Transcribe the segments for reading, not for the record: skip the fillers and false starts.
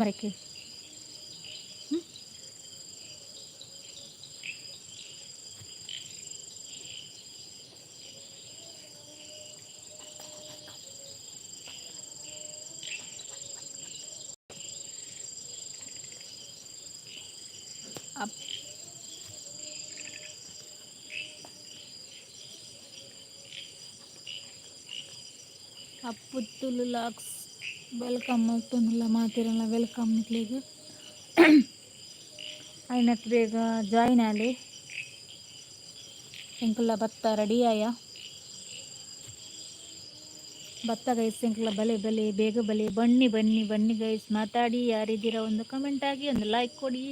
ಮರಕ್ಕೆ అప్పుతులు lakhs welcome అవుతుందిలా మాతిరంలో welcome మీకు అయినట్టు ಬೇಗ ಜಾಯಿನ್ ಆಲಿ ಎಂಕುಲ್ಲ ಭತ್ತ ರೆಡಿ ಆಯ ಭತ್ತ ಗೈಸ್ ಎಂಕುಲ್ಲ ಬಲೆ ಬಲೆ ಬೇಗ ಬಲೆ ಬನ್ನಿ ಬನ್ನಿ ಬನ್ನಿ ಗೈಸ್ ಮಾತಾಡಿ ಯಾರಿದ್ದೀರಾ ಒಂದು ಕಮೆಂಟ್ ಆಗಿ ಒಂದು ಲೈಕ್ ಕೊಡಿ.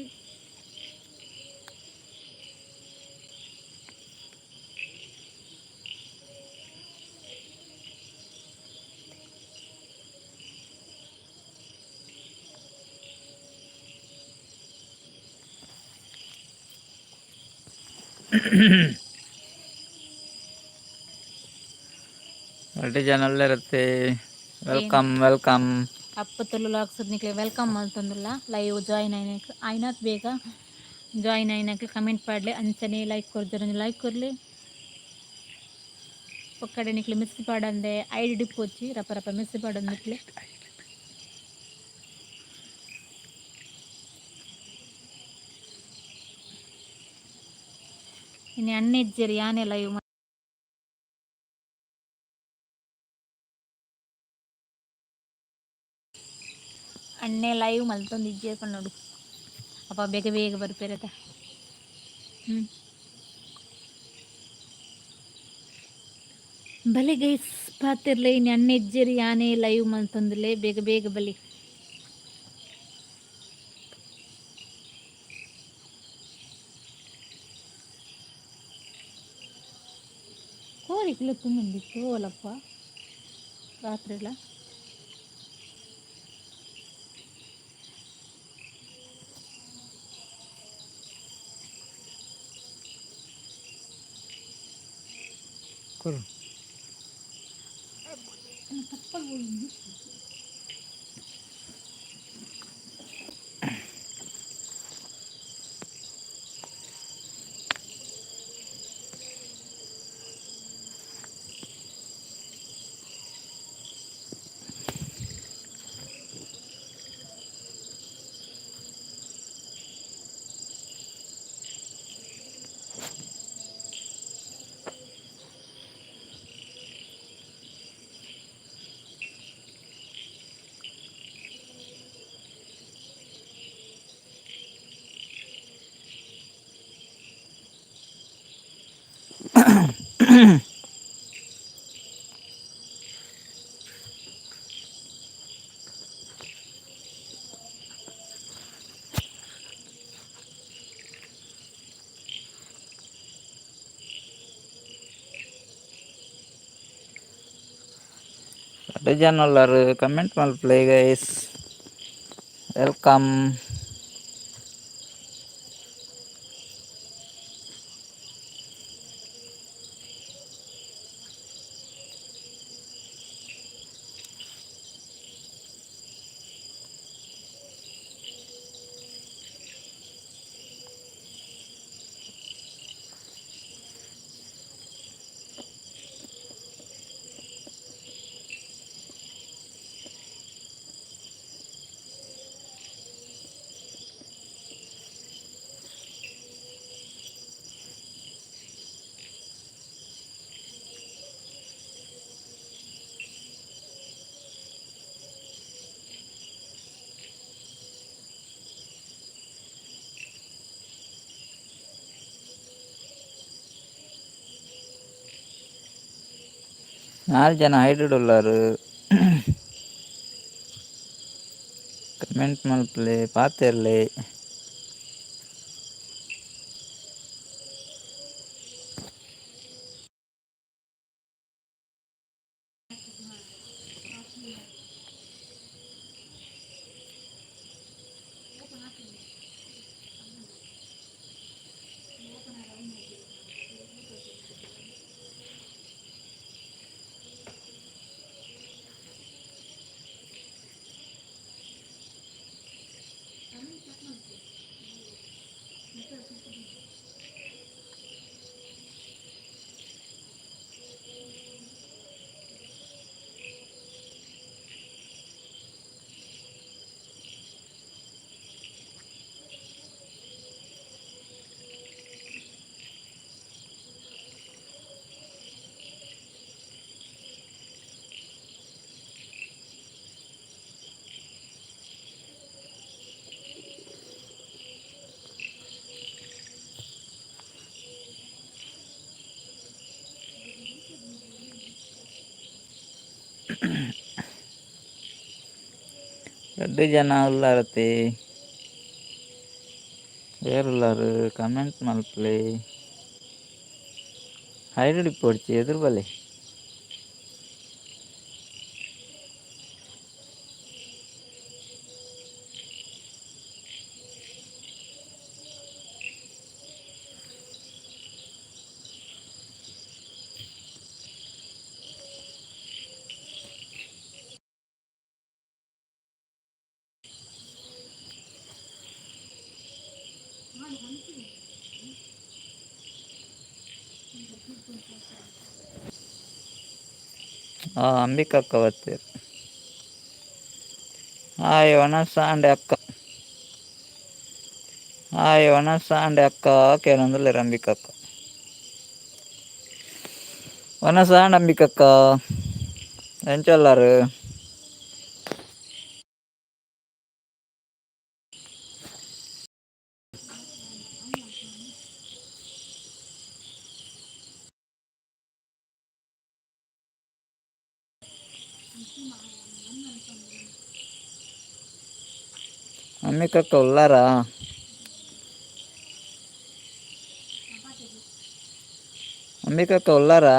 ಮಲ್ಟಿ ಚಾನಲ್ ಇರುತ್ತೆ. Welcome welcome. అప్పతులు లాక్స్ నీకు వెల్కమ్ అవుతుందిలా లైವ್ ಜಾಯಿನ್ ಆಯ್ನಾತ್ ಬೇಗ ಜಾಯಿನ್ ಆಯ್ನಾಕ ಕಮೆಂಟ್ ಪಾಡ್ಲೆ ಅಂಚನೆ ಲೈಕ್ ಕೊರ್ತಾರೆ ಲೈಕ್ ಕೊರ್ಲಿ ಒಕ್ಕಡೆ ನಿಕ್ಲೆ ಮಿಸ್ ಪಾಡಂದೆ ಐಡಿ ಡಿಪ್ వచ్చి ರಪ ರಪ ಮಿಸ್ ಪಾಡಂದು ನಿಕ್ಲೆ ಇನ್ನು ಅಣ್ಣೆಜ್ಜರಿ ಯಾನೆ ಲೈವ್ ಅಣ್ಣೆ ಲೈವ್ ಮಲ್ತೊಂದು ಇಜ್ಜೇರ್ಕೊಂಡು ನೋಡು ಅಪ್ಪ ಬೇಗ ಬೇಗ ಬರ್ಪೇರತ ಬಲೆ ಗೈಸ್ ಪಾತಿರ್ಲೆ ಇನ್ನು ಅಣ್ಣೆಜ್ಜರಿ ಯಾನೆ ಲೈವ್ ಮಲ್ತೊಂದುಲೆ ಬೇಗ ಬೇಗ ಬಲಿ ಕೋರಿಕ್ಲೆ ತುಂಬಿತ್ತು ಓಲಪ್ಪ ರಾತ್ರಿಲ ಕೊಡು ಮಲ್ಟಿ ಚಾನಲ್ ಕಮೆಂಟ್ ಮಲ್ಪ್ಲೆ ಗೈಸ್ ವೆಲ್ಕಮ್. ನಾಲ್ಕು ಜನ ಹೈಡೆಡ್ ಉಳ್ಳಾರು ಕಮೆಂಟ್ ಮಲ್ಪ್ಲೆ ಪಾತಿರ್ಲೆ ದೊಡ್ಡ ಜನ ಉಳ್ಳಾರತಿ ಬೇರುಳ್ಳಾರು ಕಮೆಂಟ್ ಮಲ್ಪಲೆ ಹೈಡ್ ಪೊಡ್ಚಿ ಎದುರು ಬಲೆ ಅಂಬಿಕಕ್ಕ ಬರ್ತೀರಿ ಹಾಯ್ ಒಣಸಾಂಡೆ ಅಕ್ಕ ಹಾಯ್ ಒಣಸಾಂಡೆ ಅಕ್ಕ ಕೇಳಂದಿಲ್ಲ ಅಂಬಿಕಕ್ಕ ಒಣಸಾಂಡ್ ಅಂಬಿಕಕ್ಕ ಎಂಚೊಲ್ಲಾರು అంబికక్క ఉల్లారా అంబికక్క ఉల్లారా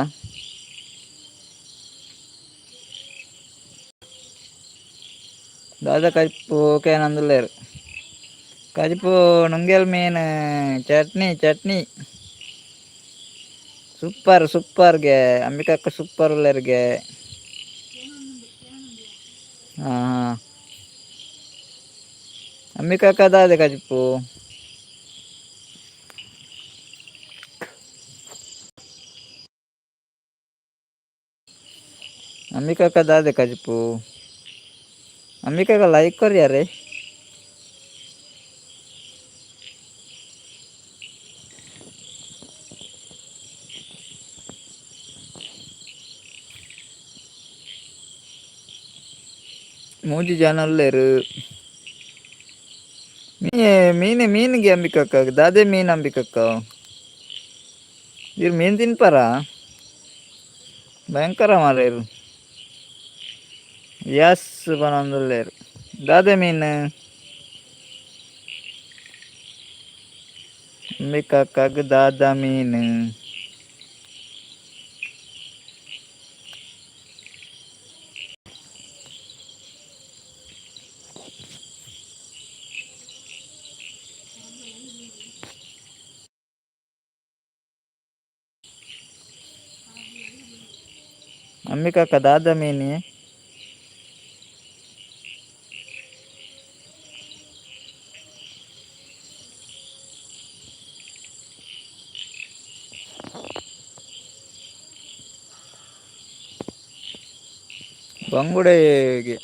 దాదా కజిపు ఓకే నందులేరు కజిపు ನುಂಗೆಲ್ ಮೀನ್ ಚಟ್ನಿ ಸೂಪರ್ಗೆ ಅಂಬಿಕಕ್ಕ ಸೂಪರ್ ಉಳ್ಳರ್ಗೆ ಹಾಂ ಅಂಬಿಕಕ್ಕ ದಾದೆ ಕಜಿಪು अंबिका दादे कजपू अंबिका का लाइक कर यार ಮೂಜಿ ಜನ ಅಲ್ಲೇರು ಮೀನಿಗೆ ಅಂಬಿಕಕ್ಕ ದಾದೆ ಮೀನು ಅಂಬಿಕಕ್ಕ ಇವ್ರು ಮೀನು ತಿನ್ಪಾರ ಭಯಂಕರ ಮಾರೇರು ಯಸ್ ಬನಂದಲ್ಲೇರು ದಾದೆ ಮೀನು ಅಂಬಿಕಕ್ಕ ದಾದ ಮೀನು अंबिका दादा मीनी ಬಂಗುಡೆಗೆ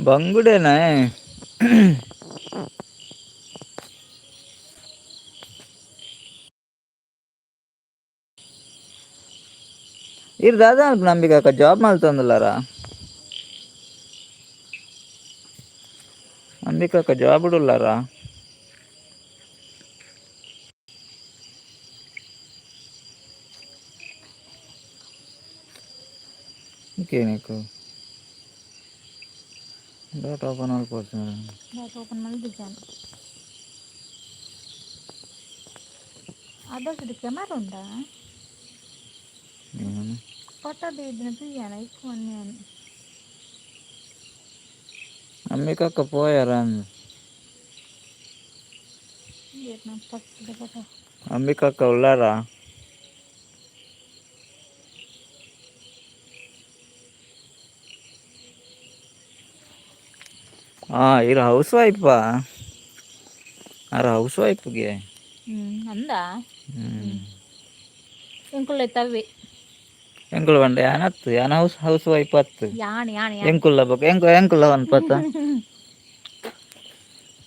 ಬಂಗುಡೆನಾ ಇರ್ ದಾದಾ ನಂಬಿಕ ಜಾಬ್ ಮಾಡ್ತಂದಿಲ್ಲಾರ ಅಂಬಿಕಕ್ಕ ಜಾಬ್ ಇಡುಲ್ಲಾರ ಕೇನಿಕು ಡಾಟ್ ಓಪನ್ ಮಾಡ್ಕೊಡ್ತೀನಿ ಡಾಟ್ ಓಪನ್ ಮಾಡಿದ್ದಾನೆ ಅದಷ್ಟು ಕೆಮರ ఉందా ಫೋಟೋ తీసిన తీయాల ఎక్కువ నేను అంబికక్క పోయారా అంబికక్క ఉల్లారా ಇರು ಹೌಸ್ ವೈಫಾ ಅರ ಹೌಸ್ ವೈಫ್ಗೆ ಅಂದ ಹ್ಞೂ ಇಂಕುಲ್ಲ ತವ್ವೆ ಎಂಕುಲು ಪಂಡ ಯಾನ್ ಅತ್ತು ಯಾನ್ ಹೌಸ್ ವೈಫ್ ಅತ್ತು ಯಾಣ್ ಯಾಣ್ ಯಾಣ್ ಎಂಕುಲ್ಲ ಬೊಕ ಎಂಕುಲ್ಲ ಪನ್ಪತ್ತ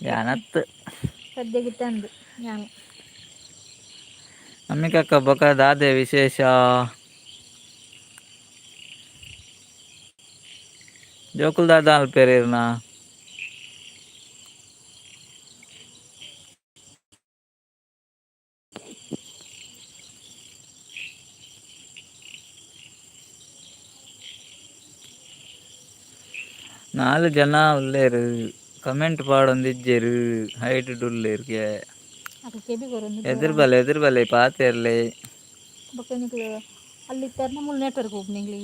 ಯಾನ್ ಅತ್ತು ಸದ್ಯಗೆ ತಂದು ನಾನು ಅಮ್ಮಿಕಕ್ಕ ಬೊಕ ದಾದೆ ವಿಶೇಷ ಜೋಕುಲು ದಾದ ಅಲ್ಪೆರಿರ್ನ ನಾಲ್ ಜನ ಉಲ್ಲೇರ್ ಕಮೆಂಟ್ ಪಾಡೊಂದಿಜ್ಜೆರ್ ಹೈಟ್ ಡುಲ್ಲೇರ್ಗೆ ಅಕ್ಕ ಕೆಬಿ ಬರೋದು ಎದುರು ಬಲೆ ಪಾತೆರ್ಲೆ ಬೊಕ ನಿಕ್ಲು ಅಲ್ಲಿ ತರ್ನ ಮುಲ್ ನೆಟ್ವರ್ಕ್ ಓಪನಿಂಗ್ಲಿ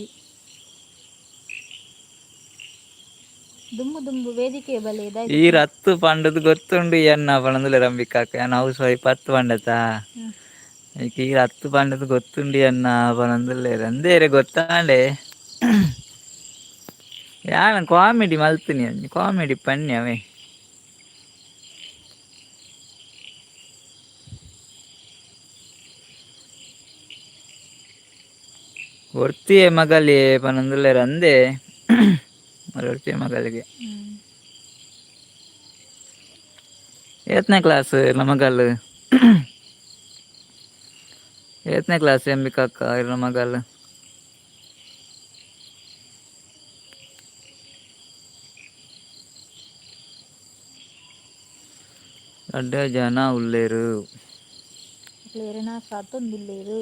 ದುಂಬು ದುಂಬು ವೇದಿಕೆ ಬಲೆ ಈರ್ ಹತ್ತು ಪಂಡದ್ ಗೊತ್ತುಂಡು ಎನ್ನ ಪನೊಂದುಲ್ಲೆ ರಂಬಿಕಾಕ ಯಾನ್ ಹೌಸ್ ವೈಫ್ ಹತ್ತು ಪಂಡತ ಈರ್ ಹತ್ತು ಪಂಡದ್ ಗೊತ್ತುಂಡು ಎನ್ನ ಪನೊಂದುಲ್ಲೆರ್ ಅಂದೇರಿ ಗೊತ್ತಾಂಡೆ ಯಾನ್ ಕಾಮಿಡಿ ಮಲ್ತುನಿ ಒಂಜಿ ಕಾಮಿಡಿ ಪನ್ನಿ ಅವೆ ಒರ್ತಿಯೆ ಮಗಲೆ ಪನೊಂದುಲ್ಲೆರ್ ಅಂದೆ ಒರ್ತಿಯ ಮಗಲಿಗೆ ಏತ್ನೆ ಕ್ಲಾಸ್ ಮಗಲ್ ಏತ್ನೆ ಕ್ಲಾಸ್ ಎಂಬಿಕಕ್ಕ ಇರ್ನ ಮಗಲ್ ರಡ್ಡ್ ಜನ ಉಲ್ಲೇರ್ ಕ್ಲೇರನ ಸಾತೊಂದುಲ್ಲೇರ್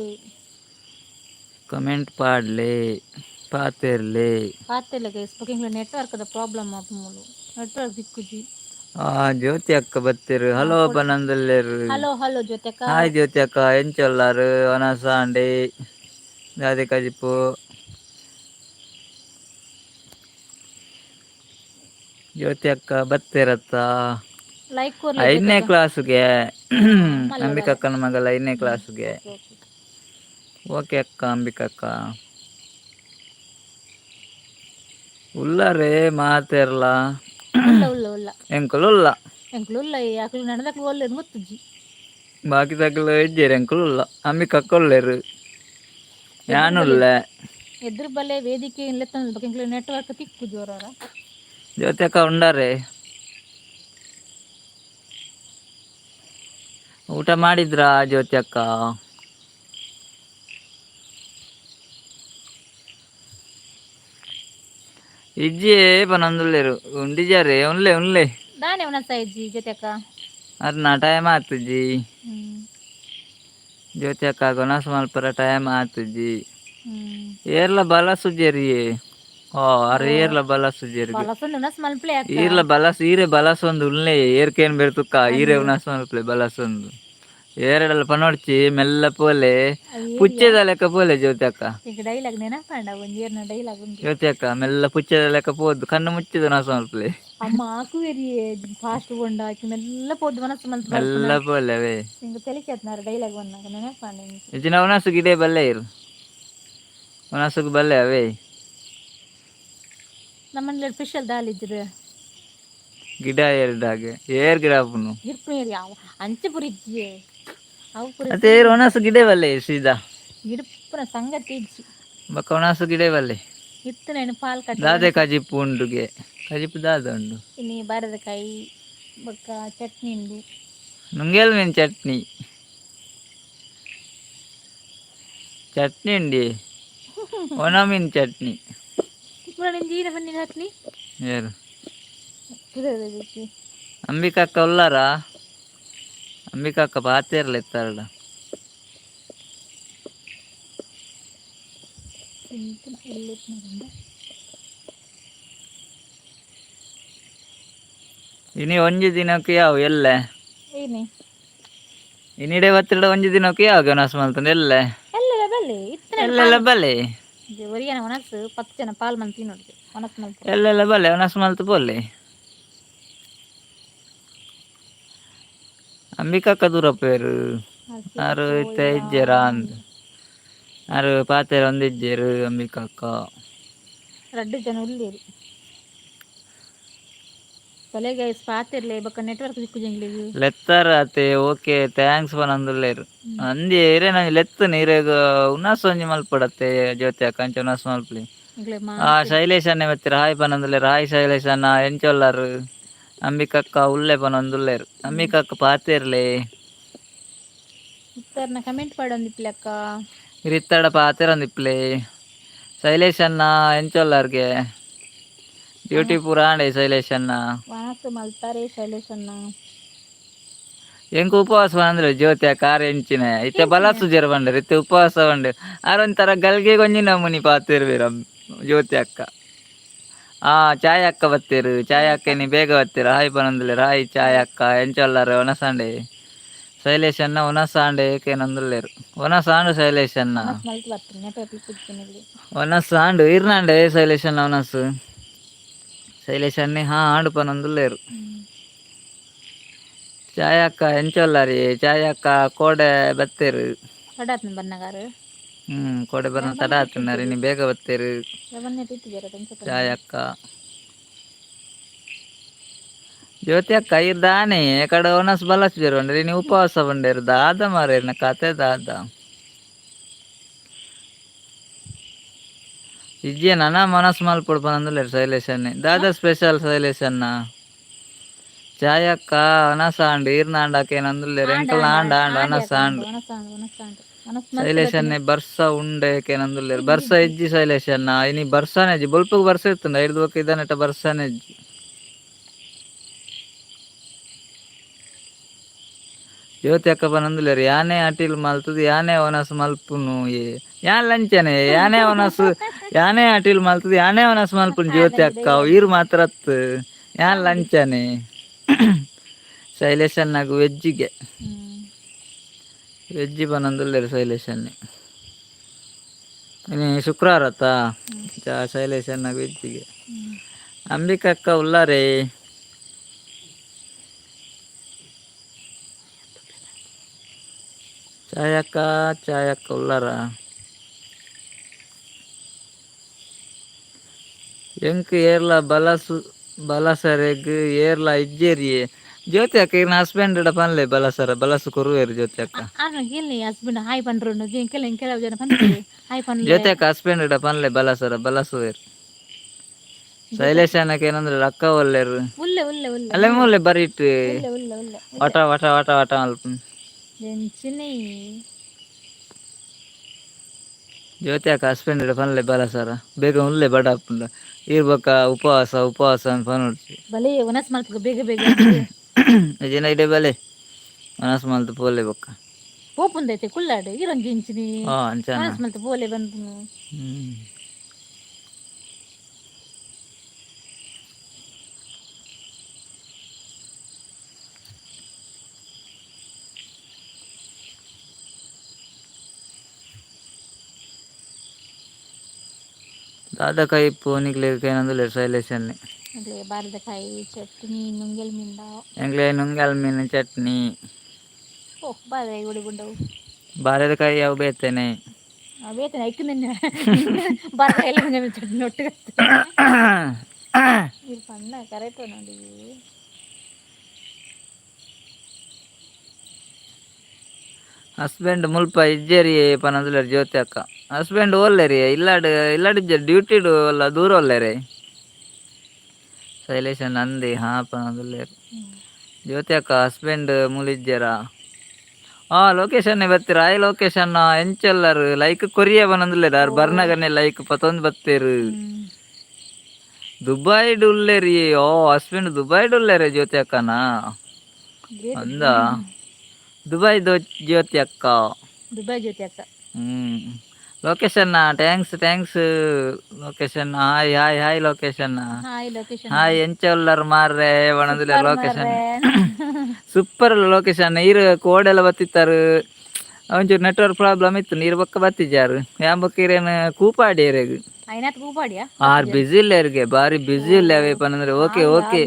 ಕಮೆಂಟ್ ಪಾಡ್ಲೆ ಪಾತೆರ್ಲೆ ಪಾತೆರ್ಲೆ ಗೈಸ್ ಬೊಕ ನೆಟ್ವರ್ಕ್ದ ಪ್ರಾಬ್ಲಮ್ ಆಪುಂಡು ನೆಟ್ವರ್ಕ್ ದಿಕ್ಕುಜಿ ಜ್ಯೋತಿ ಅಕ್ಕ ಬತ್ತೆರ್ ಹಲೋ ಪನೊಂದುಲ್ಲೆರ್ ಹಲೋ ಹಲೋ ಜ್ಯೋತಿ ಅಕ್ಕ ಹಾಯ್ ಜ್ಯೋತಿ ಅಕ್ಕ ಎಂಚೊಲ್ಲಾರ್ ಒನಸಾಂಡೆ ದಾದೆ ಕಜಿಪು ಜ್ಯೋತಿ ಅಕ್ಕ ಬತ್ತೆರತ್ತ ಲೈಕ್ ಕೊರ್ಲೆ ಜ್ಯೋತಿ ಐದನೇ ಅಕ್ಕ ಕ್ಲಾಸ್ಗೆ ಮಲ್ಲ ಬಲೆ ಅಂಬಿಕಕ್ಕನ ಮಗಲ 5ನೇ ಕ್ಲಾಸ್ಗೆ ಓಕೆ ಓಕೆ ಓಕೆ ಅಕ್ಕ ಅಂಬಿಕಕ್ಕ ಉಲ್ಲರೆ ಮಾತೆರ್ಲ ಉಲ್ಲ ಉಲ್ಲ ಉಲ್ಲ ಎಂಕುಲು ಉಲ್ಲ ಎಂಕ್ಲು ಉಲ್ಲ ಅಕ್ಲು ನಡೆದಕ್ಲು ಒಲ್ಲೆರ್ ಗೊತ್ತುಜ್ಜಿ ಬಾಕಿ ತಕ್ಲು ಇಜ್ಜೆರ್ ಎಂಕುಲು ಉಲ್ಲ ಅಂಬಿಕಕ್ಕ ಉಲ್ಲೆರ್ ಯಾನ್ ಉಲ್ಲೆ ಎದುರು ಬಲೆ ವೇದಿಕೆ ಲೆತ್ತೊಂದು ಬೊಕ ಎಂಕ್ಲು ನೆಟ್ವರ್ಕ್ ತಿಕ್ಕು ಜೋರಾರ ಜ್ಯೋತಿ ಅಕ್ಕ ಉಂಡಾರೆ ಊಟ ಮಾಡಿದ್ರಾ ಜ್ಯೋತಿ ಅಕ್ಕ ಇಜ್ಜೆ ಪನೊಂದುಲ್ಲೆರ್ ಉಂಡಿಜಾರೆ ಉನ್ಲೆ ದಾನೆ ಉನಸ ಇಜ್ಜಿ ಜ್ಯೋತಿ ಅಕ್ಕ ಅರ್ನ ಟೈಮ್ ಆತುಜ್ಜಿ ಜ್ಯೋತಿ ಅಕ್ಕ ಗೊನಸ್ ಮಲ್ಪರ ಟೈಮ್ ಆತುಜ್ಜಿ ಏರ್ಲ ಬಲ ಸುಜೆರಿಯೆ ಅರೆ ಏರ್ಲ ಬಲ ಸುಜೆರ್ಗ್ ಬಲಸೊಂದು ಉನಸ್ ಮಲ್ಪಲೆ ಅಕ್ಕ ಈರ್ಲ ಬಲಸ್ ಈರೆ ಬಲಸೊಂದು ಉಲ್ಲೆ ಏರ್ಕೇನ್ ಬೆರ್ತುಕ್ಕ ಈರೆ ಉನಸ್ ಮಲ್ಪಲೆ ಬಲಸೊಂದು ಏರಡಲ್ಲ ಪನೊಡ್ಚಿ ಮೆಲ್ಲ ಪೋಲೆ ಪುಚ್ಚೆದ ಲೆಕ್ಕ ಪೋಲೆ ಜ್ಯೋತಿ ಅಕ್ಕ ಈಗ ಡೈಲಾಗ್ ನೆನಪಾಂಡ ಒಂಜೇರ್ನ ಡೈಲಾಗ್ ಉಂದು ಜ್ಯೋತಿ ಅಕ್ಕ ಮೆಲ್ಲ ಪುಚ್ಚೆದ ಲೆಕ್ಕ ಪೋದು ಕಣ್ಣು ಮುಚ್ಚಿದ ಉನಸ್ ಮಲ್ಪಲೆ ಅಮ್ಮ ಆಕುವೆರಿಯೆ ಫಾಸ್ಟ್ ಗೊಂಡ ಆಕಿ ಮೆಲ್ಲ ಪೋದು ಮನಸ್ಸು ಮಲ್ತು ಮಲ್ಪುನ ಮೆಲ್ಲ ಪೋಲೆ ಅವೇ ನಿಂಗೆ ತೆಲಿಕೆತ್ನಾರ ಡೈಲಾಗ್ ಬಂದಾಗ ನೆನಪಾಂಡ ಇಜ್ಜಿನ ಉನಸ್ ಗಿಡೆ ಬಲ್ಲೆ ಇರು ಉನಸುಗ್ ಬಲ್ಲೆ ಅವೇ ನಮ್ಮನೆ ಸ್ಪೆಷಲ್ ದಾಲ್ ಇಜ್ಜಿರು ಗಿಡ ಏರ್ದಾಗೆ ಏರ್ ಗಿಡ ಆಪುನು ಗಿರ್ಪೇರಿ ಯಾವ ಅಂಚೆ ಪುರಿಜ್ಜಿ ಅವು ಮತ್ತೆ ಏರ್ ಒನಸು ಗಿಡ ಬಲ್ಲೆ ಸೀದಾ ಗಿಡಪ್ಪನ ಸಂಗತಿ ಇಜ್ಜಿ ಬೊಕ ಒನಸು ಗಿಡ ಬಲ್ಲೆ ಇತ್ತು ನಾನು ಪಾಲ್ ಕಟ್ಟಿ ದಾದೆ ಕಜಿಪು ಉಂಡುಗೆ ಕಜಿಪು ದಾದ ಉಂಡು ಇನ್ನಿ ಬಾರದಕಾಯಿ ಬೊಕ್ಕ ಚಟ್ನಿ ಉಂಡು ನುಂಗೆಲ್ ಮೀನ್ ಚಟ್ನಿ ಉಂಡಿ ಒಣ ಮೀನ್ ಚಟ್ನಿ ಜೀರ ಬನ್ನಿ ಚಟ್ನಿ ಏರು ಅಂಬಿಕಕ್ಕ ಉಲ್ಲಾರ ಅಂಬಿಕಕ್ಕ ಪಾತೆರ್ಲ ಎತ್ತಾರಡ ಇನಿ ಒಂಜಿ ದಿನಕ್ಕೆ ಯಾವ ಎಲ್ಲೆ ಏನೇ ಇನ್ನಿಡೆ ಬತ್ತಿರಡ ಒಂಜಿ ದಿನಕ್ಕೆ ಯಾವ ಗನಸ್ ಮಲ್ತಂದು ಎಲ್ಲೆ ಎಲ್ಲೆಲ್ಲ ಬಲ್ಲೆ ಎಲ್ಲೆಲ್ಲ ಬಲೆ ಒರಿಯನ ಮನಸ್ಸು 10 ಜನ ಪಾಲ್ ಮಂತ್ ತಿನ್ನೋಡು ಮನಸ್ಸು ಮಲ್ತು ಎಲ್ಲೆಲ್ಲ ಬಲೆ ಒನಸ್ ಮಲ್ತು ಪೋಲೆ ಅಂಬಿಕಕ್ಕ ದೂರ ಪೇರು ಆರು ಇತ್ತೆ ಇಜ್ಜೆರ ಅಂದ್ ಆರು ಪಾತೆರ ಒಂದು ಇಜ್ಜೆರು ಅಂಬಿಕಕ್ಕ 2 ಜನ ಉಳ್ಳೇರು ಭಲೆ ಗೈಸ್ ಪಾತಿರ್ಲೆ ಬೊಕ್ಕ ನೆಟ್ವರ್ಕ್ ದಿಕ್ಕು ಜಂಗ್ಲಿಗ್ ಲೆತ್ತಾರ ಅತೆ ಓಕೆ ಥ್ಯಾಂಕ್ಸ್ ಪನಂದುಲ್ಲೇರು ಅಂದಿ ಏರೆ ನಂಗೆ ಲೆತ್ತು ನೀರೇಗ ಉನಾಸ್ ಒಂಜಿ ಮಲ್ಪಡತ್ತೆ ಜ್ಯೋತಿ ಅಕ್ಕ ಉನಾಸ್ ಮಲ್ಪಲಿ ಇಗ್ಲೆ ಶೈಲೇಶ್ ಅನ್ನ ಮೆತ್ತಿರ ಹಾಯ್ ಪನಂದುಲ್ಲೇರು ಹಾಯ್ ಶೈಲೇಶ್ ಅನ್ನ ಎಂಚೊಲ್ಲಾರು ಅಂಬಿಕಕ್ಕ ಉಲ್ಲೆ ಪನೊಂದುಲ್ಲೇರು ಅಂಬಿಕಕ್ಕ ಪಾತಿರ್ಲೆ ಇತ್ತರ್ನ ಕಮೆಂಟ್ ಪಾಡೊಂದಿಪ್ಲಕ್ಕ ಇರಿತ್ತಡ ಪಾತಿರಂದಿಪ್ಲೆ ಶೈಲೇಶ್ ಅನ್ನ ಎಂಚೊಲ್ಲಾರ್ಗೆ ಡ್ಯೂಟಿ ಪೂರ ಆಂಡೆ ಶೈಲೇಶ್ ಅನ್ನ ವಾನಸ್ ಮಲ್ತಾರೆ ಶೈಲೇಶ್ ಅನ್ನ ಎಂಕ್ ಉಪವಾಸ ಅಂದ್ರೆ ಜ್ಯೋತಿ ಕಾರ್ ಎಂಚಿನ ಇತ್ತೆ ಬಲಸು ಜರ ಬಂಡ್ರೆ ಇತ್ತೆ ಉಪವಾಸ ಬಂಡೆ ಆರೊಂಥರ ಗಲ್ಗೆ ಗೊಂಜಿ ನಮೂನಿ ಪಾತಿರ್ವೀರ ಜ್ಯೋತಿ ಅಕ್ಕ ಚಾಯ್ ಅಕ್ಕ ಬತ್ತೀರು ಚಾಯ್ ಅಕ್ಕ ನೀ ಬೇಗ ಬತ್ತೀರ ಹಾಯ್ ಪನಂದುಲ್ಲೇರು ಹಾಯ್ ಚಾಯ್ ಅಕ್ಕ ಎಂಚೊಲ್ಲಾರು ಒನಸಾಂಡೆ ಶೈಲೇಶ್ ಅನ್ನ ಒನಸಾಂಡೆ ಏಕೇನಂದುಲ್ಲೇರು ಒನಸಾಂಡು ಶೈಲೇಶ್ ಅನ್ನ ಮಲ್ತ್ ಬರ್ತೀನಿ ನೆಟ್ವರ್ಕ್ ಇಪ್ಪುತ್ತಿನಲ್ಲಿ ಒನಸಾಂಡು ಇರ್ನಾಂಡೆ ಶೈಲೇಶ್ ಅನ್ನ ಒನಸು ಶೈಲೇಶ್ ಅನ್ನಿ ಆಂಡು ಪನೊಂದುಲ್ಲೇರು ಚಾಯ್ ಅಕ್ಕ ಎಂಚೊಲ್ಲಾರಿ ಚಾಯ್ ಅಕ್ಕ ಕೋಡೆ ಬತ್ತೇರು ತಡಾತ್ನ ಬನ್ನಗಾರು ಕೋಡೆ ಬರ್ನ ತಡ ಆತನಾರಿ ನೀ ಬೇಗ ಬತ್ತೇರು ಚಾಯ್ ಅಕ್ಕ ಜ್ಯೋತಿ ಅಕ್ಕ ಇರ್ದಾನೆ ಕಡೆ ಒನಸ್ ಬಲಸ್ ಬೇರೆ ನೀವು ಉಪವಾಸ ಬಂಡೇರು ದಾದ ಮಾರೇನ ಕತೆ ದಾದ ಇಜ್ಜೆ ನನ್ನ ಮನಸ್ ಮಲ್ಪಡು ಪನಂದುಲ್ಲೇರು ಶೈಲೇಶ್ ಅನ್ನಿ ದಾದ ಸ್ಪೆಷಲ್ ಶೈಲೇಶ್ ಅನ್ನ ಚಾಯ್ ಅಕ್ಕ ಒನಸಾಂಡು ಈರ್ನಾಂಡಕ್ಕೆ ನಂದುಲ್ಲೇರು ಎಂಕಲ್ ಆಂಡ ಆಂಡು ಒನಸಾಂಡು ಶೈಲೇಶ್ ಅನ್ನೆ ಬರ್ಸ ಉಂಡೆ ನಂದುಲ್ಲೇರು ಬರ್ಸ ಇಜ್ಜಿ ಶೈಲೇಶ್ ಅನ್ನ ಇನಿ ಬರ್ಸಾನೆ ಇಜ್ಜಿ ಬೊಲ್ಪಗ್ ಬರ್ಸ ಇರ್ತಂಡ ಐದು ಬೊಕ್ಕ ಇದನ್ನೆಟ ಬರ್ಸಾನೆ ಇಜ್ಜಿ ಜ್ಯೋತಿ ಅಕ್ಕ ಪನಂದುಲ್ಲೇರು ಯಾನೇ ಅಟಿಲ್ ಮಲ್ತದು ಯಾನೇ ಒನಸ್ ಮಲ್ಪುನು ಯಾನ್ ಲಂಚನೆ ಯಾನೇ ಒನಸು ಯಾನೇ ಅಟಿಲ್ ಮಲ್ತದು ಯಾನೇ ಒನಸ್ ಮಲ್ಪುನು ಜ್ಯೋತಿ ಅಕ್ಕ ಈರು ಮಾತ್ರ ಯಾನ್ ಲಂಚನೆ ಶೈಲೇಶ್ ಅನ್ನಾಗ ವೆಜ್ಜಿಗೆ ವೆಜ್ಜಿ ಪನಂದುಲ್ಲೇರು ಶೈಲೇಶ್ ಅನ್ನಿ ಇನಿ ಶುಕ್ರವಾರ ಶೈಲೇಶ್ ಅನ್ನಾಗ ವೆಜ್ಜಿಗೆ ಅಂಬಿಕಕ್ಕ ಉಲ್ಲಾರೇ ಚಾಯ್ ಅಕ್ಕ ಉಲ್ಲಾರ ಎಂಕ್ ಏರ್ಲ ಬಲಸರೆಗ್ ಏರ್ಲ ಇಜ್ಜೇರಿಯೇ ಜ್ಯೋತಿ ಅಕ್ಕ ಇರ್ನ ಹಸ್ಬೆಂಡ್ ಪನ್ಲೆ ಬಲಸು ಕೊರುವೇರು ಜ್ಯೋತಿ ಅಕ್ಕ ಹಸ್ಬೆಂಡ್ ಹಾಯ್ ಪನ್ರು ಕೆಲವು ಜನ ಹಾಯ್ ಪನ್ಲೆ ಜ್ಯೋತಿ ಅಕ್ಕ ಹಸ್ಬೆಂಡ್ ಪನ್ಲೆ ಬಲಸುವೇರು ಶೈಲೇಶ್ ಅನ್ನಕ್ಕೆ ಏನಂದ್ರೆ ಅಕ್ಕ ಒಲ್ಲೇರು ಉಲ್ಲೆ ಉಲ್ಲೆ ಉಲ್ಲೆ ಅಲ್ಲೇ ಮೂಲೆ ಬರೀಟ್ ಉಲ್ಲೆ ಉಲ್ಲೆ ಉಲ್ಲೆ ವಟ ವಟ ವಟ ವಟ ಮಲ್ಪುನು ಜ್ಯೋತಿ ಅಕ್ಕ ಹಸ್ಬೆಂಡ್ ಪನ್ಲೆ ಬಲಸರ ಬೇಗ ಉಲ್ಲೆ ಬಡ ಹಾಪುಂಡ ಇರ್ಬೇಕ ಉಪವಾಸ ಅಂತ ಪನೋಡ್ಸಿ ಬಲೆ ಒನಸ್ ಮಲ್ಪಗ ಬೇಗ ಬೇಗ ಇದೇನ ಇಡೆ ಬಲೆ ಒನಸ್ ಮಲ್ತು ಪೋಲೆ ಬೊಕ್ಕ ಪೋಪುಂದೈತೆ ಕುಲ್ಲಾಡು ಇರಂಜಿ ಇಂಚಿನಿ ಅಂಚಾನ ಒನಸ್ ಮಲ್ತು ಪೋಲೆ ಬಂದು ದಾದಕಾಯಿ ಪೋನಿಗ್ಲಿಗೆ ಏನಂದ್ರೆ ಶೈಲೇಶ್ ಅನ್ನಿ ಬಾರದಕಾಯಿ ಚಟ್ನಿ ನುಂಗೆಲ್ ಮಿಂಡ ಎಂಗ್ಲೆ ನುಂಗಲ್ ಮೀನು ಚಟ್ನಿ ಬಾರದಾಯಿ ಗುಡಿ ಗುಂಡವು ಬಾರದಕಾಯಿ ಅವು ಬೇತೇನೆ ಬೇತನೆ ಐಕ್ ಬಾರದಾಯಿ ಎಲ್ಲ ಚಟ್ನಿ ಒಟ್ಟಿಗೆ ಪಣ್ಣ ಕರೆಕ್ಟ್ ನೋಡಿ ಹಸ್ಬೆಂಡ್ ಮುಲ್ಪ ಇಜ್ಜೇರಿ ಪನಂದುಲ್ಲೇರು ಜ್ಯೋತಿ ಅಕ್ಕ ಹಸ್ಬೆಂಡ್ ಓಲ್ಲೇರಿ ಇಲ್ಲಾಡಿಜ್ಜ ಡ್ಯೂಟಿಡು ಅಲ್ಲ ದೂರ ಒಲ್ಲೇರಿ ಶೈಲೇಶ್ ನಂದಿ ಪನಂದುಲ್ಲೇರು ಜ್ಯೋತಿ ಅಕ್ಕ ಹಸ್ಬೆಂಡ್ ಮುಲಿಜ್ಜರ ಲೊಕೇಶನ್ ಬತ್ತೀರ ಆಯ್ ಲೊಕೇಶನ್ ಎಂಚೆಲ್ಲರು ಲೈಕ್ ಕೊರಿಯ ಪನಂದುಲ್ಲೇರು ಅವ್ರು ಬರ್ನಗನೆ ಲೈಕ್ ಪತ್ತೊಂದು ಬತ್ತೇರು ದುಬೈಡ್ ಉಲ್ಲೇರಿ ಹಸ್ಬೆಂಡ್ ದುಬೈಡ್ ಉಲ್ಲೇರಿ ಜ್ಯೋತಿ ಅಕ್ಕನ ಅಂದ ದುಬೈ ಜ್ಯೋತಿ ಅಕ್ಕ location thanks location hi location hi ಎಂಚಲ್ಲರ್ ಮಾರ್ರೆ ಒಣದಿಲ್ಲ ಲೊಕೇಶನ್ ಸೂಪರ್ ಲೊಕೇಶನ್ ನೀರು ಕೋಡೆಲ್ಲ ಬತ್ತಿತ್ತಾರು ಒಂಚೂರು ನೆಟ್ವರ್ಕ್ ಪ್ರಾಬ್ಲಮ್ ಇತ್ತು ನೀರು ಬೊಕ್ಕ ಬತ್ತಿಜಾರು ಯಾಂಬಕ್ಕ ಇರೇನು ಕೂಪಾಡಿ ಎರೆಗ್ ಬಿಸಿ ಇಲ್ಲ ಇರ್ಗೆ ಬಾರಿ ಬಿಸಿ ಇಲ್ಲ ಅವೇ ಪನಂದ್ರೆ ಓಕೆ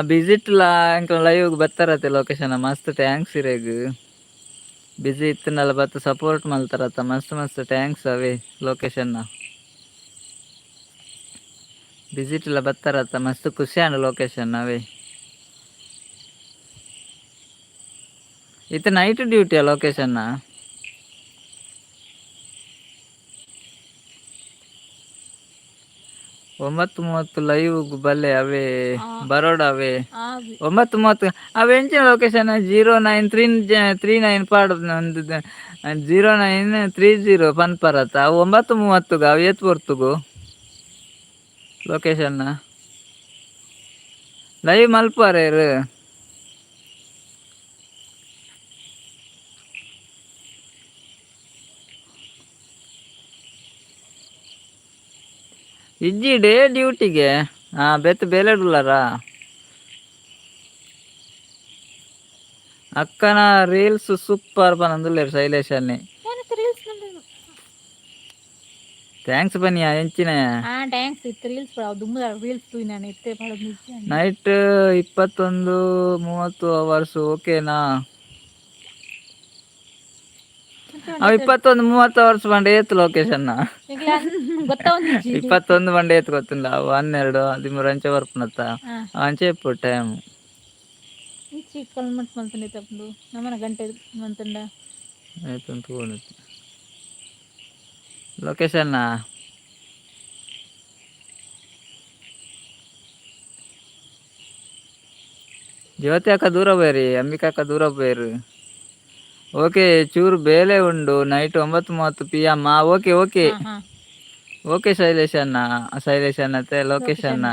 ಬಿಸಿ ಇಟ್ಟಲ್ಲ ಅಂಕ ಲೈವ್ ಬತ್ತಾರತ್ತೆ ಲೊಕೇಶನ್ ಮಸ್ತ್ ಥ್ಯಾಂಕ್ಸ್ ಇರೇಗ್ ಬಿಸಿ ಇತ್ತನಲ್ಲ ಬತ್ತ ಸಪೋರ್ಟ್ ಮಲ್ತಾರತ್ತ ಮಸ್ತ್ ಥ್ಯಾಂಕ್ಸ್ ಅವೇ ಲೊಕೇಶನ್ ವಿಸಿಟ್ ಎಲ್ಲ ಬರ್ತಾರತ್ತ ಮಸ್ತ್ ಖುಷಿ ಆಂಡ್ ಲೊಕೇಶನ್ ಅವೇ ಇದು ನೈಟ್ ಡ್ಯೂಟಿಯ ಲೊಕೇಶನ್ 9:30 ಲೈವ್ ಬಲ್ಲೆ ಅವೇ ಬರೋಡ ಅವೇ 9:30 ಅವು ಎಂಚಿನ ಲೊಕೇಶನ್ 0939 ಪಾಡು ಒಂದು 0930 ಪನ್ಪರತ್ತ ಅವು 9:30 ಅವು ಏತ್ ಬರ್ತುಗು ಲೊಕೇಶನ್ ಲೈವ್ ಮಲ್ಪಾರೆ ಇಜ್ಜಿ ಡೇ ಡ್ಯೂಟಿಗೆ ಬೆತ್ ಬೇಲೆಡುಲ್ಲಾರ ಅಕ್ಕನ ರೀಲ್ಸ್ ಸೂಪರ್ ಪನಂದುಲ್ಲೇರು ಶೈಲೇಶನ್ನಿ ಥ್ಯಾಂಕ್ಸ್ ಬನ್ನಿಯಾ ಎಂಚಿನ ನೈಟ್ 21:30 ಅವರ್ಸ್ ಓಕೆನಾ 21:30 ಅವರ್ಸ್ ಬಂಡೆ ಏತ್ ಲೊಕೇಶನ್ 21 ಬಂಡೆ ಏತ್ ಗೊತ್ತಿಲ್ಲ ಅವು 12 13 ಅಂಚೆ ಬರ್ಪುನತ್ತ ಅಂಚೆ ಇಪ್ಪು ಟೈಮ್ ಲೊಕೇಶನ್ ಜ್ಯೋತಿ ಅಕ್ಕ ದೂರ ಬೇರಿ ಅಂಬಿಕಾ ಅಕ್ಕ ದೂರ ಬೇರು ಓಕೆ ಚೂರು ಬೇಲೆ ಉಂಡು night 9:30 PM okay okay okay Shailesh ಅನ್ನ ಲೊಕೇಶನ್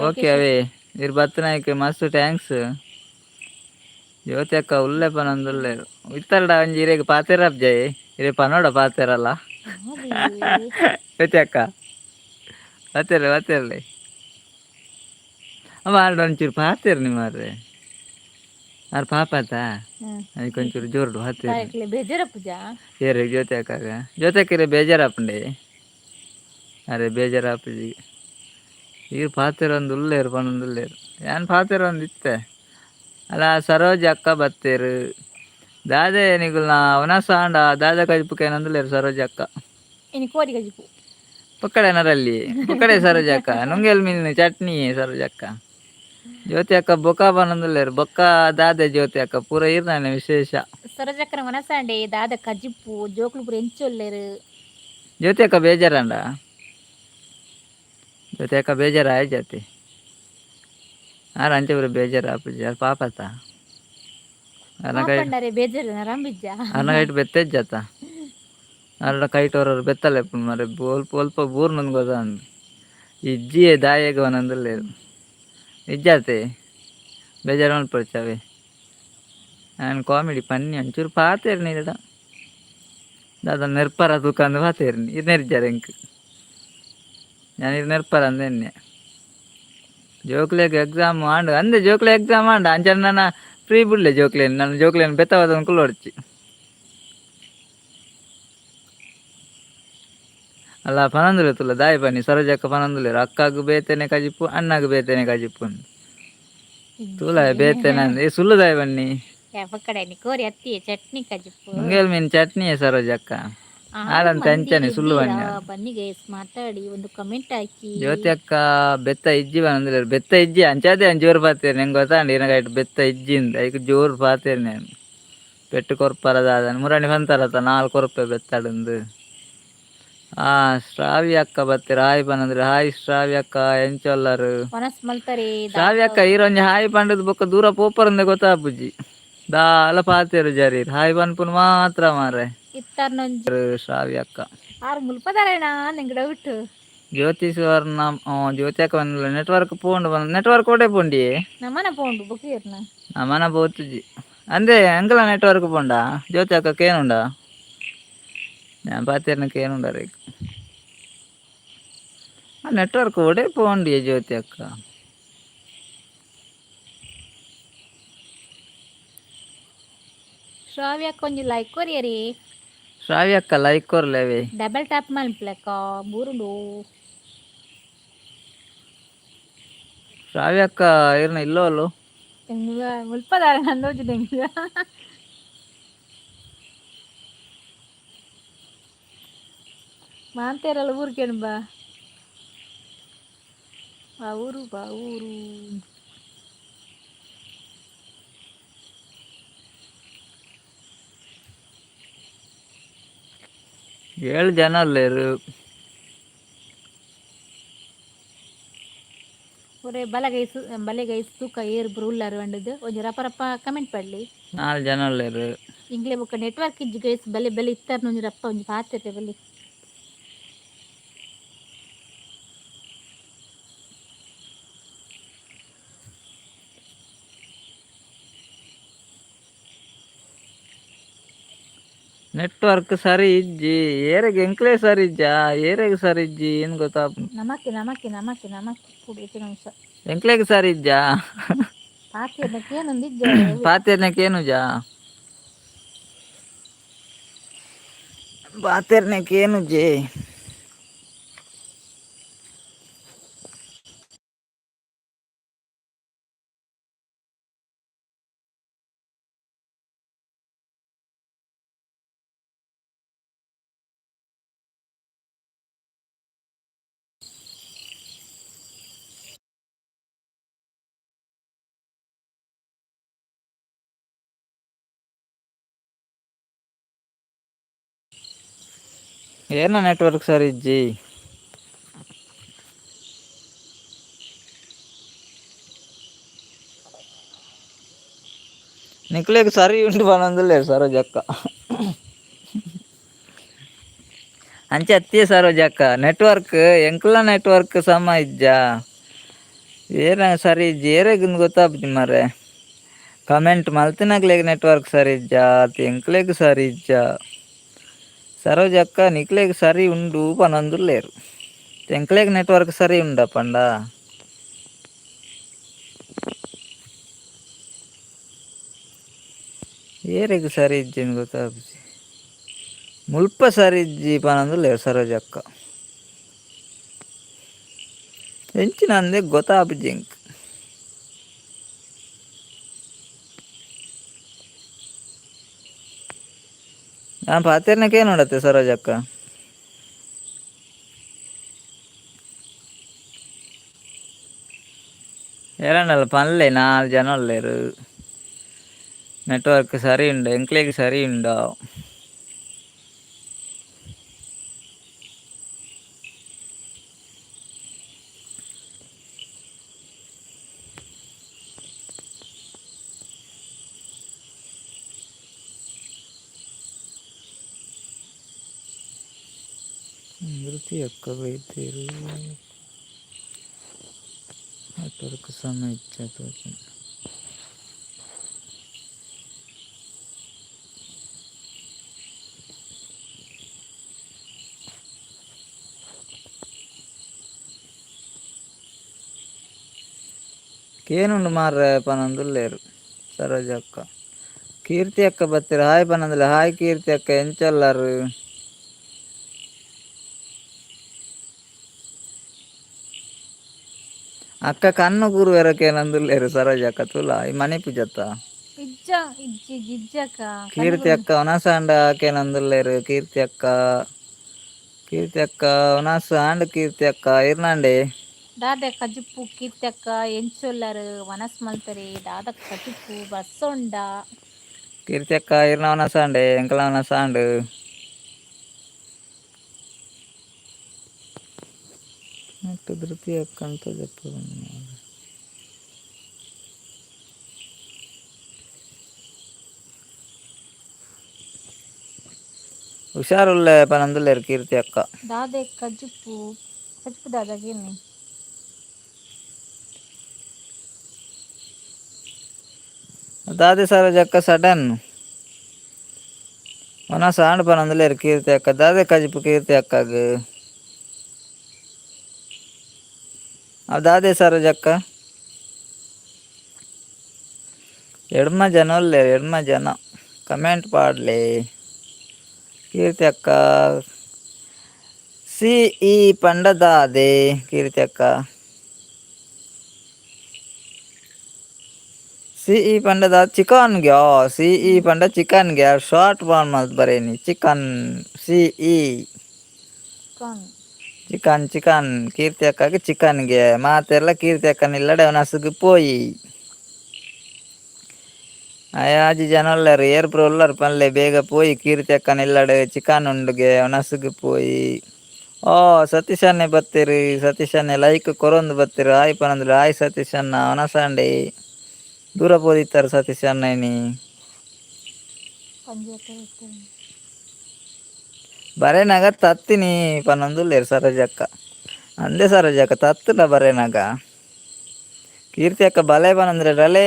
ಓಕೆ ಅವೇ ಇರ್ ಬತ್ತನಾಯ್ಕೆ ಮಸ್ತ್ ಥ್ಯಾಂಕ್ಸ್ ಜ್ಯೋತಿ ಅಕ್ಕ ಉಲ್ಲೆ ಪನೊಂದುಲ್ಲೇರು ಇತ್ತಲ್ಡ ಒಂಜಿ ಇರೇಗ ಪಾತೆರಪ್ ಜೈ ಇರೇ ಪನೋಡ ಪಾತೆರಲ್ಲ ಜ್ಯೋತಿ ಅಕ್ಕ ಪಾತೆರಲೆ ಅವ ಆರ್ಡ ಒಂಚೂರು ಪಾತೆರ್ ನಿಮ್ಮಾರ್ರೆ ಅವ್ರ ಪಾಪತ ಅದಕ್ಕೆ ಒಂಚೂರು ಜೋರ್ಡು ಹಾಕ್ತೀರಿ ಏರಿ ಜ್ಯೋತಿ ಅಕ್ಕರೆ ಬೇಜಾರಪ್ಪಂಡೆ ಅರೆ ಬೇಜಾರಪ್ಪಜಿ ಈಗ ಪಾತೆರ ಒಂದು ಉಲ್ಲೇರು ಪನೊಂದುಲ್ಲೇರು ಏನ್ ಪಾತೆರ ಒಂದು ಇತ್ತೆ ಅಲ್ಲ ಸರೋಜ ಅಕ್ಕ ಬತ್ತೇರು ದಾದೆ ನಿಗುಲ್ನ ಅವನಸಾಂಡ ದಾದ ಕಜಿಪುಕ ಏನಂದುಲ್ಲೇರು ಸರೋಜ ಅಕ್ಕ ಪಕ್ಕಡೆನರಲ್ಲಿ ಪಕ್ಕಡೆ ಸರೋಜ ಅಕ್ಕ ನುಂಗೆಲ್ ಮೀನಿನ ಚಟ್ನಿ ಸರೋಜ ಅಕ್ಕ ಜ್ಯೋತಿ ಅಕ್ಕ ಬೊಕ್ಕ ಬಂದುಲ್ಲೇರು ಬೊಕ್ಕ ದಾದೆ ಜ್ಯೋತಿ ಅಕ್ಕ ಪೂರ ಇರ್ನಾನೆ ವಿಶೇಷ ಸರೋಜಕ್ಕನ ಮನಸಾಂಡೆ ದಾದ ಕಜಿಪ್ಪು ಜೋಕ್ಲು ಪೂರ ಎಂಚೊಲ್ಲೇರು ಜ್ಯೋತಿ ಅಕ್ಕ ಬೇಜಾರಂಡ ಜ್ಯೋತಿ ಅಕ್ಕ ಬೇಜಾರ ಆಯ್ ಜಾತಿ ಆರ ಅಂಚೆ ಪೂರ ಬೇಜಾರ ಅಪ್ಪಜಿ ಅದು ಪಾಪತ್ತ ಅನಗೈಟ್ ಬೆತ್ತೆಜ್ಜಾತ ಅಲ್ಲ ಕೈಟೋರರು ಬೆತ್ತಲೆ ಮರೆ ಒಲ್ಪ ಬೂರ್ನಂದು ಗೊತ್ತ ಅಂದು ಇಜ್ಜಿಯೇ ದಾಯಗ ಒಂದೊಂದುಲ್ಲೇರು ಇಜ್ಜಾತೆ ಬೇಜಾರು ಮಲ್ಪಡ್ಚವೆ ನಾನು ಕಾಮಿಡಿ ಪನ್ನಿ ಒಂಚೂರು ಪಾತೇರು ನೀಡ ದಾದ ನೆರ್ಪರ ತೂಕಂದು ಪಾತೇರು ಇದು ನೆರ್ಜಾರ ಎಂಕ್ ನಾನು ಇದು ನೆರ್ಪರ ಅಂದೆನ್ನೆ ಜೋಕ್ಲೆಗ್ ಎಕ್ಸಾಮ್ ಆಂಡು ಅಂದೆ ಜೋಕ್ಲೆ ಎಕ್ಸಾಮ್ ಆಂಡ ಅಂಚನೆ ನಾನು ಫ್ರೀ ಬಿಡ್ಲೆ ಜೋಕ್ಲೇನು ನಾನು ಜೋಕ್ಲೇನು ಬೆತ್ತವಾದ ಕುಲ್ಲೊಡ್ಚಿ ಅಲ್ಲ ಪನಂದುಲೆ ತುಲ್ಲ ದಾಯಿ ಬನ್ನಿ ಸರೋಜಕ್ಕ ಪನಂದುಲೇರು ಅಕ್ಕಾಗ ಬೇತೇನೆ ಕಜಿಪ್ಪು ಅಣ್ಣಾಗ ಬೇತೇನೆ ಕಜಿಪ್ಪು ತೂಲ ಬೇತೇನೆ ಅಂದೆ ಸುಳ್ಳು ದಾಯಿ ಬನ್ನಿ ಮುಂಗೇಲ್ ಮೀನ್ ಚಟ್ನಿ ಸರೋಜಕ್ಕ ಆಡಂತ ಅಂಚನೆ ಸುಳ್ಳು ಬನ್ನಿ ಜ್ಯೋತಿ ಅಕ್ಕ ಬೆತ್ತ ಇಜ್ಜಿ ಬಂದಿಲ್ಲ ಬೆತ್ತ ಇಜ್ಜಿ ಅಂಚಾದೆ ಜೋರು ಪಾತೇರಿ ನಂಗೆ ಗೊತ್ತಾಂಡಿ ಏನಾಗೈಟ್ ಬೆತ್ತ ಇಜ್ಜಿಂದ ಈಗ ಜೋರು ಪಾತೇರಿ ನಾನು ಪೆಟ್ಟು ಕೊರ್ಪರದಾದ ಮುರಾಣಿ ಬಂತಾರತ್ತ 4 ರೂಪಾಯಿ ಬೆತ್ತಾಡಂದು ಶ್ರಾವ್ಯ ಅಕ್ಕ ಬತ್ತೀರ ಹಾಯ್ ಬಂದ್ರೆ ಹಾಯ್ ಶ್ರಾವ್ಯ ಅಕ್ಕ ಎಂಚೊಲ್ಲರು ಶ್ರಾವ್ಯ ಅಕ್ಕ ಈರೊಂಜಿ ಹಾಯ್ ಪಂಡದ ಬೊಕ್ಕ ದೂರ ಪೋಪರಂದೆ ಗೊತ್ತಾಪುಜಿ ದಾಲ ಪಾತೇರು ಜರಿ ಹಾಯ್ ಬನ್ಪುನ್ ಮಾತ್ರ ಮಾರೆ ಶ್ರಾವ್ಯ ಅಕ್ಕ ಜ್ಯೋತಿ ಸುವರ್ಣ ಜ್ಯೋತಿ ಅಕ್ಕ ಬಂದಿಲ್ಲ ನೆಟ್ವರ್ಕ್ ಪೋಂಡು ಬಂದ ನೆಟ್ವರ್ಕ್ ಓಡೆ ಪೋಂಡಿ ನಮ್ಮನ ಬೋತುಜಿ ಅಂದೆ ಅಂಕಲ ನೆಟ್ವರ್ಕ್ ಪೋಂಡ ಜ್ಯೋತಿ ಅಕ್ಕ ಏನುಂಡ ഞാൻ പാത്തേരനൊക്കെ ഏനുണ്ടറിയിക്കും ആ നെറ്റ്വർക്ക് ഓടെ പോകണ്ടേ ജ്യോതി അಕ್ಕ ಶ್ರಾವ್ಯ ಅಕ್ಕ ಒಂಜಿ ಲೈಕ್ ಕೊರಿಯರಿ ಶ್ರಾವ್ಯ ಅಕ್ಕ ಲೈಕ್ ಕೊರ್ಲೇವೆ ಡಬಲ್ ಟ್ಯಾಪ್ ಮಲ್ಪ್ಲಕ್ಕ ಬೂರುಂಡು ಶ್ರಾವ್ಯ ಅಕ್ಕ ಇರ್ನ ಇಲ್ಲೋ ಅಲ್ಲೋ ಮುಲ್ಪದಾರ ನಂದೋಜಿ ತೆಂಗ ಮಾಂತೇರಲ್ಲ ಊರ್ಕೇನು ಬಾ ಬಾವೂರು ಬಾವೂರು. ಏಳು ಜನ ಅಲ್ಲೇರು. ಒರೆ ಬಲೆಗೈಸ್ ತೂಕ ಏರು ಬ್ರೂಲ್ಲರ್ ವಂಡದು ಒಂಜಿ ರಪ ರಪ ಕಮೆಂಟ್ ಪಡ್ಲಿ. 4 ಜನ ಅಲ್ಲೇರು. ಇಂಗ್ಲೇ ಬೊಕ್ಕ ನೆಟ್ವರ್ಕ್ ಇಜ್ಜಿ ಗೈಸ್ ಬಲೆ ಬಲೆ ಇತ್ತಾರ ಒಂಜಿ ರಪ್ಪ ಒಂಜಿ ಪಾತೆರ್ಲೆ ಬಲೆ. ನೆಟ್ವರ್ಕ್ ಸರಿ ಇಜ್ಜಿ ಏರೆಗೆ ಎಂಕ್ಲೇ ಸರಿ ಇಜ್ಜಾ ಏರೆಗೆ ಸರಿ ಇಜ್ಜಿ ಏನು ಗೊತ್ತಾ. ನಮಕ್ಕೆ ನಮಕ್ಕೆ ನಮಕ್ಕೆ ನಮಕ್ಕೆ ಕುಡಿಯಕ್ಕೆ ನಿಮಿಷ ಎಂಕ್ಲೆಗೆ ಸರಿ ಇಜ್ಜಾ ಪಾತೆರ್ನಕ್ಕೆ ಏನೊಂದು ಇಜ್ಜ ಪಾತೆರ್ನಕ್ಕೇನುಜಾ ಪಾತೆರ್ನಕ್ಕೇನುಜ್ಜಿ. ಏನ ನೆಟ್ವರ್ಕ್ ಸರಿ ಇಜ್ಜಿ. ನಿಕ್ಲೆಗ್ ಸರಿ ಉಂಟು ಬನೊಂದುಲ್ಲೆ ಸರೋಜಕ್ಕ ಅಂಚೆ ಅತ್ತಿಯ ಸರೋಜಕ್ಕ ನೆಟ್ವರ್ಕ್ ಎಂಕ್ಲ ನೆಟ್ವರ್ಕ್ ಸಮ ಇಜ್ಜ ಏನ ಸರಿ ಇಜ್ಜಿ ಏರೆಗಿಂದು ಗೊತ್ತಾಗ್ತಿ ಮಾರೆ. ಕಮೆಂಟ್ ಮಲ್ತಿನಕ್ಲೆಗ್ ನೆಟ್ವರ್ಕ್ ಸರಿ ಇಜ್ಜ ಎಂಕ್ಲೆಗ್ ಸರಿ ಇಜ್ಜ ಸರೋಜಕ್ಕ ನಿಕ್ಲೆಗ್ ಸರಿ ಉಂಡು ಪನೊಂದುಲ್ಲೇರು. ಎಂಕ್ಲೆಗ್ ನೆಟ್ವರ್ಕ್ ಸರಿ ಉಂಡ ಪಂಡ ಏರೆಗ್ ಸರಿ ಇಜ್ಜಿಂದು ಗೊತ್ತಾಗ್ತಿ ಮುಲ್ಪ ಸರಿ ಇಜ್ಜಿ ಪನೊಂದುಲ್ಲೇರು ಸರೋಜಕ್ಕ. ಎಂಚಿನ ಅಂದೆ ಗೊತ್ತಾಪುಜಿಂಕ್ ನಾನು ಪಾತೆರ್ನಕ್ಕೆ ನೋಡತ್ತೆ ಸರೋಜಕ್ಕ. ಏರಣ್ಣಲ್ಲ ಪನ್ಲೆ 4 ಜನ ಅಲ್ಲೇರು. ನೆಟ್ವರ್ಕ್ ಸರಿ ಉಂಡು ಎಂಕ್ಲೆಗ್ ಸರಿ ಉಂಡ. ಧೃತಿ ಅಕ್ಕ ಬೈತೇರು ನೆಟ್ವರ್ಕ್ ಸಮ ಇಚ್ಛ ತೋಚಿ. ಕೇನುಂಡು ಮಾರ್ರೆ ಪನೊಂದುಲ್ಲೇರು ಸರೋಜಕ್ಕ. ಕೀರ್ತಿ ಅಕ್ಕ ಬತ್ತೀರ ಹಾಯ್ ಪನೊಂದುಲ್ಲೆ. ಹಾಯ್ ಕೀರ್ತಿ ಅಕ್ಕ ಎಂಚಲ್ಲರು. ಅಕ್ಕ ಕಣ್ಣು ಕೂರುವೆರಕ್ಕೆ ನಂದುಲ್ಲೇರು ಸರೋಜಕ್ಕ ತುಲ ಈ ಮನೆ ಪೂಜತ್ತ ಇಜ್ಜ ಇಜ್ಜಿ ಗಿಜ್ಜಕ್ಕ ಕೀರ್ತಿ ಅಕ್ಕ ಒನಸಾಂಡ ಆಕೆ ನಂದುಲ್ಲೇರು. ಕೀರ್ತಿ ಅಕ್ಕ ಒನಸ ಆಂಡ್ ಕೀರ್ತಿ ಅಕ್ಕ ಇರ್ನಾಂಡೆ ದಾದ ಕಜುಪ್ಪು ಕೀರ್ತಿಯಕ್ಕ ಎಂಚೊಲ್ಲರು ವನಸ್ ಮಲ್ತರಿ ದಾದ ಕಜುಪ್ಪು ಬಸ್ಸೊಂಡ ಕೀರ್ತಿ ಅಕ್ಕ ಇರ್ನ ಒನಸಾಂಡೆ ಎಂಕಲ ಒನಸಾಂಡು ಮತ್ತು ಧೃತಿ ಅಕ್ಕ ಅಂತ ಜಪ್ಪ ಹುಷಾರುಳ್ಳೆ ಪನಂದುಲ್ಲೇರು ಕೀರ್ತಿ ಅಕ್ಕ. ದಾದೆ ಕಜುಪ್ಪು ದಾದಾಗಿರ್ನಿ ದಾದೆ ಸರೋಜಕ್ಕ ಸಡನ್ ಒನಸ ಆಂಡ್ ಪನಂದುಲ್ಲೇರು ಕೀರ್ತಿ ಅಕ್ಕ. ದಾದೆ ಕಜುಪ್ಪು ಕೀರ್ತಿ ಅಕ್ಕಗ್ ದಾದೆ ಸರೋಜಕ್ಕ ಎಡ್ಮ ಜನ ಒಲ್ಲೇರು ಎಡ್ಮ ಜನ ಕಮೆಂಟ್ ಪಾಡ್ಲೆ. ಕೀರ್ತಿ ಅಕ್ಕ ಈ ಪಂಡ ದಾದೆ ಕೀರ್ತಿ ಅಕ್ಕ ಈ ಪಂಡದ ಚಿಕನ್ಗೆ ಈ ಪಂಡ ಚಿಕನ್ಗೆ ಶಾರ್ಟ್ ಬಾನ್ ಮಲ್ತ್ ಬರೇನಿ ಚಿಕನ್ ಈ ಚಿಕನ್ ಚಿಕನ್ ಕೀರ್ತಿ ಅಕ್ಕಗೆ ಚಿಕನ್ಗೆ ಮಾತೆಲ್ಲ ಕೀರ್ತಿ ಅಕ್ಕನ ಇಲ್ಲಡೆ ಅವನಸುಗೆ ಪೋಯಿ ಅಯಾಜಿ ಜನ ಉಳ್ಳಾರು ಏರ್ಪುರ ಉಳ್ಳಾರು ಪಲ್ಲೆ ಬೇಗ ಪೋಯಿ ಕೀರ್ತಿ ಅಕ್ಕನ ಇಲ್ಲಡೆ ಚಿಕನ್ ಉಂಡುಗೆ ಅವನಸುಗೆ ಪೋಯಿ ಓ ಸತೀಶನ್ನೇ ಬತ್ತೀರಿ ಸತೀಶನ್ನೇ ಲೈಕ್ ಕೊರೊಂದು ಬತ್ತೀರಿ ಆಯ್ ಪನಂದ್ರೆ ಆಯ್ ಸತೀಶನ್ನ ಅವನಸಂಡಿ ದೂರ ಪೋದಿತ್ತಾರೆ ಸತೀಶನ್ನನಿ ಬರೇನಾಗ ತತ್ತಿನಿ ಪನ್ನೊಂದುಲ್ಲೇರು ಸರೋಜಕ್ಕ ಅಂದೇ ಸರೋಜಕ್ಕ ತತ್ತಲ ಬರೇನಾಗ ಕೀರ್ತಿ ಅಕ್ಕ ಬಲೆ ಪನಂದ್ರೆ ರಲೆ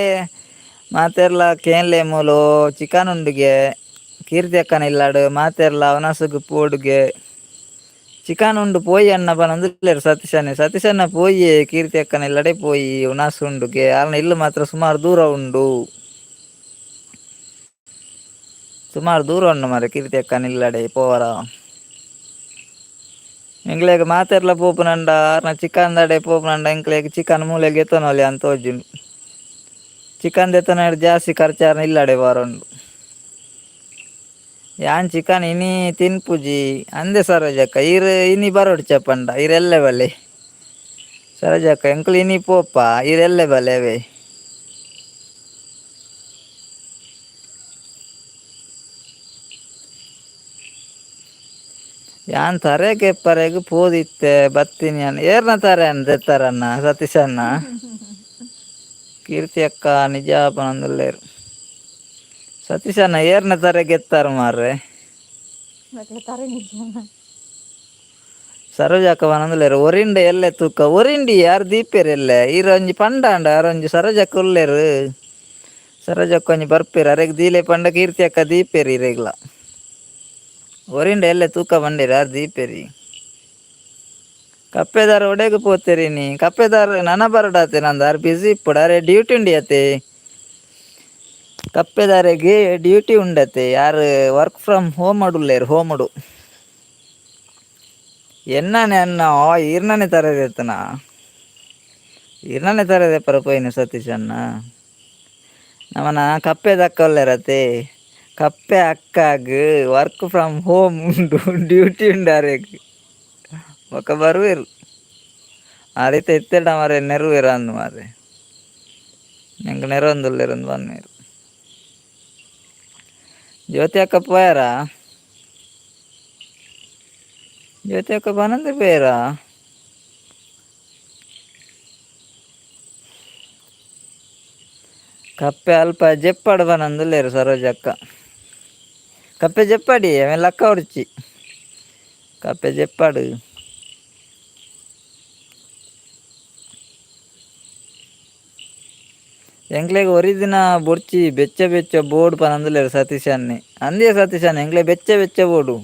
ಮಾತೆರ್ಲ ಕೇನ್ಲೆ ಮೂಲು ಚಿಕನ್ ಉಂಡುಗೆ ಕೀರ್ತಿ ಅಕ್ಕನ ಇಲ್ಲಾಡು ಮಾತೆರ್ಲ ಅವನಸುಗು ಪೋಡುಗೆ ಚಿಕನ್ ಉಂಡು ಪೋಯಿ ಅನ್ನ ಪನೊಂದುಲ್ಲೇರು ಸತೀಶನ್ನ ಪೋಯಿ ಕೀರ್ತಿ ಅಕ್ಕನ ಇಲ್ಲಡೆ ಪೋಯಿ ಉನಾಸು ಉಂಡುಗೆ ಅಲ್ನ ಇಲ್ಲು ಮಾತ್ರ ಸುಮಾರು ದೂರ ಉಂಡು ಸುಮಾರು ದೂರ ಉಂಡು ಮಾರೆ ಕೀರ್ತಿ ಅಕ್ಕನ ಇಲ್ಲಡೆ ಪೋವರ ಎಂಗ್ಲೆಗ್ ಮಾತೆರ್ಲ ಪೋಪುನಂಡ ಆರ್ನ ಚಿಕನ್ ದಡೆ ಪೋಪುನಂಡ ಎಂಕ್ಲೆಗ್ ಚಿಕನ್ ಮೂಲೆಗ್ ಎತ್ತೊನೊಲಿ ಅಂತ ತೋಜುಂಡು ಚಿಕನ್ ದೆತ್ತನ ಜಾಸ್ತಿ ಖರ್ಚಾರ್ನ ಇಲ್ಲಡೆ ಬಾರೊಂಡು ಯಾನ್ ಚಿಕನ್ ಇನಿ ತಿನ್ಪುಜಿ ಅಂದೆ ಸರೋಜಕ್ಕ ಈರ್ ಇನಿ ಬರೋಡು ಚಪ್ಪಂಡ ಈರೆಲ್ಲೆ ಬಲೆ ಸರೋಜಕ್ಕ ಎಂಕ್ಲು ಇನಿ ಪೋಪ ಈರೆಲ್ಲೆ ಬಲೆ ಅವೇ ಯಾನ್ ತರೆ ಕೆಪ್ಪರೆಗ್ ಪೋದಿತ್ತೆ ಬತ್ತೀನಿ ಅನ್ನ ಏರ್ನ ತಾರೆ ಅನ್ನ ದೆತ್ತಾರನ್ನ ಸತೀಶನ್ನ ಕೀರ್ತಿ ಅಕ್ಕ ನಿಜ ಪನೊಂದುಲ್ಲೇರು ಸತೀಶನ್ನ ಏರ್ನ ತಾರೆ ಗೆತ್ತಾರ ಮಾರ್ರೆ ಸರೋಜಕ್ಕ ಪನೊಂದುಲ್ಲೇರು ಒರಿಂಡೆ ಎಲ್ಲೆ ತೂಕ ಒರಿಂಡಿ ಯಾರು ದೀಪೇರು ಎಲ್ಲೆ ಈರೊಂಜಿ ಪಂಡಾಂಡ ಅರೊಂಜಿ ಸರೋಜಕ್ಕ ಉಲ್ಲೇರು ಸರೋಜಕ್ಕ ಒಂಜಿ ಬರ್ಪೇರು ಅರೆಗ್ ದೀಲೆ ಪಂಡ ಕೀರ್ತಿ ಅಕ್ಕ ದೀಪೇರು ಇರೆಗ್ಲ ಒರಿಂಡೆ ಎಲ್ಲೆ ತೂಕ ಬಂಡೇರು ಯಾರು ದೀಪೇರಿ ಕಪ್ಪೆದಾರ ಒಡೆಗ್ ಪೋತೆರಿನಿ ಕಪ್ಪೆದಾರ ನನ ಬರಡಾತೆ ನಂದು ಆರು ಬಿಸಿ ಇಪ್ಪುಡು ಅರೆ ಡ್ಯೂಟಿ ಉಂಡಿಯತೆ ಕಪ್ಪೆದಾರೆಗೆ ಡ್ಯೂಟಿ ಉಂಡತೆ ಯಾರು ವರ್ಕ್ ಫ್ರಮ್ ಹೋಮ್ ಉಳ್ಳೇರು ಹೋಮಡು ಎನ್ನಾನೆ ಅನ್ನ ಈರ್ನಾನೆ ತರದೇತನ ಈರ್ನಾನೆ ತರದೆ ಪರಪೋಯಿನ ಸತೀಶನ್ನ ನಮ್ಮನ ಕಪ್ಪೆ ದಕ್ಕ ಒಲ್ಲೆರತೆ ಕಪ್ಪೆ ಅಕ್ಕಾಗ್ ವರ್ಕ್ ಫ್ರಮ್ ಹೋಮ್ ಉಂಡು ಡ್ಯೂಟಿ ಉಂಡಾರೆಗ್ ಒಕ್ಕ ಬರುವೆರು ಆ ರೀತಿ ಎತ್ತೆಡ ಮಾರೆ ನೆರವೇರು ಅಂದು ಮಾರೆ ನಂಗೆ ನೆರವೊಂದುಲ್ಲೇರೊಂದು ಬನ್ನೇರು ಜ್ಯೋತಿ ಅಕ್ಕ ಪೋಯಾರ ಜ್ಯೋತಿ ಅಕ್ಕ ಬನಂದ್ರೆ ಬೇರ ಕಪ್ಪೆ ಅಲ್ಪ ಜೆಪ್ಪಾಡು ಬನಂದುಲ್ಲೇರು ಸರೋಜಕ್ಕ ಕಪ್ಪೆ ಜೆಪ್ಪಾಡಿ ಆಮೇಲೆ ಲಕ್ಕ ಹೊಡ್ಚಿ ಕಪ್ಪೆ ಜೆಪ್ಪಾಡು ಎಂಕ್ಲೆಗ್ ಒರಿದಿನ ಬೊಡ್ಚಿ ಬೆಚ್ಚ ಬೆಚ್ಚ ಬೋರ್ಡ್ ಪನಂದುಲ್ಲೇರು ಸತೀಶನ್ನೇ ಅಂದೇ ಸತೀಶನ್ನ ಎಂಕ್ಲೆ ಬೆಚ್ಚ ಬೆಚ್ಚ ಬೋಡು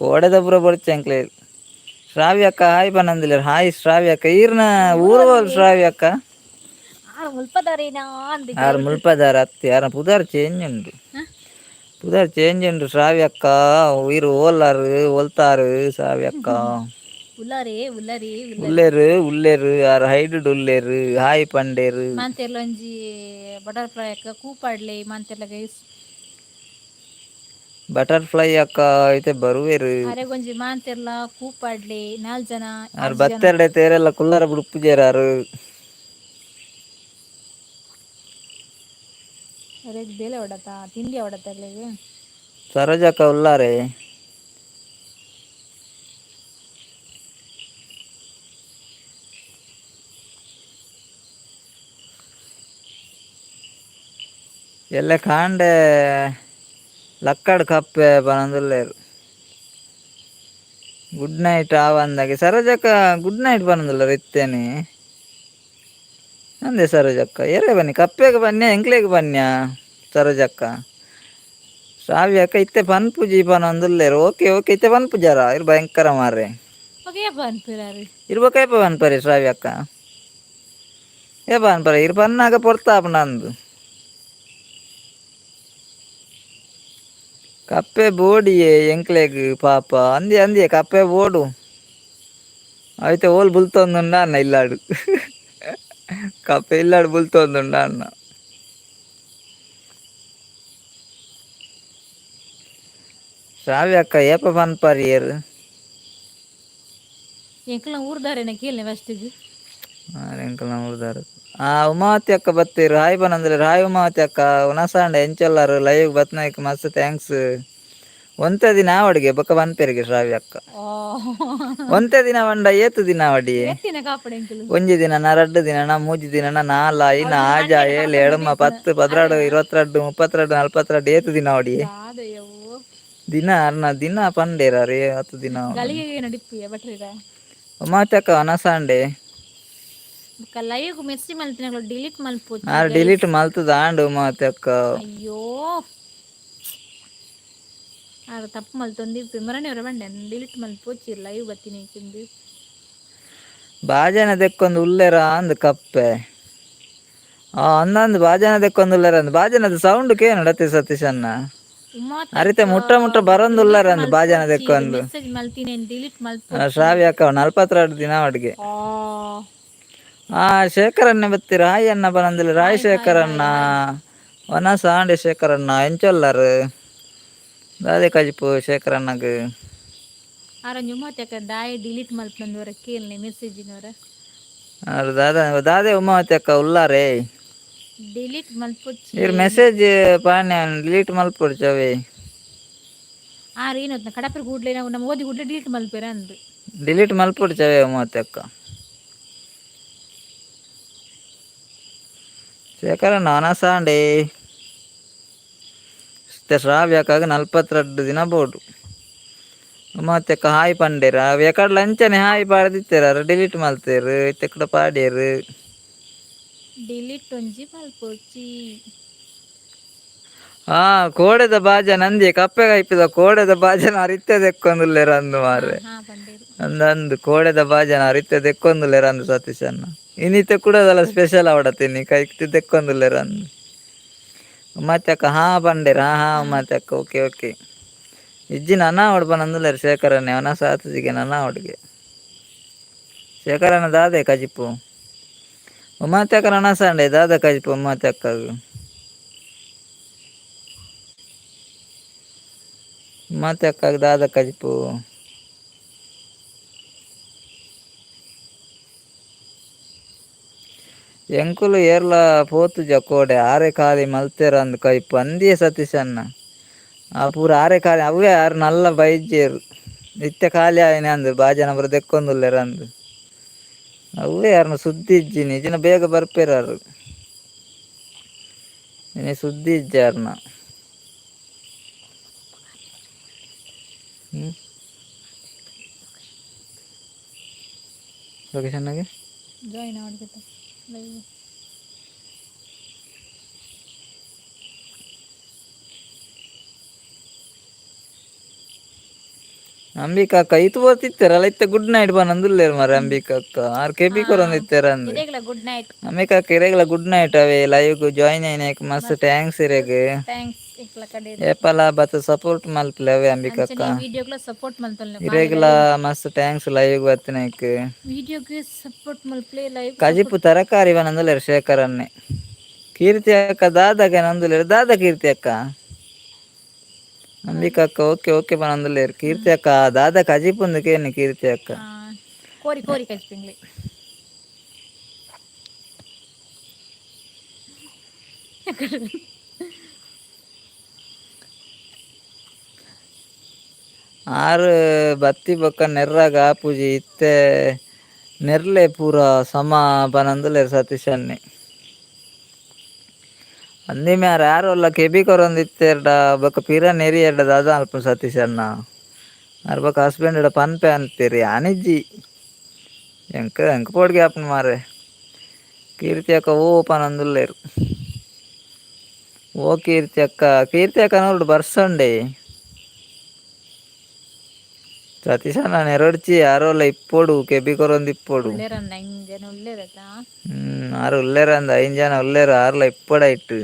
ಕೋಡೆದ ಪೂರ ಬೊಡ್ಚಿ ಎಂಕ್ಲೆ ಶ್ರಾವ್ಯ ಅಕ್ಕ ಹಾಯ್ ಪನಂದುಲ್ಲೇರು ಹಾಯ್ ಶ್ರಾವ್ಯ ಅಕ್ಕ ಈರ್ನ ಊರು ಹೋಲ್ ಶ್ರಾವ್ಯ ಅಕ್ಕ ಆರು ಮುಲ್ಪದಾರ ಅತ್ತಿ ಯಾರ ಪುದಾರ್ ಚೇಂಜ್ ಉಂಡು ಶ್ರಾವ್ಯ ಅಕ್ಕ ಈರು ಓಲಾರು ಒಲ್ತಾರು ಶ್ರಾವ್ಯ ಅಕ್ಕ ಉಲ್ಲೇರು ಯಾರು ಹೈಡ್ ಉಲ್ಲೇರು ಹಾಯ್ ಪಂಡೇರು ಮಂತೆರ್ಲ ಒಂಜಿ ಬಟರ್ಫ್ಲೈ ಅಕ್ಕ ಕೂಪಾಡ್ಲೆ ಮಂತೆರ್ಲಗ ಬಟರ್ಫ್ಲೈ ಅಕ್ಕ ಐತೆ ಬರುವೆರು ಅರೆಗೊಂಜಿ ಮಾಂತೆರ್ಲ ಕೂಪಾಡ್ಲೆ 4 ಜನ ಆರು ಬತ್ತೆರಡೆ ತೇರೆಲ್ಲ ಕುಲ್ಲರ ಬುಡ್ಪುಜೇರಾರು ಅರೆಗ್ ಬೇಲೆ ಹೊಡತ ತಿಂಡಿ ಹೊಡತ ಸರೋಜಕ್ಕ ಉಲ್ಲಾರೆ ಎಲ್ಲ ಕಾಂಡೆ ಲಕ್ಕಡ್ ಕಪ್ಪೆ ಪನಂದುಲ್ಲೇರು ಗುಡ್ ನೈಟ್ ಆವಂದಾಗೆ ಸರೋಜಕ್ಕ ಗುಡ್ ನೈಟ್ ಪನಂದುಲ್ಲೇರು ಇತ್ತೇನೆ ಅಂದೆ ಸರೋಜಕ್ಕ ಏರೇ ಬನ್ನಿ ಕಪ್ಪೆಗೆ ಬನ್ನಿ ಎಂಕ್ಲೆಗೆ ಬನ್ನಿ ಸರೋಜಕ್ಕ ಶ್ರಾವ್ಯ ಅಕ್ಕ ಇತ್ತೆ ಪನ್ಪುಜಿ ಪನಂದುಲ್ಲೇರು ಓಕೆ ಓಕೆ ಇತ್ತೆ ಪನ್ಪುಜಾರ ಇರು ಭಯಂಕರ ಮಾರ್ರೆ ಇರ್ಬೇಕೈಪ ಪನ್ಪರಿ ಶ್ರಾವ್ಯ ಅಕ್ಕ ಏ ಪನ್ಪರಿ ಇರು ಪನ್ನಾಗ ಪೊರ್ತಾಪ ನಂದು ಕಪ್ಪೆ ಬೋಡಿಯೇ ಎಂಕ್ಲೆಗ್ ಪಾಪ ಅಂದಿ ಅಂದಿಯೇ ಕಪ್ಪೆ ಬೋಡು అయితే ಓಲ್ ಬುಲ್ತೊಂದುಂಡ ಅನ್ನ ಇಲ್ಲಾಡು ಕಪ್ಪೆ ಇಲ್ಲಾಡು ಬುಲ್ತೊಂದುಂಡ ಅನ್ನ ಶ್ರಾವ್ಯ ಅಕ್ಕ ಏಪ ಪನ್ಪರಿ ಏರು ಎಂಕಲ್ನ ಊರ್ದಾರೇನ ಕೇಳಿ ಫಸ್ಟಿಗೆ ಎಂಕಲ್ನ ಊರ್ದಾರು ಉಮಾವತಿ ಅಕ್ಕ ಬತ್ತೀರು ಹಾಯ್ ಬನಂದ್ರೆ ಹಾಯ್ ಉಮಾವತಿ ಅಕ್ಕ ಉನಸಾಂಡೆ ಎಂಚೊಲ್ಲಾರು ಲೈವ್ ಬತ್ನಾಯ್ಕ ಮಸ್ತ್ ಥ್ಯಾಂಕ್ಸ್ ಒಂತೆ ದಿನ ಅವಡಿಗೆ ಬೊಕ್ಕ ಬಂಪೆರಿಗೆ ಶ್ರಾವ್ಯ ಅಕ್ಕ ಒಂತೆ ದಿನ ಬಂಡ ಏತು ದಿನ ಅವಡಿ ಎತ್ತಿನ ಕಾಪಡೆ ಎಂಕಲು ಒಂಜಿ ದಿನನ 2 ದಿನನ 3 ದಿನನ 4 5 ಆಜ 7 7 10 12 22 32 42 ಏತು ದಿನ ಅವಡಿ ದಿನ ಅರ್ನ ದಿನ ಪಂಡೇರ ಹತ್ತು ದಿನ ಗಲಿಗೆ ನಡಿಪುಯ ಬಟ್ರಿರ ಉಮಾವತಿ ಅಕ್ಕ ಒನಸಾಂಡೆ ಲೈವ್ ಮೆಸ್ಸಿ ಮಲ್ತಿನ ಡಿಲೀಟ್ ಮಲ್ಪೋಚಿ ಡಿಲೀಟ್ ಮಲ್ತದ ಆಂಡು ಉಮಾವತಿ ಅಕ್ಕ ಅಯ್ಯೋ ಆಗ ತಪ್ಪು ಮಲ್ತೊಂದಿರ್ತು ಮರಣಿಯವರ ಬಂಡೆ ಡಿಲೀಟ್ ಮಲ್ಪೋಚಿ ಲೈವ್ ಬತ್ತೀನಿ ತಿಂದು ಬಾಜನ ದೆಕ್ಕೊಂದು ಉಲ್ಲೆರ ಅಂದ್ ಕಪ್ಪೆ ಅಂದಂದು ಬಾಜನ ದೆಕ್ಕೊಂದು ಉಲ್ಲೆರ ಅಂದ್ ಬಾಜನದ ಸೌಂಡ್ ಕೇನು ಡತ್ತೆ ಸತೀಶ್ ಅನ್ನ ಅರಿತೆ ಮುಟ್ಟ ಮುಟ್ಟ ಬರೊಂದು ಉಲ್ಲೆರ ಅಂದ್ ಬಾಜನ ದೆಕ್ಕೊಂದು ಮೆಸೇಜ್ ಮಲ್ತೀನಿ ಡಿಲೀಟ್ ಮಲ್ಪೋ ಶ್ರಾವ್ಯ ಅಕ್ಕ 42 ದಿನ ಅವಡಿಗೆ ಶೇಖರಣ್ಣ ಬತ್ತೀರ ಹಾಯ್ ಅಣ್ಣ ಬನಂದಿಲ್ಲ ರಾಯ್ ಶೇಖರಣ್ಣ ಒನಸಾಂಡೆ ಶೇಖರಣ್ಣ ಎಂಚೊಲ್ಲರು ದಾದೆ ಕಜಿಪು ಶೇಖರಣ್ಣಗೆ ಆರಂಜು ಉಮಾವತಿ ದಾಯ ಡಿಲೀಟ್ ಮಲ್ಪಂದವರ ಕೇಳನೆ ಮೆಸೇಜಿನವರ ದಾದೆ ಉಮಾವತಿ ಅಕ್ಕ ಉಲ್ಲಾರೆ ಡಿಲೀಟ್ ಮಲ್ಪೊಚ್ಚಿ ಇರ್ ಮೆಸೇಜ್ ಪಾಣ್ಯ ಡಿಲೀಟ್ ಮಲ್ಪೊಡ್ಚವೆ ಏನೊತ್ತ ಕಡಪರ್ ಕೂಡ್ಲೆ ನಾವು ನಮ್ಮ ಓದಿ ಕೂಡ್ಲೆ ಡಿಲೀಟ್ ಮಲ್ಪೇರ ಅಂದು ಡಿಲೀಟ್ ಮಲ್ಪೊಡ್ಚವೆ ಉಮಾವತಿ ಅಕ್ಕ ಶೇಖರಣ್ಣ ಒನಸಾಂಡೆ ಶ್ರಾವ್ಯ ಅಕ್ಕಾಗ 42 ದಿನ ಬೋಡು ಉಮಾವತಿ ಅಕ್ಕ ಹಾಯ್ ಪಂಡೇರ ಎಕಡ್ ಲಂಚನೆ ಹಾಯ್ ಪಾಡ್ದಿತ್ತೇರ ಡಿಲೀಟ್ ಮಲ್ತೇರು ಇತ್ತಕಡ ಪಾಡ್ಯರು ಡಿಲೀಟ್ ಒಂಜಿ ಮಲ್ಪೋಚಿ ಕೋಡೆದ ಬಾಜ ನಂದಿ ಕಪ್ಪೆಗೆ ಐಪಿದ ಕೋಡೆದ ಬಾಜನ ಅರಿತ್ತೆ ದೆಕ್ಕೊಂದುಲ್ಲೇರ ಅಂದು ಮಾರ್ರೆ ಅಂದಂದು ಕೋಡೆದ ಬಾಜನ ಅರಿತ್ತೆ ದೆಕ್ಕೊಂದುಲ್ಲೇರ ಅಂದು ಸತೀಶ್ ಅನ್ನ ಇನ್ನಿತ್ತೆ ಕೂಡ ಅದೆಲ್ಲ ಸ್ಪೆಷಲ್ ಅವಡತೀನಿ ಕೈ ದೆಕ್ಕೊಂದುಲ್ಲೇರ ಅಂದು ಉಮಾವತಿ ಅಕ್ಕ ಪಂಡೇರ ಉಮಾವತಿ ಅಕ್ಕ ಓಕೆ ಓಕೆ ಇಜ್ಜಿ ನನ್ನ ಹೊಡ್ಬ ನಂದುಲ್ಲೇರು ಶೇಖರಣ್ಣ ಅವನ ಸಾತಿಗೆ ನನ್ನ ಹೊಡ್ಗೆ ಶೇಖರಣ್ಣ ದಾದೆ ಕಜಿಪು ಉಮಾವತಿ ಅಕ್ಕ ನನ್ನ ಸಂಡೆ ದಾದ ಕಜಿಪು ಉಮಾವತಿ ಅಕ್ಕಗೆ ಉಮಾವತಿ ಅಕ್ಕಗೆ ದಾದ ಕಜಿಪು ಎಂಕುಲು ಏರ್ಲ ಪೋತುಜ ಕೋಡೆ ಆರೆ ಖಾಲಿ ಮಲ್ತೇರ ಅಂದ್ ಕೈಪು ಅಂದಿಯೇ ಸತೀಶ್ ಅನ್ನ ಪೂರ ಆರೆ ಖಾಲಿ ಅವೇ ಆರು ನಲ್ಲ ಬೈಜೇರು ನಿತ್ಯ ಖಾಲಿ ಆಯ್ನೆ ಅಂದ್ರು ಬಾಜನ ಬರ ದೆಕ್ಕೊಂದುಲ್ಲೇರ ಅಂದು ಅವೇ ಯಾರನ್ನ ಸುದ್ದಿ ಇಜ್ಜಿನಿ ಇಜಿನ ಬೇಗ ಬರ್ಪೇರಾರು ಇನಿ ಸುದ್ದಿ ಇಜ್ಜಾರ್ನ ಲೊಕೇಶನ್ಗೆ ಜಾಯಿನ್ ಆಗ್ಬಿಟ್ಟು ಲೈವ್ ಅಂಬಿಕಾ ಅಕ್ಕ ಇತ್ತು ಓದ್ತಿತ್ತಾರಲ್ಲ ಇತ್ತ ಗುಡ್ ನೈಟ್ ಬಂದುಲ್ಲೇರು ಮಾರ ಅಂಬಿಕಾ ಅಕ್ಕ ಆರ್ ಕೆಪಿ ಕೊರೊಂದಿತ್ತಾರ ಅಂದ್ರೆ ಗುಡ್ ನೈಟ್ ಅಂಬಿಕಾ ಅಕ್ಕ ಇರೆಗ್ಲ ಗುಡ್ ನೈಟ್ ಅವೇ ಲೈವ್ ಜಾಯಿನ್ ಆಯ್ನಕ್ ಮಸ್ತ್ ಥ್ಯಾಂಕ್ಸ್ ಇರೆಗ್ ಥ್ಯಾಂಕ್ಸ್ ಇಕ್ಲ ಕಡೆ ಏಪಲ ಬತ್ ಸಪೋರ್ಟ್ ಮಲ್ಪಲೆ ಅವೇ ಅಂಬಿಕಾ ಅಕ್ಕ ವಿಡಿಯೋಗ್ಲ ಸಪೋರ್ಟ್ ಮಲ್ತಲ್ನೆ ಇರೆಗ್ಲ ಮಸ್ತ್ ಥ್ಯಾಂಕ್ಸ್ ಲೈವ್ ಬತ್ತನಕ್ ವಿಡಿಯೋಗೆ ಸಪೋರ್ಟ್ ಮಲ್ಪ್ಲೆ ಲೈವ್ ಕಜಿಪು ತರಕಾರಿ ಬಂದುಲ್ಲೇರು ಶೇಖರನ್ನೇ ಕೀರ್ತಿ ಅಕ್ಕ ದಾದಾಗ ನಂದುಲ್ಲೇರು ದಾದ ಕೀರ್ತಿ ಅಕ್ಕ ಅಂಬಿಕಾ ಅಕ್ಕ ಓಕೆ ಓಕೆ ಬಂದುಲ್ಲೇರು ಕೀರ್ತಿ ಅಕ್ಕ ದಾದ ಕಜಿಪುಂದು ಕೇನಿ ಕೀರ್ತಿ ಅಕ್ಕ ಕೋರಿ ಕೋರಿ ಕಜಿಪಿಂಗ್ಲಿ ಆರು ಬತ್ತಿ ಬೊಕ್ಕ ನೆರ್ರಾಗ ಆಪುಜಿ ಇತ್ತೆ ನೆರ್ಲೆ ಪೂರ ಸಮ ಪನಂದುಲ್ಲೇರು ಸತೀಶ್ ಅನ್ನೆ ಅಂದಿ ಮ್ಯಾರ ಯಾರು ಅಲ್ಲ ಕೆಬಿ ಕೊರೊಂದಿತ್ತೆರ್ಡ ಬೊಕ್ಕ ಪಿರ ನೆರಿ ಎಡ್ಡ ದಾದ ಅಲ್ಪ ಸತೀಶ್ ಅನ್ನ ಆರ್ ಬೊಕ್ಕ ಹಸ್ಬೆಂಡ್ ಎಡ ಪನ್ಪೆ ಅಂತೀರಿ ಅನಿಜ್ಜಿ ಎಂಕ ಪೋಡ್ಗೆ ಆಪನ್ ಮಾರೆ ಕೀರ್ತಿ ಅಕ್ಕ ಓ ಪನಂದುಲ್ಲೇರು ಓ ಕೀರ್ತಿ ಅಕ್ಕ ನೋಡು ಬರ್ಸಂಡೆ ಸತೀಶ್ ಅಣ್ಣ ನೆರಡ್ಚಿ ಯಾರೋಲ್ಲ ಇಪ್ಪೋಡು ಕೆಬಿ ಕೊರೊಂದು ಇಪ್ಪೋಡು ಆರು ಉಲ್ಲೇರ ಅಂದ 5 ಜನ ಉಲ್ಲೇರ ಆರ್ಲ ಇಪ್ಪಡ ಇಟ್ಟು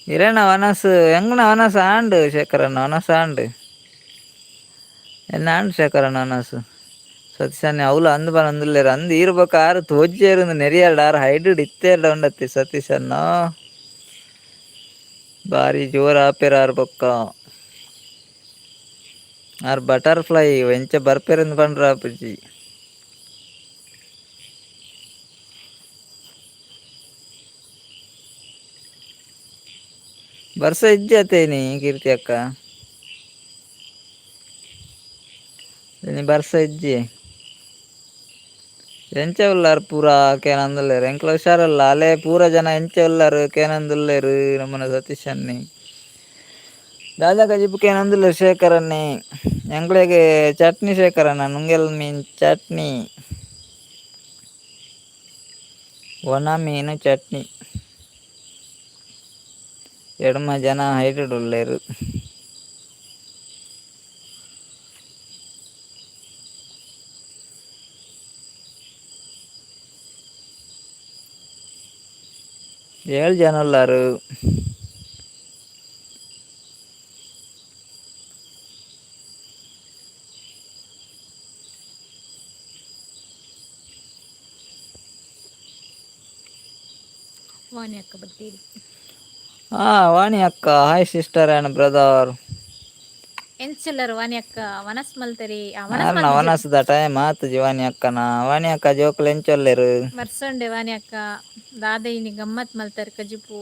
ಇರೇನ ವನಸ್ ಎಂಗನ ವನಸ್ ಆಂಡು ಶೇಖರಣ್ಣ ವನಸ್ ಆಂಡು ಎನ್ನ ಆಂಡು ಶೇಖರಣ್ಣ ವನಸ್ ಸತೀಶ್ ಅಣ್ಣ ಅವಳು ಅಂದು ಬಂದುಲ್ಲೇರು ಅಂದು ಇರ್ಬೇಕ ಆರು ತೋಜ್ಜೇರು ನೆರಿಯಾರ್ಡ ಆರು ಹೈಡ್ ಇತ್ತೇರ್ಡ ಉಂಡತ್ತಿ ಸತೀಶ್ ಅಣ್ಣ ಬಾರಿ ಜೋರ್ ಆಪೇರ ಆರು ಬೊಕ್ಕ ಆರ್ ಬಟರ್ಫ್ಲೈ ಎಂಚ ಬರ್ಪೆರಿಂದ ಬಂಡ್ರ ಅಪ್ಪುಜಿ. ಬರ್ಸ ಇಜ್ಜಿ ಅತೇನಿ ಕೀರ್ತಿ ಅಕ್ಕ ನೀ ಬರ್ಸ ಇಜ್ಜಿ ಎಂಚ ಉಲ್ಲಾರ್ ಪೂರಾ ಕೇನಂದುಲ್ಲೇರು ಎಂಕ್ಲ ಹುಷಾರಲ್ಲ ಅಲೆ ಪೂರ ಜನ ಎಂಚ ಉಲ್ಲಾರು ಕೇನಂದುಲ್ಲೇರು ನಮ್ಮನ ಸತೀಶ್ ಅನ್ನಿ ದಾದಾ ಕಜಿಪ್ ಕೇನಂದುಲ್ಲೇರು ಶೇಖರ್ ಅನ್ನಿ ಎಂಕ್ಲೆಗೆ ಚಟ್ನಿ ಶೇಖರಣ್ಣ ನುಂಗೆಲ್ ಮೀನ್ ಚಟ್ನಿ ಒಣ ಮೀನು ಚಟ್ನಿ ಎಡಮ ಜನ ಹೈಟೆಡ್ ಉಳ್ಳೇರು. ಏಳು ಜನ ಉಳ್ಳಾರು. ವಾಣಿ ಅಕ್ಕ ಬರ್ತೀರಿ. ವಾಣಿ ಅಕ್ಕ ಹಾಯ್ ಸಿಸ್ಟರ್ ಆ್ಯಂಡ್ ಬ್ರದರ್. ಎಂಚಲ್ಲರು ವಾಣಿ ಅಕ್ಕ ವನಸ್ ಮಲ್ತರಿ ವನಸ್ದ ಟೈಮ್ ಆತುಜಿ ವಾಣಿ ಅಕ್ಕನ ವಾಣಿ ಅಕ್ಕ ಜೋಕುಲು ಎಂಚೊಲ್ಲೆರು ಬರ್ಸಂಡೆ ವಾಣಿ ಅಕ್ಕ ದಾದ ಇನಿ ಗಮ್ಮತ್ ಮಲ್ತರಿ ಕಜಿಪು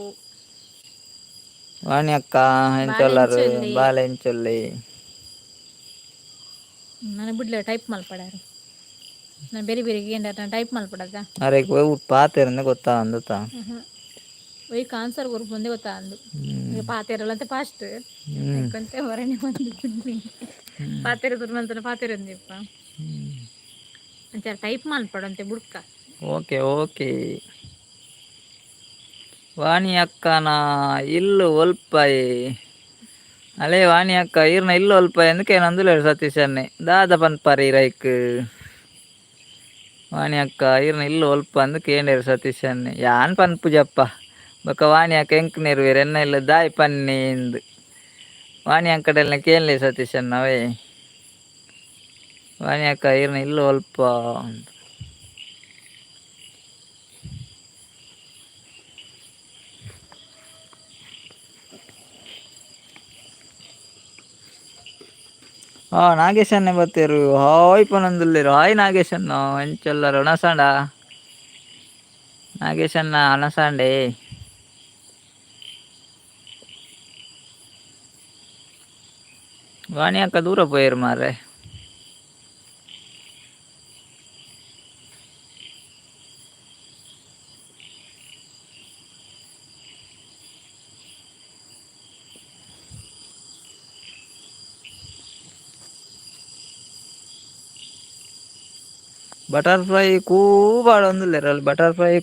ವಾಣಿ ಅಕ್ಕ ಬಾಲೆ ಎಂಚೊಲ್ಲರು ಎಂಚೊಲ್ಲಿ ಬಾಲೆ ಎಂಚೊಲ್ಲಿ ನಾನು ಬಿಡ್ಲೆ ಟೈಪ್ ಮಲ್ಪಡಾರು ನಾನು ಬೇರೆ ಬೇರೆ ಏನು ಟೈಪ್ ಮಲ್ಪಡದ ಅರೆ ಪಾತೆರಂದೆ ಗೊತ್ತಾಂದುತ್ತ ಒಯ್ ಆನ್ಸರ್ ಕೊರ್ಪು ಮುಂದೆ ಗೊತ್ತಾಂದು ಈಗ ಪಾತೆರಲ್ಲಂತೆ ಫಾಸ್ಟ್ ಕೊಂತೆ ಹೊರನೆ ಬಂದು ಪಾತೆರೆ ತುರ್ಮಂತನ ಪಾತೆರೆ ಅಂದಿಪ್ಪ ಅಂಚ ಟೈಪ್ ಮಲ್ಪಡಂತೆ ಬುಡ್ಕ ಓಕೆ ಓಕೆ. ವಾಣಿ ಅಕ್ಕನ ಇಲ್ಲು ಒಲ್ಪಾಯಿ ಅಲೆ ವಾಣಿ ಅಕ್ಕ ಈರ್ನ ಇಲ್ಲು ಒಲ್ಪಾಯಿ ಅಂದಕ್ಕೆ ನಂದುಲೇರು ಸತೀಶ್ ಅನ್ನಿ ದಾದ ಪನ್ಪಾರಿ ರೈಕ್ ವಾಣಿ ಅಕ್ಕ ಈರ್ನ ಇಲ್ಲು ಒಲ್ಪ ಅಂದಕ್ಕೆ ಏನೇರು ಸತೀಶ್ ಅನ್ನಿ ಯಾನ್ ಪನ್ಪುಜಪ್ಪ ಬೊಕ ವಾಣಿ ಅಕ್ಕ ಎಂಕ್ ನೆರವೇರು ಎನ್ನ ಇಲ್ಲ ದಾಯ್ ಪನ್ನಿ ಇಂದು ವಾಣಿ ಅಕ್ಕಡೆಲ್ನ ಕೇಳಲಿ ಸತೀಶ್ ಅನ್ನವೇ ವಾಣಿ ಅಕ್ಕ ಈರ್ನ ಇಲ್ಲು ಒಲ್ಪ ಅಂತ ನಾಗೇಶ್ ಅನ್ನೆ ಬತ್ತೇರು ಹಾಯ್ ಪನೊಂದುಲ್ಲೇರು ಹಾಯ್ ನಾಗೇಶ್ ಅನ್ನ ಎಂಚೆಲ್ಲರು ಅಣಸಾಂಡ ನಾಗೇಶ್ ಅನ್ನ ಅಣಸಾಂಡೆ ವಾಣಿ ಅಕ್ಕ ದೂರ ಪೋಯರು ಮಾರ್ರೆ ಬಟರ್ಫ್ಲೈ ಕೂಪಾಡೊಂದುಲ್ಲೇರು ಅಲ್ಲಿ ಬಟರ್ಫ್ಲೈ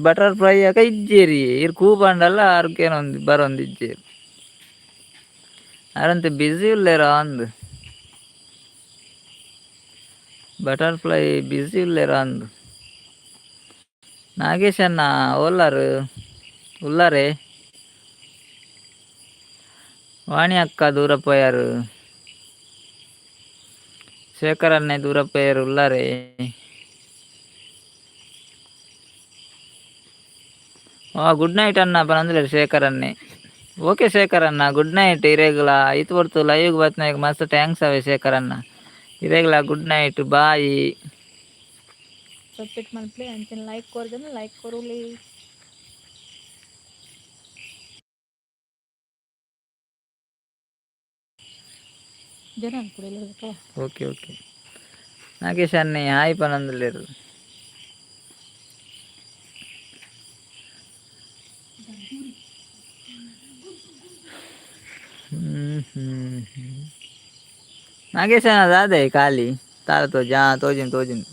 ಬಟರ್ಫ್ಲೈ ಆಗ ಇಜ್ಜೇರಿ ಇರ್ ಕೂಪಾಂಡಲ್ಲ ಅರ್ಕೇನೊಂದು ಬರೊಂದು ಇಜ್ಜೇರಿ ಅರಂತೆ ಬ್ಯುಸಿ ಉಲ್ಲೇರಾ ಅಂದ್ ಬಟರ್ಫ್ಲೈ ಬ್ಯುಸಿ ಉಲ್ಲೇರಾ ಅಂದ್ ನಾಗೇಶ್ ಅನ್ನ ಓಲಾರು ಉಲ್ಲಾರೆ ವಾಣಿ ಅಕ್ಕ ದೂರ ಪೋಯಾರು ಶೇಖರ್ ಅನ್ನೆ ದೂರ ಪೋಯಾರು ಉಲ್ಲಾರೆ ಗುಡ್ ನೈಟ್ ಅನ್ನ ಪನಂದುಲೇರು ಶೇಖರ್ ಅನ್ನೆ ಓಕೆ ಶೇಖರ್ ಅನ್ನ ಗುಡ್ ನೈಟ್ ಇರೇಗ್ಲ ಐತು ಬರ್ತು ಲೈವ್ಗೆ ಬತ್ನಾಗ ಮಸ್ತ್ ಥ್ಯಾಂಕ್ಸ್ ಅವೇ ಶೇಖರ್ ಅನ್ನ ಇರೇಗ್ಲ ಗುಡ್ ನೈಟ್ ಬಾಯ್ ಸಬ್ಮಿಟ್ ಮಲ್ಪ್ಲೆ ಅಂಚನೆ ಲೈಕ್ ಕೊರ್ದನ ಲೈಕ್ ಕೊರುಲಿ ಜನ ಓಕೆ ಓಕೆ. ನಾಗೇಶ್ ಅನ್ನೆ ಹಾಯ್ ಪನಂದುಲ್ಲೇರು ನಾಗೇಶ್ ಅನ್ನ ದಾದೆ ಖಾಲಿ ತಾರ ತೋಜಿನ್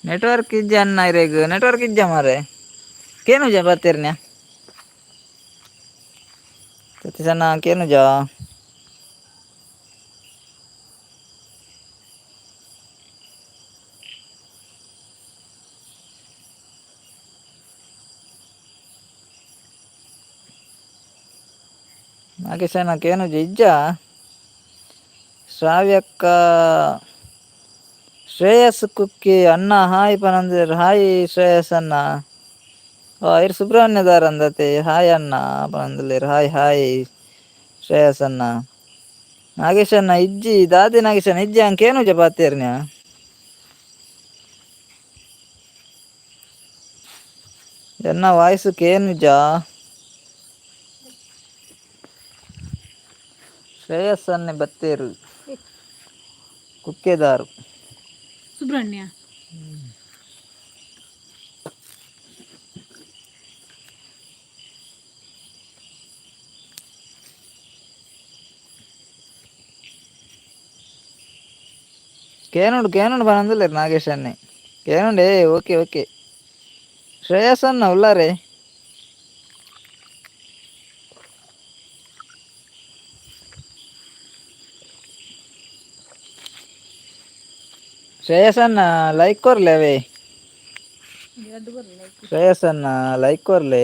ನೆಟ್ವರ್ಕ್ ಇಜ್ಜ ಅನ್ನ ಇರೇಗ ನೆಟ್ವರ್ಕ್ ಇಜ್ಜ ಮಾರೆ ಕೇನು ಜಾ ಬರ್ತೀರ್ನ್ಯ ಸತೀಶ್ ಅನ್ನ ಕೇನು ಜಾ ನಾಗೇಶ್ ಅನ್ನ ಕೇನು ಇಜ್ಜ ಶ್ರಾವ್ಯಕ್ಕ ಶ್ರೇಯಸ್ ಕುಕ್ಕಿ ಅನ್ನ ಹಾಯ್ ಪನಂದಿರು ಹಾಯ್ ಶ್ರೇಯಸ್ ಅನ್ನ ಇರು ಸುಬ್ರಹ್ಮಣ್ಯದಾರ ಅಂದತೆ ಹಾಯ್ ಅಣ್ಣ ಬಂದಲೇರು ಹಾಯ್ ಹಾಯ್ ಶ್ರೇಯಸ್ ಅಣ್ಣ ನಾಗೇಶ್ ಅಣ್ಣ ಇಜ್ಜಿ ದಾದಿ ನಾಗೇಶ್ ಅಣ್ಣ ಇಜ್ಜಿ ಅಂಕೇನು ಪಾತೇರ್ನ್ಯ ಎನ್ನ ವಾಯ್ಸು ಕೇನುಜಾ ಶ್ರೇಯಸ್ ಅನ್ನೆ ಬತ್ತೇರು ಕುಕ್ಕೆದಾರು ಸುಬ್ರಹ್ಮಣ್ಯ కేనుండు పనందులేరు నాగేష్ అన్ని కేనుండే ఓకే ఓకే శ్రేయస్ అన్న ఉల్లారే ಶ್ರೇಯಸ್ ಅನ್ನ ಲೈಕ್ ಕೊರ್ಲೆ ಅವೇ ಶ್ರೇಯಸ್ ಅನ್ನ ಲೈಕ್ ಕೊರ್ಲೆ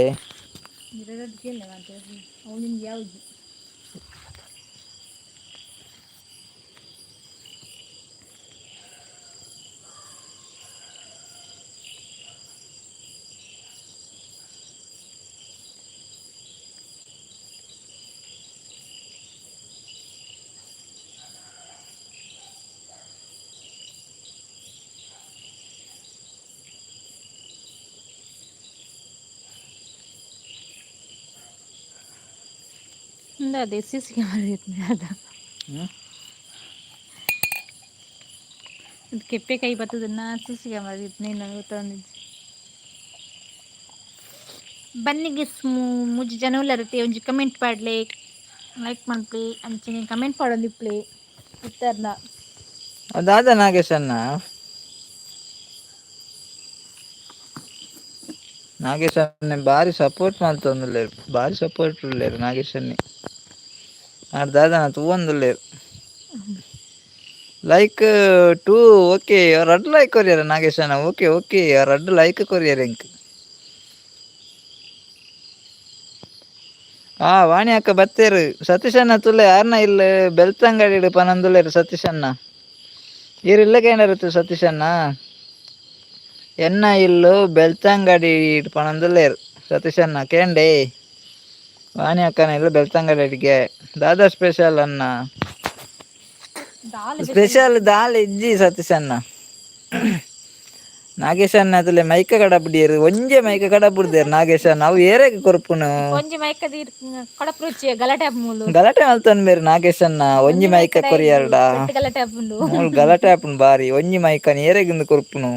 ಅದೇ ಸಿಸಿ ಕ್ಯಾಮರಾ ಇರ್ತದೆ ಅದ ಅದು ಕೆಪ್ಪೆ ಕೈ ಬರ್ತದನ್ನ ಸಿಸಿ ಕ್ಯಾಮರಾ ಇರ್ತದೆ ನಾನು ಗೊತ್ತೊಂದಿದ್ದು ಬನ್ನಿಗೆ ಮುಜ್ ಜನ ಇರುತ್ತೆ ಒಂಜಿ ಕಮೆಂಟ್ ಪಾಡ್ಲೆ ಲೈಕ್ ಮಾಡ್ಪ್ಲಿ ಅಂಚನೆ ಕಮೆಂಟ್ ಮಾಡೋದಿಪ್ಲಿ ಇತ್ತಾರ್ನ ಅದಾದ ನಾಗೇಶ್ ಅಣ್ಣ ನಾಗೇಶ್ ಅಣ್ಣ ಭಾರಿ ಸಪೋರ್ಟ್ ಮಾಡ್ತಂದುಲ್ಲೇರು ಭಾರಿ ಸಪೋರ್ಟ್ ಉಳ್ಳೇರು ನಾಗೇಶ್ ಅನ್ನಿ ದಾದನ ತೂವೊಂದುಲ್ಲೇರು ಲೈಕ್ ಟೂ ಓಕೆ ರಡ್ಡು ಲೈಕ್ ಕೊರಿಯಾರ ನಾಗೇಶ್ ಅಣ್ಣ ಓಕೆ ಓಕೆ ರಡ್ಡು ಲೈಕ್ ಕೊರಿಯಾರ ಎಂಕ್ ವಾಣಿ ಅಕ್ಕ ಬತ್ತೇರು ಸತೀಶ್ ಅಣ್ಣ ತುಳ್ಳೆ ಯಾರನ್ನ ಇಲ್ಲ ಬೆಳ್ತಂಗಡಿ ಪನಂದುಲ್ಲೇರು ಸತೀಶ್ ಅಣ್ಣ ಇರಿಲ್ಲಕೇನರುತ್ತೆ ಸತೀಶ್ ಅಣ್ಣ ಎನ್ನ ಇಲ್ಲು ಬೆಳ್ತಂಗಡಿ ಪಣಂದುಲ್ಲೇರು ಸತೀಶ್ ಅಣ್ಣ ಕೇಂಡೆ ವಾಣಿ ಅಕ್ಕನ ಇಲ್ಲು ಬೆಳ್ತಂಗಡಿ ಅಡಿಗೆ ದಾದಾ ಸ್ಪೆಷಲ್ ಅನ್ನ ಸ್ಪೆಷಲ್ ದಾಲ್ ಇಜ್ಜಿ ಸತೀಶ್ ಅಣ್ಣ ನಾಗೇಶ್ ಅಣ್ಣ ಅದಲ್ಲಿ ಮೈಕ ಕಡಪುಡಿಯರು ಒಂಜೆ ಮೈಕ ಕಡಪುಡ್ದೇರು ನಾಗೇಶ್ ಅಣ್ಣ ಅವು ಏರೆಗೆ ಕೊರ್ಪುನು ಗಲಾಟೆ ಮಲ್ತನ್ ಬೇರು ನಾಗೇಶ್ ಅಣ್ಣ ಒಂಜಿ ಮೈಕ ಕೊರಿಯಾರ್ಡ ಗಲಾಟೆ ಆಪುಂಡು ಬಾರಿ ಒಂಜಿ ಮೈಕನ್ ಏರೆಗಿಂದು ಕೊರ್ಪುನು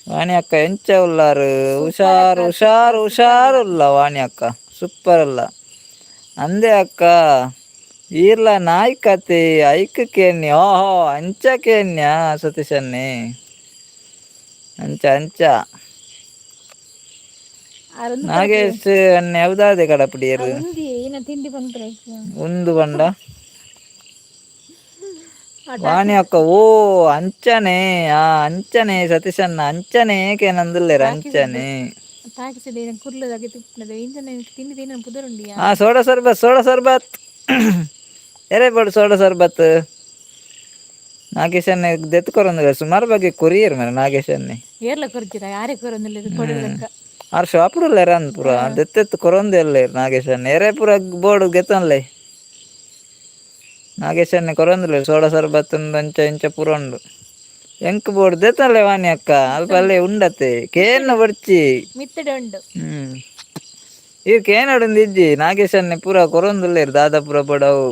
ವಾಣಿ ಅಕ್ಕ ಎಂಚ ಉಲ್ಲಾರು ಹುಷಾರು ಹುಷಾರು ಹುಷಾರು ಉಲ್ಲ ವಾಣಿ ಅಕ್ಕ ಸೂಪರ್ ಅಲ್ಲ ಅಂದೆ ಅಕ್ಕ ಈರ್ಲ ನಾಯ್ ಕತೆ ಐಕ್ ಕೇನ್ಯ ಓಹೋ ಅಂಚ ಕೇನ್ಯ ಸತೀಶ್ ಅನ್ನಿ ಅಂಚ ಅಂಚ ನಾಗೇಶ್ ಅನ್ನೆ ಯಾವ್ದಾದೆ ಕಡಪುಡಿಯರು ಒಂದು ಬಂಡ ವಾಣಿ ಅಕ್ಕ ಓ ಅಂಚನೆ ಅಂಚನೆ ಸತೀಶ್ ಅಣ್ಣ ಅಂಚನೆ ಕೇನಂದುಲ್ಲೇರು ಅಂಚನೆ ಸೋಡಾ ಸರ್ಬತ್ ಎರೆ ಪಡು ಸೋಡಾ ಸರ್ಬತ್ ನಾಗೇಶ್ ಅಣ್ಣ ದೆತ್ ಕೊರೊಂದು ಸುಮಾರು ಬಗ್ಗೆ ಕೊರಿಯರ್ ಮರ ನಾಗೇಶ್ ಅನ್ನೆ ಆರ್ ಶಾಪುಡುಲ್ಲೇರ ಅಂದ್ ಪೂರ ದೆತ್ತೆತ್ತು ಕೊರೊಂದು ಎಲ್ಲೇರು ನಾಗೇಶ್ ಅಣ್ಣ ಎರೆ ಪೂರ ಬೋರ್ಡು ಗೆತ್ತನ್ಲೆ ನಾಗೇಶ್ ಅಣ್ಣ ಕೊರೊಂದುಲ್ಲೆ ಸೋಡಾ ಸರ್ಬತ್ ಅಂಚ ಇಂಚ ಪೂರ ಉಂಡು ಎಂಕ್ ಬೋರ್ಡ್ ದೆತ್ತನ್ಲೆ ವಾಣಿ ಅಕ್ಕ ಅಲ್ಪ ಅಲ್ಲೇ ಉಂಡತ್ತೆ ಕೇನು ಬಡ್ಚಿ ಇವ್ ಕೇನೊಡೊಂದು ಇಜ್ಜಿ ನಾಗೇಶ್ ಅಣ್ಣ ಪೂರ ಕೊರೊಂದುಲ್ಲೇರು ದಾದಾಪುರ ಬಡವು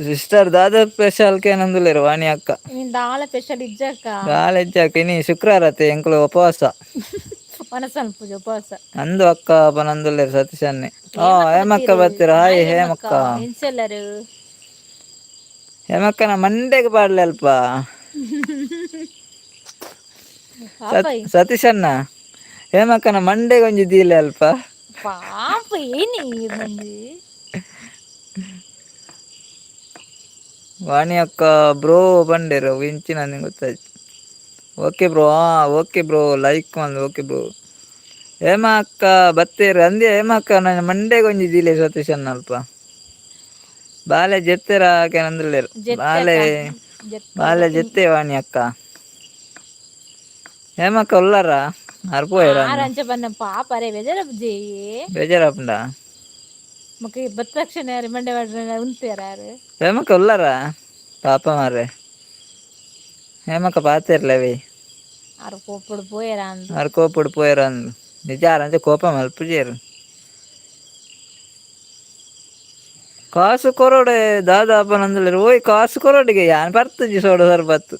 ಸಿಸ್ಟರ್ ದಾದಾ ಸ್ಪೆಷಲ್ ಕೇನಂದುಲ್ಲೇರು ವಾಣಿ ಅಕ್ಕ ಗಾಳ ಇಜ್ಜಾಕ ಇನಿ ಶುಕ್ರವಾರತೆ ಎಂಕ್ಲು ಉಪವಾಸ ಅಂದು ಅಕ್ಕ ಪನಂದುಲ್ಲೇರು ಸತೀಶ್ ಅನ್ನೆ ಹೇಮಕ್ಕ ಬರ್ತೀರ ಹಾಯ್ ಹೇಮಕ್ಕ ಹೇಮಕ್ಕನ ಮಂಡೆಗೆ ಪಾಡ್ಲೆ ಅಲ್ಪ ಸತೀಶ್ ಅಣ್ಣ ಹೇಮಕ್ಕನ ಮಂಡೆಗೆ ಒಂಜಿ ದೀಲೆ ಅಲ್ಪ ವಾಣಿ ಅಕ್ಕ ಬ್ರೋ ಬಂಡೇರು ಇಂಚಿನ ನಿಂಗೆ ಗೊತ್ತಾಯ್ತು okay bro okay bro like ಮಾಡಿ ಓಕೆ ಬ್ರೋ ಹೇಮ ಅಕ್ಕ ಬತ್ತೇರು ಅಂದೆ ಹೇಮ ಅಕ್ಕ ನನ್ನ ಮಂಡೆಗೆ ಒಂಜಿದಿಲ್ಲ ಸತೀಶ್ ಅಣ್ಣ ಅಲ್ಪ ಬಾಲೆ ಜೆತ್ತೆರ ಕೇನಂದ್ರಲ್ಲೇರು ಬಾಲೆ బాలే చెత్తే వాణి అక్క ఏమక్క ఉల్లారా అరిపోయారా ఆరంచ పన్న పాప రే బెజరపు బేజారపుండా మకు బత్రక్షణ యారు ಮಂಡೆ ಉಂತಾರ ಯಾರು ఏమక్క ఉల్లారా పాప మారే ఏమక్క పాతేర్లేవి ಅವ್ರ ಕೋಪಡು ಪೋಯರ ಅಂದು ಅವ್ರ ಕೋಪಡು ಪೋಯರ ಅಂದು ನಿಜ ಆರಂಚ ಕೋಪ ಮಲ್ಪುಜೇರು ಕಾಸು ಕೊರೋಡೆ ದಾದಾಪ ನಂದಲೇರು ಓಯ್ ಕಾಸು ಕೊರೋಡಿಗೆ ಯಾನ್ ಬರ್ತಜಿ ಸೋಡ ಸರ್ಬತ್ತು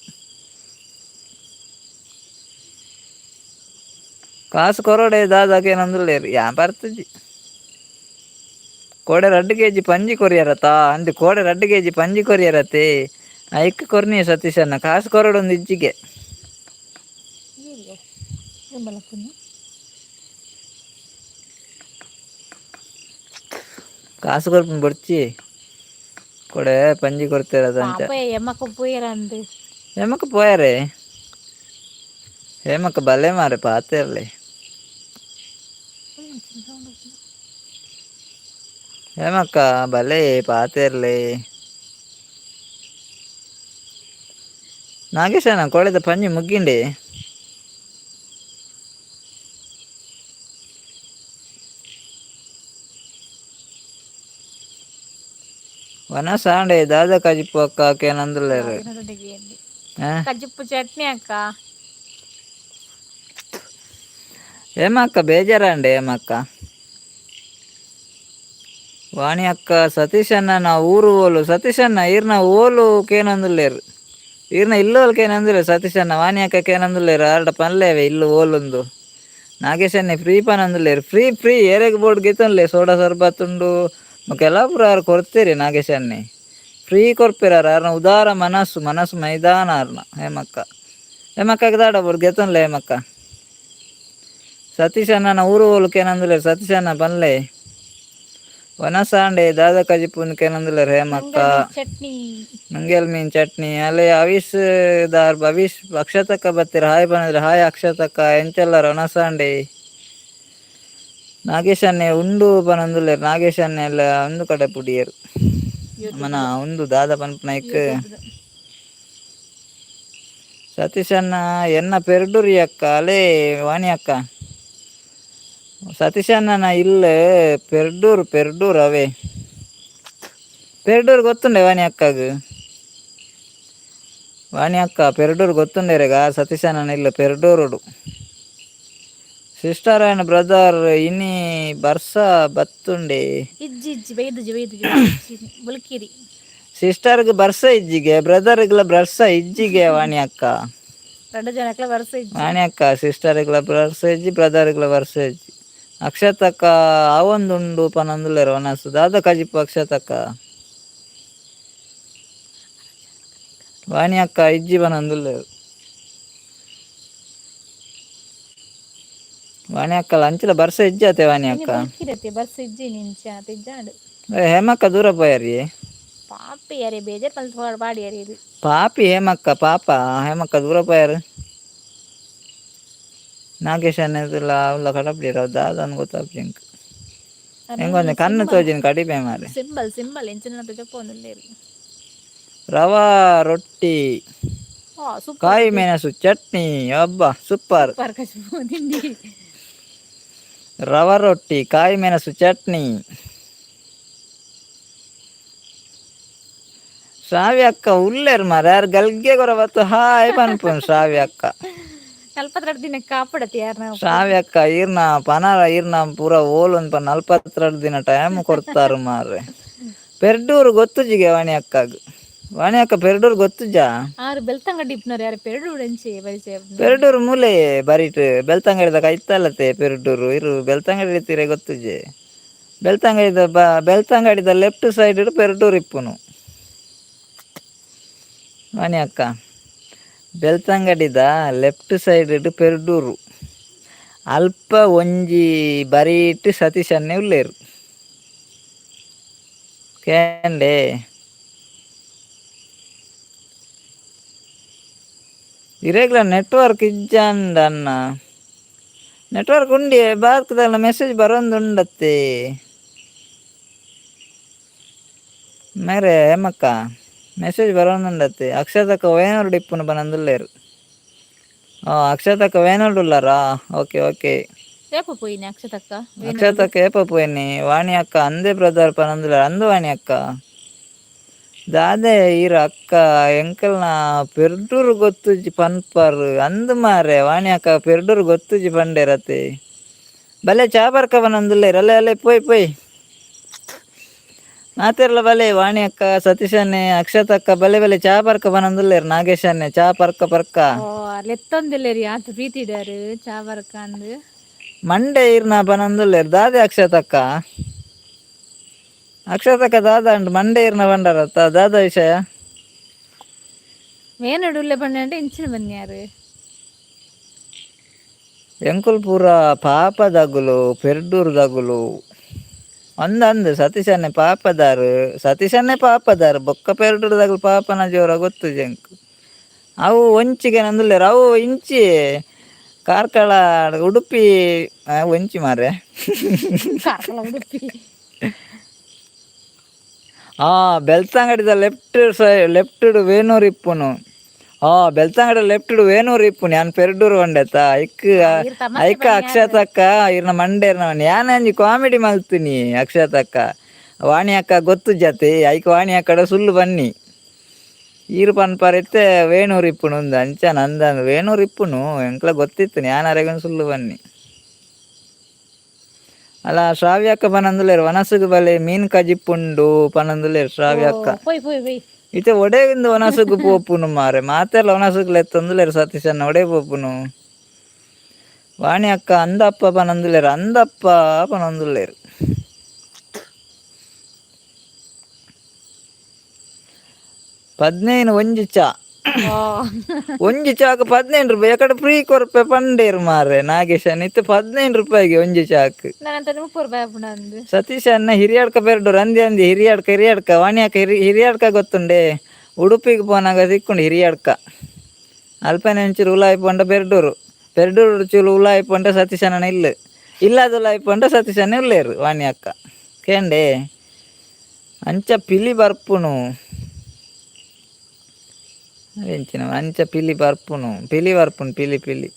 ಕಾಸು ಕೊರೋಡೆ ದಾದಾಕೆ ನಂದಲೇರು ಯಾನ್ ಬರ್ತಜಿ ಕೋಡೆ 2 kg ಪಂಜಿ ಕೊರಿಯರತಾ ಅಂದು ಕೋಡೆ 2 kg ಪಂಜಿ ಕೊರಿಯರತೆ ಐಕ್ ಕೊರ್ನಿ ಸತೀಶನ್ನ ಕಾಸು ಕೊರೋಡು ಒಂದು ಇಜ್ಜಿಗೆ ಕಾಸು ಕೊರ್ಪು ಬಡ್ಚಿ ಕೊಡೆ ಪಂಜಿ ಕೊಡ್ತಿರೋದಂತ ಎಮ್ಮಕ್ಕ ಪೋಯಾರೆ ಏಮಕ್ಕ ಬಲೆ ಮಾರೆ ಪಾತಿರ್ಲಿ ఏమక్క భలే పాతేర్లే నాగేశన్న కోడెದ ಪಂಜಿ ಮುಗ್ಗಿಂಡೆ వన సాండే దాదా కజిప్పు అక్క కేనందులేరు కజిప్పు చట్నీ అక్క ఏమక్క బేజారండి ఏమక్క వాణి అక్క సతీష్ అన్న నా ఊరు ఓలు సతీష్ అన్న ఈర్న ఓలు కేనందులేరు ఈర్న ఇల్లు కేనందులేరు సతీష్ అన్న వాణి అక్క కేనందులేరు ఆడ పనిలేವೆ ఇల్లు ఓలుంದು ನಾಗೇಶ್ ಅನ್ನ ಫ್ರೀ ಪನ್ ಅಂದುಲೇರು ಫ್ರೀ ಏರೆಗ್ ಬೋರ್ಡ್ ಗೆತ್ತನ್ಲೆ ಸೋಡಾ ಸರ್ಬತ್ತುಂಡು ಮಕ್ಕೆಲ್ಲಾಪುರ ಯಾರು ಕೊಡ್ತೀರಿ ನಾಗೇಶ್ ಅನ್ನಿ ಫ್ರೀ ಕೊರ್ಪಿರಾರ ಯಾರನ್ನ ಉದಾರ ಮನಸ್ಸು ಮೈದಾನ ಅರ್ನ ಹೇಮಕ್ಕಗೆ ದಾಡ ಬೋರ್ಡ್ ಗೆತ್ತನ್ಲೆ ಹೇಮಕ್ಕ ಸತೀಶ್ ಅನ್ನ ಊರು ಓಲಕ್ಕೆ ಏನಂದುಲೇರು ಸತೀಶ್ ಅನ್ನ ಪನ್ಲೆ ವನಸಾಂಡೆ ದಾದ ಕಜಿಪುನ್ ಕೇನಂದುಲೇರು ಹೇಮಕ್ಕ ಮಂಗೇಲ್ ಮೀನ್ ಚಟ್ನಿ ಅಲ್ಲೇ ಅವಿಶ್ ಅಕ್ಷತಕ್ಕ ಬತ್ತೀರ ಹಾಯ್ ಬಂದ್ರೆ ಹಾಯ್ ಅಕ್ಷತಕ್ಕ ಎಂಚೆಲ್ಲಾರ ವನಸಾಂಡೆ ನಾಗೇಶ್ ಅನ್ನೆ ಉಂಡು ಪನಂದುಲೇರು ನಾಗೇಶ್ ಅನ್ನೆ ಎಲ್ಲ ಒಂದು ಕಡೆ ಪುಡಿಯರು ಮನ ಒಂದು ದಾದ ಪನ್ಪನೈಕ್ ಸತೀಶ್ ಅನ್ನ ಎನ್ನ ಪೆರ್ಡುರಿ ಅಕ್ಕ ಅಲೇ ವಾಣಿ ಅಕ್ಕ ಸತೀಶ್ ಅಣ್ಣನ ಇಲ್ಲ ಪೆರ್ಡೂರ್ ಅವೇ ಪೆರ್ಡೂರ್ ಗೊತ್ತುಂಡೆ ವಾಣಿ ಅಕ್ಕಗ ವಾಣಿ ಅಕ್ಕ ಪೆರ್ಡೂರ್ ಗೊತ್ತುಂಡೆರೆಗ ಸತೀಶ್ ಅಣ್ಣನ ಇಲ್ಲ ಪೆರ್ಡೂರುಡು ಸಿಸ್ಟರ್ ಅಂಡ್ ಬ್ರದರ್ ಇನ್ನಿ ಬರ್ಸ ಬತ್ತುಂಡೆ ಸಿಸ್ಟರ್ಗೆ ಬರ್ಸ ಇಜ್ಜಿಗೆ ಬ್ರದರ್ಗಳ ಬರ್ಸ ಇಜ್ಜಿಗೆ ವಾಣಿ ಅಕ್ಕ ವಾಣಿ ಅಕ್ಕ ಸಿಸ್ಟರ್ಗಳ ಬರ್ಸ ಇಜ್ಜಿ ಬ್ರದರ್ಗಳ ಬರ್ಸ ಇಜ್ಜಿ ಅಕ್ಷತಕ್ಕ ಅವೊಂದುಂಡು ಪನಂದುಲೇರು ವನಸು ದಾದ ಕಜಿಪ್ಪು ಅಕ್ಷತಕ್ಕ ವಾಣಿ ಅಕ್ಕ ಇಜ್ಜಿ ಪನಂದುಲೇರು ವಾಣಿ ಅಕ್ಕ ಅಂಚಲ ಬರ್ಸ ಇಜ್ಜಾತೆ ವಾಣಿ ಅಕ್ಕ ಹೇಮಕ್ಕ ದೂರ ಪೋಯಾರಿ ಪಾಪಿ ಹೇಮಕ್ಕ ದೂರ ಪೋಯಾರು ನಾಗೇಶ್ ಅನ್ನೋದಿಲ್ಲ ಅವಲ್ಲ ಕಡಪಡಿರ ದಾದನ್ ಗೊತ್ತಾಗ್ತಿ ಹೆಂಗೊಂದು ಕಣ್ಣು ತೋಜಿನ ಕಡಿಮೆ ಮಾರೆ ರವಾ ರೊಟ್ಟಿ ಕಾಯಿ ಮೆಣಸು ಚಟ್ನಿ ಅಬ್ಬ ಸೂಪರ್ ರವಾ ರೊಟ್ಟಿ ಕಾಯಿ ಮೆಣಸು ಚಟ್ನಿ ಶ್ರಾವ್ಯ ಅಕ್ಕ ಉಲ್ಲೇರು ಮಾರ ಯಾರು ಗಲ್ಗೆ ಗೊರವತ್ತು ಹಾಯ್ ಪನ್ಪುನ್ ಶ್ರಾವ್ಯ ಅಕ್ಕ ದಿನ ಕಾಪಾಡತ್ತೆ ಯಾರನ್ನ ಶ್ರಾವ್ಯ ಅಕ್ಕ ಈರ್ನ ಪನಾರ ಈರ್ನ ಪೂರ ಓಲೊಂದು 42 ದಿನ ಟೈಮ್ ಕೊಡ್ತಾರು ಮಾರ್ರೆ ಪೆರ್ಡೂರು ಗೊತ್ತುಜಿಗೆ ವಾಣಿ ಅಕ್ಕಗ ವಾಣಿ ಅಕ್ಕ ಪೆರ್ಡೂರು ಗೊತ್ತುಜಾ ಪೆರ್ಡೂರು ಮೂಲೆ ಬರೀಟ್ ಬೆಳ್ತಂಗಡಿದಾಗ ಇತ್ತಲ್ಲತ್ತೆ ಪೆರ್ಡೂರು ಇರು ಬೆಳ್ತಂಗಡಿ ತೀರೆ ಗೊತ್ತುಜೆ ಬೆಳ್ತಂಗಡಿದ ಲೆಫ್ಟ್ ಸೈಡ್ ಪೆರ್ಡೂರು ಇಪ್ಪುನು ವಾಣಿ ಅಕ್ಕ ಬೆಳ್ತಂಗಡಿದ ಲೆಫ್ಟ್ ಸೈಡ್ ಪೆರ್ಡೂರು ಅಲ್ಪ ಒಂಜಿ ಬರೀಟ್ ಸತೀಶ್ ಅನ್ನೆ ಉಲ್ಲೇರು ಕೇಂಡೆ ಇರೆಗ್ಯುಲರ್ ನೆಟ್ವರ್ಕ್ ಇಜ್ಜಂಡ ಅನ್ನ ನೆಟ್ವರ್ಕ್ ಉಂಡಿ ಬಾರ್ಕದಲ್ಲ ಮೆಸೇಜ್ ಬರೋಂದುಂಡತ್ತೆ ಮೇರೆ ಹೇಮಕ್ಕ ಮೆಸೇಜ್ ಬರೋನುಂಡತ್ತೆ ಅಕ್ಷತಕ್ಕ ವಯನೋಡು ಇಪ್ಪುನು ಬನಂದುಲ್ಲೇರು. ಅಕ್ಷತಕ್ಕ ವಯನೋಡು ಉಲ್ಲಾರಾ? Okay okay. ಏಪ ಪೋಯಿನಿ ಅಕ್ಷತಕ್ಕ ಅಕ್ಷತಕ್ಕ ಏಪ ಪೋಯಿನಿ ವಾಣಿ ಅಕ್ಕ ಅಂದೇ ಬ್ರದರ್ ಪನಂದುಲ್ಲೇರು ಅಂದು ವಾಣಿ ಅಕ್ಕ ದಾದೆ ಈರ ಅಕ್ಕ ಎಂಕಲ್ನ ಪೆರ್ಡೂರು ಗೊತ್ತುಜಿ ಪನ್ಪರ್ ಅಂದು ಮಾರೆ ವಾಣಿ ಅಕ್ಕ ಪೆರ್ಡೂರು ಗೊತ್ತುಜಿ ಪಂಡೇರತೆ ಬಲೆ ಚಾಬರ್ಕ ಬನಂದುಲ್ಲೇರು ಅಲ್ಲೇ ಅಲ್ಲೇ ಪೋಯ್ ಪೋಯ್ ಮಾತೆರ್ಲ ಬಲೆ ವಾಣಿ ಅಕ್ಕ ಸತೀಶನ್ನೇ ಅಕ್ಷತಕ್ಕ ಬಲೆ ಬಲೆ ಚಾ ಪರ್ಕ ಬನಂದುಲ್ಲೇರು ನಾಗೇಶನ್ನೇ ಚಾ ಪರ್ಕ ಪರ್ಕ ಲೆತ್ತೊಂದಿಲ್ಲೇರಿ ಆತು ಪ್ರೀತಿ ಇದಾರು ಚಾ ಬರ್ಕ ಅಂದು ಮಂಡೆ ಇರ್ನ ಬನಂದುಲ್ಲೇರು ದಾದೆ ಅಕ್ಷತಕ್ಕ ಅಕ್ಷತಕ್ಕ ದಾದ ಉಂಟು ಮಂಡೆ ಇರ್ನ ಬಂಡಾರತ್ತ ದಾದ ವಿಷಯ ವೇನಡುಲ್ಲೆ ಬಂಡೆ ಅಂದ್ರೆ ಇಂಚಿನ ಬನ್ಯಾರು ಎಂಕುಲ್ ಪೂರ ಪಾಪ ದಗುಲು ಪೆರ್ಡೂರು ದಗುಲು ಅಂದು ಸತೀಶನ್ನೇ ಪಾಪದಾರು ಸತೀಶನ್ನೇ ಪಾಪದಾರು ಬೊಕ್ಕ ಪೆರ್ಡೂರು ದಗುಲು ಪಾಪನ ಜೋರ ಗೊತ್ತು ಜಂಕ್ ಅವು ಒಂಚಿಗೆ ನಂದುಲ್ಲೇರು ಅವು ಇಂಚಿ ಕಾರ್ಕಳ ಉಡುಪಿ ಒಂಚಿ ಮಾರೆ ಉಡುಪಿ ಬೆಳ್ತಂಗಡಿದ ಲೆಫ್ಟ್ ವೇಣೂರು ಇಪ್ಪುನು ಬೆಳ್ತಂಗಡಿ ಲೆಫ್ಟ್ ವೇಣೂರು ಇಪ್ಪುನು ಯಾನ್ ಪೆರ್ಡೂರು ಒಂಡೆತ ಐಕ ಅಕ್ಷತಕ್ಕ ಇರ್ನ ಮಂಡೆ ಯಾನ್ ಅಂಜಿ ಕಾಮಿಡಿ ಮಲ್ತೀನಿ ಅಕ್ಷತಕ್ಕ ವಾಣಿ ಅಕ್ಕ ಗೊತ್ತು ಜತೆ ಐಕ ವಾಣಿ ಅಕ್ಕಡ ಸುಳ್ಳು ಬನ್ನಿ ಈರು ಪನ್ಪರತ್ತೆ ವೇಣೂರು ಇಪ್ಪುನು ಒಂದು ಅಂಚನ ಅಂದಂದು ವೇಣೂರು ಇಪ್ಪುನು ಎಂಕ್ಲ ಗೊತ್ತಿತ್ತು ಯಾನ್ ಅರೆಗೊಂದು ಸುಳ್ಳು ಬನ್ನಿ ಅಲ್ಲ ಶ್ರಾವ್ಯಕ್ಕ ಪನಂದುಲೇರು ವನಸುಗು ಬಲೆ ಮೀನ್ ಕಜಿಪ್ಪುಂಡು ಪನಂದುಲೇರು ಶ್ರಾವ್ಯಕ್ಕ ಇತ್ತೆ ಒಡೆಗಿಂದು ವನಸುಗು ಪೋಪುನು ಮಾರೆ ಮಾತೆಲ್ಲ ವನಸುಗ್ಲು ಎತ್ತೊಂದುಲೇರು ಸತೀಶನ್ನ ಒಡೆ ಪೋಪುನು ವಾಣಿ ಅಕ್ಕ ಅಂದಪ್ಪ ಪನಂದುಲೇರು ಅಂದಪ್ಪ ಪನಂದುಲೇರು ಪದ್ನೈನು ಒಂಜಿ ಚಾ ಒಂಜಿ ಚಾಕ್ 15 ರೂಪಾಯಿ ಎಕಡೆ ಫ್ರೀ ಕೊರ್ಪೆ ಪಂಡೇರು ಮಾರೆ ನಾಗೇಶನ್ ಇತ್ತು 15 ರೂಪಾಯಿಗೆ ಒಂಜಿ ಚಾಕ್ ಸತೀಶ್ ಅನ್ನ ಹಿರಿಯಾಡ್ಕ ಪೆರ್ಡೂರು ಅಂದಿ ಹಿರಿಯಾಡ್ಕ ವಾಣಿಯಾಕ ಹಿರಿಯಾಡ್ಕ ಗೊತ್ತುಂಡೆ ಉಡುಪಿಗೆ ಪೋನಾಗ ಸಿಕ್ಕೊಂಡು ಹಿರಿಯಾಡ್ಕ ಅಲ್ಪನೆ ಒಂಚೂರು ಉಲಾಯಿ ಪೊಂಡ ಪೆರ್ಡೂರು ಚೂರು ಉಲಾಯಿ ಪೊಂಡ ಸತೀಶ್ ಅನ್ನ ಇಲ್ಲದ ಉಲಾಯಿ ಪೊಂಡ ಸತೀಶ್ ಅನ್ನ ಉಲ್ಲೇರು ವಾಣಿಯಕ್ಕ ಕೇಂಡೆ ಅಂಚ ಪಿಲಿ ಬರ್ಪುನು ಅಂಚ ಪಿಲಿ ಬರ್ಪುನು ಪಿಲಿ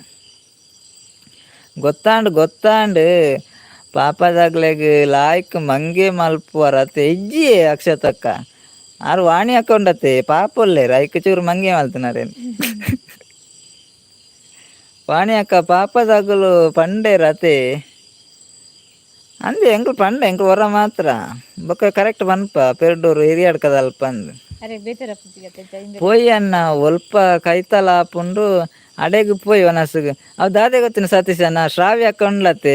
ಗೊತ್ತಾಂಡು ಪಾಪದಾಗ್ಲೆಗ್ ಲಾಯ್ಕ್ ಮಂಗೆ ಮಲ್ಪುವರತ್ತೆ ಇಜ್ಜಿ ಅಕ್ಷತಕ್ಕ ಆರು ವಾಣಿ ಹಾಕೊಂಡತ್ತೆ ಪಾಪ ಒಲ್ಲೇರು ಐಕ ಚೂರು ಮಂಗೆ ಮಲ್ತನಾರೇನು ವಾಣಿ ಅಕ್ಕ ಪಾಪದಾಗಲು ಪಂಡೆ ರತೆ ಅಂದೆ ಎಂಕ್ಲು ಪಂಡ ಎಂಕ್ಲು ಹೊರ ಮಾತ್ರ ಬೊಕ್ಕ ಕರೆಕ್ಟ್ ಪನ್ಪ ಪೆರ್ಡೂರು ಹಿರಿಯಡ್ಕದ ಅಲ್ಪ ಅಂದು ಪೋಯಿ ಅನ್ನ ಒಲ್ಪ ಕೈತಲ ಹಾಪುಂಡು ಅಡೆಗು ಪೋಯಿ ವನಸುಗು ಅವು ದಾದೆ ಗೊತ್ತಿನ ಸತೀಶ್ ಅನ್ನ ಶ್ರಾವ್ಯ ಹಾಕೊಂಡ್ಲತ್ತೆ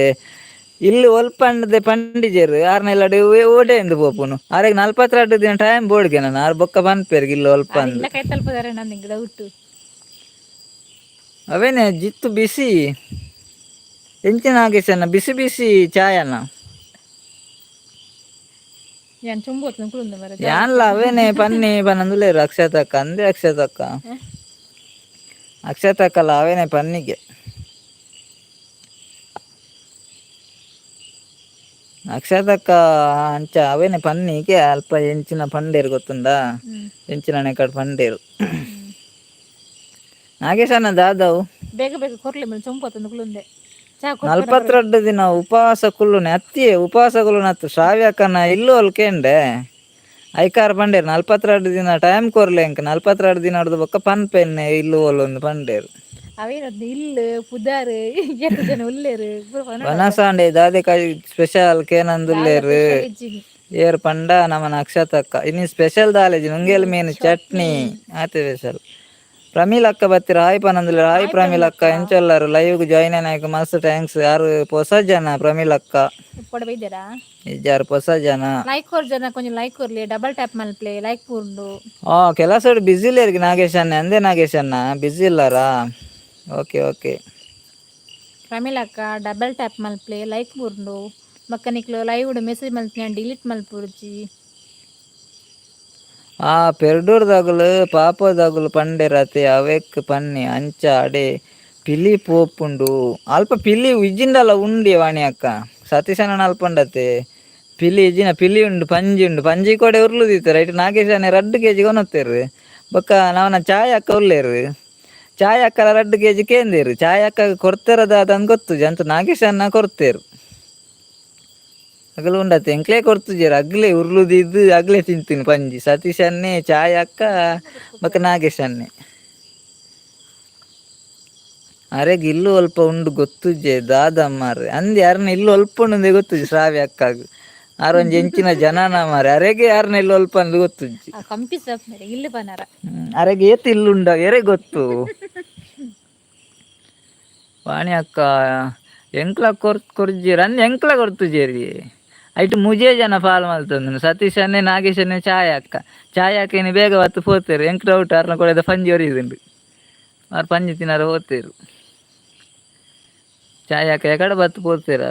ಇಲ್ಲಿ ಒಲ್ಪಂಡದೆ ಪಂಡಿಜೇರು ಆರ್ನೆಲ್ಲಡೆ ಓಡೆ ಎಂದು ಪೋಪುನು ಆರೆಗ್ 42 ದಿನ ಟೈಮ್ ಬೋಡ್ಗೆ ನಾನು ಆರು ಬೊಕ್ಕ ಪನ್ಪೇರ್ಗೆ ಇಲ್ಲಿ ಒಲ್ಪ ಅವೇನೆ ಜಿತ್ತು ಬಿಸಿ ಎಂಚಿನ ಆಗೇಶನ್ನ ಬಿಸಿ ಬಿಸಿ ಚಾಯನ್ನ ಯಾನ್ಲ ಅವೇನೆ ಪನ್ನಿ ಪನ್ನಂದುಲೇರು ಅಕ್ಷತಕ್ಕ ಅಂದೆ ಅಕ್ಷತಕ್ಕಲ್ಲ ಅವೇನೆ ಪನ್ನಿಗೆ ಅಕ್ಷತಕ್ಕ ಅಂಚ ಅವೇನೆ ಪನ್ನಿಗೆ ಅಲ್ಪ ಎಂಚಿನ ಪಂಡೇರು ಗೊತ್ತುಂಡಾ ಎಂಚಿನ ನೆಕಡ್ ಪಂಡೇರು ನಾಗೇಶನ್ನ ದಾದವು ಬೇಗ ಬೇಗ ಕೊರ್ಲಿ ಮೇಲೆ ಚೊಂಪತ್ತೊಂದು ಕುಳುಂದೆ 42 ದಿನ ಉಪವಾಸ ಕುಲ್ಲುನೆ ಅತ್ತಿಯೇ ಉಪವಾಸ ಕುಲ್ಲುನೆ ಅತ್ತು ಶ್ರಾವ್ಯಕ್ಕನ ಇಲ್ಲು ಅಲ್ಕೇಂಡೆ ಐಕಾರ ಪಂಡೇರು 42 ದಿನ ಟೈಮ್ ಕೊರ್ಲೆ ಎಂಕ 42 ದಿನ ಹೊಡೆದು ಬೊಕ್ಕ ಪನ್ಪೆನ್ನೆ ಇಲ್ಲು ಒಲ್ಲೊಂದು ಪಂಡೇರು ಅವೇನದ್ದು ಇಲ್ಲು ಪುದಾರು ಎಷ್ಟು ಜನ ಉಲ್ಲೇರು ವನಸಾಂಡೆ ದಾದೆ ಕಾಯಿ ಸ್ಪೆಷಲ್ ಕೇನಂದುಲ್ಲೇರು ಏರ್ ಪಂಡ ನಮನ ಅಕ್ಷತಕ್ಕ ಇನ್ನು ಸ್ಪೆಷಲ್ ದಾಲೇಜಿ ನುಂಗೇಲ್ ಮೀನು ಚಟ್ನಿ ಆತೆ ಸ್ಪೆಷಲ್ ಪ್ರಮೀಲಕ್ಕ ಬತ್ತಿರ ಹಾಯ್ ಪನಂದುಲ್ಲೇರು ಹಾಯ್ ಪ್ರಮೀಲಕ್ಕ ಎಂಚೊಲ್ಲರು ಲೈವ್ಗೆ ಜಾಯಿನ್ ಆಯ್ಕೆ ಮಸ್ತ್ ಥ್ಯಾಂಕ್ಸ್ ಯಾರು ಹೊಸ ಜನ ಪ್ರಮೀಲಕ್ಕ ಇಜ್ಜಾರು ಹೊಸ ಜನ ಲೈಕ್ ಕೊರ್ಲಿ ಡಬಲ್ ಟ್ಯಾಪ್ ಮಲ್ಪ್ಲೆ ಲೈಕ್ ಪೂರ್ಡು ಕೆಲಸ ಬಿಸಿ ಇಲ್ಲೇರಿಗೆ ನಾಗೇಶನ್ನ ಅಂದೆ ನಾಗೇಶನ್ನ ಬಿಸಿ ಇಲ್ಲಾರಾ ಓಕೆ ಪ್ರಮೀಲಕ್ಕ ಡಬಲ್ ಟ್ಯಾಪ್ ಮಲ್ಪ್ಲೆ ಲೈಕ್ ಪೂರ್ಡು ಮಕ್ಕನಿಕ್ಲು ಲೈವ್ ಮೆಸೇಜ್ ಮಲ್ತೀನಿ ಡಿಲೀಟ್ ಮಲ್ಪುರ್ಜಿ ಪೆರ್ಡೂರ್ದಾಗಲು ಪಾಪದಾಗಲು ಪಂಡೆ ರತೆ ಅವೆಕ್ ಪನ್ನಿ ಅಂಚ ಅಡೆ ಪಿಲಿ ಪೋಪುಂಡು ಅಲ್ಪ ಪಿಲಿ ಇಜ್ಜಿಂಡಲ್ಲ ಉಂಡಿ ವಾಣಿ ಅಕ್ಕ ಸತೀಶನ ಅಲ್ಪಂಡತೆ ಪಿಲಿ ಉಂಡು ಪಂಜಿ ಉಂಡು ಪಂಜಿ ಕೂಡ ಉರ್ಲುದಿತ್ತು ರೈಟ್ ನಾಗೇಶಾನೆ 2 kg ಕೊನೊತ್ತೇರು ಬೊಕ್ಕ ನಾವನ ಚಾಯ್ ಅಕ್ಕ ಉಲ್ಲೇರು ಚಾಯ್ ಅಕ್ಕಲ 2 kg ಕೇಂದೇರು ಚಾಯ್ ಅಕ್ಕ ಕೊಡ್ತಾರದ ಅದಂದು ಗೊತ್ತು ಅಂತ ನಾಗೇಶನ್ನ ಕೊಡ್ತೇರು ಅಗಲು ಉಂಡತ್ತೆ ಎಂಕ್ಲೇ ಕೊಡ್ತುಜೇರು ಅಗ್ಲೇ ಉರ್ಲುದಿದ್ದು ಅಗ್ಲೇ ತಿಂತೀನಿ ಪಂಜಿ ಸತೀಶನ್ನೇ ಚಾಯ್ ಅಕ್ಕ ಬೊಕ್ಕ ನಾಗೇಶನ್ನೇ ಅರೆಗ್ ಇಲ್ಲು ಅಲ್ಪ ಉಂಡು ಗೊತ್ತುಜೆ ದಾದಮ್ಮಾರೆ ಅಂದ್ ಯಾರನ್ನ ಇಲ್ಲು ಅಲ್ಪ ಉಂಡೆ ಗೊತ್ತುಜಿ ಶ್ರಾವ್ಯ ಅಕ್ಕಾಗ ಆರೊಂಜಿ ಎಂಚಿನ ಜನನ ಮಾರೆ ಅರೆಗೆ ಯಾರನ್ನ ಇಲ್ಲು ಅಲ್ಪ ಅಂದ್ ಗೊತ್ತುಜ್ಜಿ ಅರೆಗೆ ಏತ್ ಇಲ್ಲುಂಡ ಎರೆ ಗೊತ್ತು ವಾಣಿ ಅಕ್ಕ ಎಂಕ್ಲ ಕೊರ್ಜೇರಿ ಅಂದ್ ಎಂಕ್ಲ ಕೊಡ್ತುಜೇರಿ ಐಟ್ ಮುಜೇ ಜನ ಫಾಲ್ ಮಲ್ತಂದು ಸತೀಶನ್ನೇ ನಾಗೇಶನ್ನೇ ಚಾಯ್ ಅಕ್ಕೇನೆ ಬೇಗ ಹೊತ್ತು ಪೋತೇರು ಎಂಕ್ ಡೌಟ್ ಅವ್ರನ್ನ ಕೊಳೆದ ಪಂಜಿ ಹೊರಿದುಂಡು ಅವ್ರು ಪಂಜಿ ತಿನ್ನಾರ ಹೋಗ್ತೇರು ಚಾಯ್ ಅಕ್ಕ ಎಕಡೆ ಬತ್ತು ಪೋತೇರು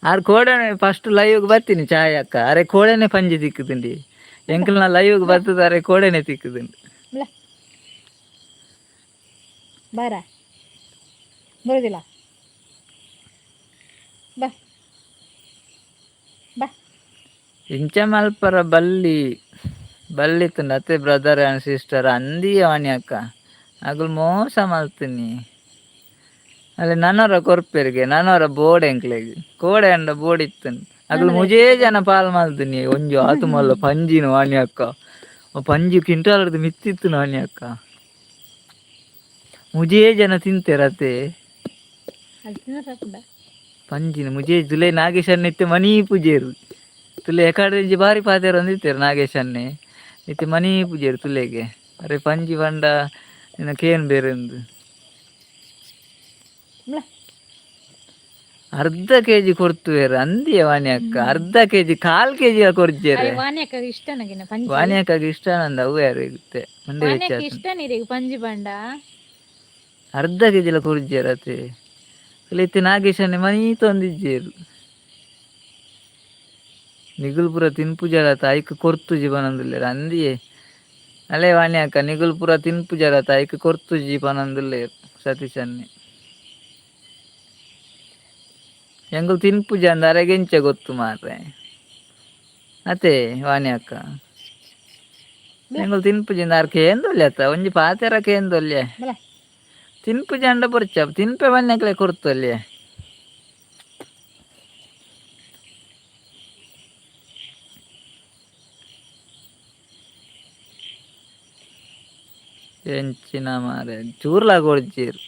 ಅವ್ರು ಕೋಡೆನೆ ಫಸ್ಟ್ ಲೈವ್ಗೆ ಬರ್ತೀನಿ ಚಾಯ್ ಅಕ್ಕ ಅರೆ ಕೋಡೆನೆ ಪಂಜಿ ತಿಕ್ಕುದುಂಡಿ ಎಂಕ್ಲನ ಲೈವ್ಗೆ ಬರ್ತದಾರೆ ಕೋಡೆನೆ ತಿಕ್ಕುದುಂಡು ಬರುದಿಲ್ಲ ಇಂಚ ಮಲ್ಪರ ಬಲ್ಲಿತ್ತುಂಡು ಅತ್ತೆ ಬ್ರದರ್ ಆ್ಯಂಡ್ ಸಿಸ್ಟರ್ ಅಂದಿ ವಾಣಿ ಅಕ್ಕ ಅಗಲು ಮೋಸ ಮಲ್ತೀನಿ ಅಲ್ಲಿ ನನ್ನವರ ಕೊರ್ಪೆರ್ಗೆ ನನ್ನವರ ಬೋರ್ಡ್ ಎಂಕ್ಲೆಗ್ ಕೋಡೆ ಅಂಡ ಬೋರ್ಡ್ ಇತ್ತುಂಡು ಅಗಲು ಮುಜೇ ಜನ ಪಾಲ್ ಮಲ್ತೀನಿ ಒಂಜು ಆತು ಮಲ್ಲ ಪಂಜಿನ ವಾಣಿ ಅಕ್ಕ ಪಂಜಿ ಕಿಂಟಾಲದ ಮಿತ್ತಿತ್ತು ವಾಣಿ ಅಕ್ಕ ಮುಜೇ ಜನ ತಿಂತೇರತ್ತೆ ಪಂಜಿನ ಮುಜೇ ತುಲೆ ನಾಗೇಶನ್ನ ಇತ್ತೆ ಮನಿ ಪೂಜೇರು ತುಲೆ ಎಕಡೆ ಬಾರಿ ಪಾತೇರು ಅಂದಿತ್ತೇರು ನಾಗೇಶನ್ನೇ ಇತ್ತೆ ಮನಿ ಪೂಜೇರು ತುಲೆಗೆ ಅರೆ ಪಂಜಿ ಬಂಡ ನಿನಕೇನು ಬೇರೆ ಅಂದು 1/2 kg ಕೊಡ್ತುವೇರು ಅಂದಿಯ ವಾಣಿ ಅಕ್ಕ 1/2 kg 1/4 kg ಕೊರ್ಜೇರೆ ವಾಣಿ ಅಕ್ಕಗೆ ಇಷ್ಟ ನಂದ ಅವು ಯಾರು ಇರುತ್ತೆ ಮುಂದೆ ಪಂಜಿ ಬಂಡ 1/2 kg ಎಲ್ಲ ಕೊರ್ಜೇರತ್ತೆ ಇತ್ತೆ ನಾಗೇಶನ್ನೇ ಮನಿ ತಂದಿಜ್ಜೇರು ನಿಗುಲ್ಪುರ ತಿನ್ಪುಜಾರತ ಐಕ್ ಕೊರ್ತುಜಿ ಬನಂದುಲ್ಲೇರು ಅಂದಿಯೇ ಅಲೆ ವಾಣಿ ಅಕ್ಕ ನಿಗುಲ್ಪುರ ತಿನ್ಪುಜಾರತ ಐಕ್ ಕೊರ್ತುಜಿ ಬನಂದುಲ್ಲೇರು ಸತೀಶನ್ನೇ ಎಂಗುಲ್ ತಿನ್ಪುಜ ಅಂದ ಅರೆಗೆಂಚ ಗೊತ್ತು ಮಾರ್ರೆ ಅತ್ತೆ ವಾಣಿ ಅಕ್ಕ ಎಂಗುಲ್ ತಿನ್ಪುಜಿಂದ ಆರ್ ಕೇಂದೊಲ್ಲೆ ಅತ್ತ ಒಂಜಿ ಪಾತೆರ ಕೇಂದೊಲ್ಲೆ ತಿನ್ಪುಜ ಅಂಡ ಪೊರ್ಚ ತಿನ್ಪೆ ಬನ್ನಕ್ಲೆ ಕೊರ್ತೊಲ್ಲೆ ಎಂಚಿನ ಮಾರೆ ಚೂರ್ಲ ಕೊಡ್ಜೀರು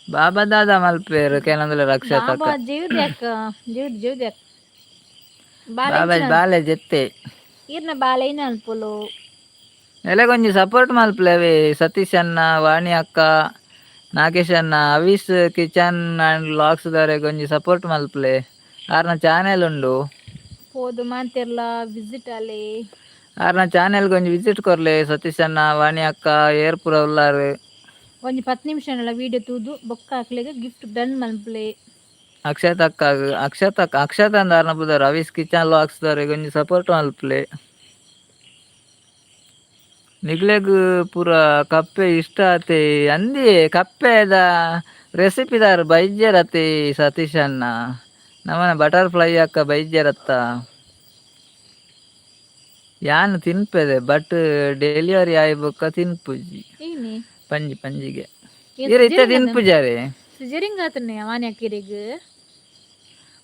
ಬಾಬಾ ದಾದ ಮಲ್ಪೇರು ಕೆಲವೊಂದುಲ ರಕ್ಷಾ ಬಾಬಾ ಬಾಲೆ ಜೆತ್ತೆ ಎಲೆಗೊಂಜಿ ಸಪೋರ್ಟ್ ಮಲ್ಪಲೇವೆ ಸತೀಶ್ ಅಣ್ಣ ವಾಣಿ ಅಕ್ಕ ನಾಗೇಶ್ ಅಣ್ಣ ಅವೀಸ್ ಕಿಚನ್ ಅಂಡ್ ಲಾಕ್ಸ್ ದಾರೆ ಗೊಂಜಿ ಸಪೋರ್ಟ್ ಮಲ್ಪಲೆ ಆರ್ನ ಚಾನೆಲ್ ಉಂಡು ಆರ್ನ ಚಾನೆಲ್ ಗೊಂಜಿ ವಿಸಿಟ್ ಕೊರ್ಲೆ ಸತೀಶ್ ಅಣ್ಣ ವಾಣಿ ಅಕ್ಕ ಏರ್ಪುರ ಉಲ್ಲಾರು ಒಂಜಿ 10 ನಿಮಿಷ ವಿಡಿಯೋ ತೂದು ಬೊಕ್ಕ ಹಾಕ್ಲೆಗ್ ಗಿಫ್ಟ್ ಡನ್ ಮಲ್ಪಲೆ ಅಕ್ಷತ ಅಂದ ಆರ್ನ ಬುದಾರ ಅವೀಸ್ ಕಿಚನ್ ಲಾಕ್ಸ್ ದಾರೆ ಗೊಂಜಿ ಸಪೋರ್ಟ್ ಮಲ್ಪಲೆ ನಿಗ್ಲೆಗ್ ಪೂರ ಕಪ್ಪೆ ಇಷ್ಟ ಆತೆ ಅಂದಿ ಕಪ್ಪೆದ ರೆಸಿಪಿದಾರ್ ಬೈಜ್ಯರತೆ ಸತೀಶ್ ಅಣ್ಣ ನಮ್ಮನ ಬಟರ್ಫ್ಲೈ ಅಕ್ಕ ಬೈಜ್ಯರತ್ತ ಯಾನ್ ತಿನ್ಪೆದೆ ಬಟ್ ಡೆಲಿವರಿ ಆಯ್ ಬೊಕ್ಕ ತಿನ್ಪುಜಿ ಪಂಜಿಗೆ ಇತ್ತೆ ತಿನ್ಪುಜಾರೆ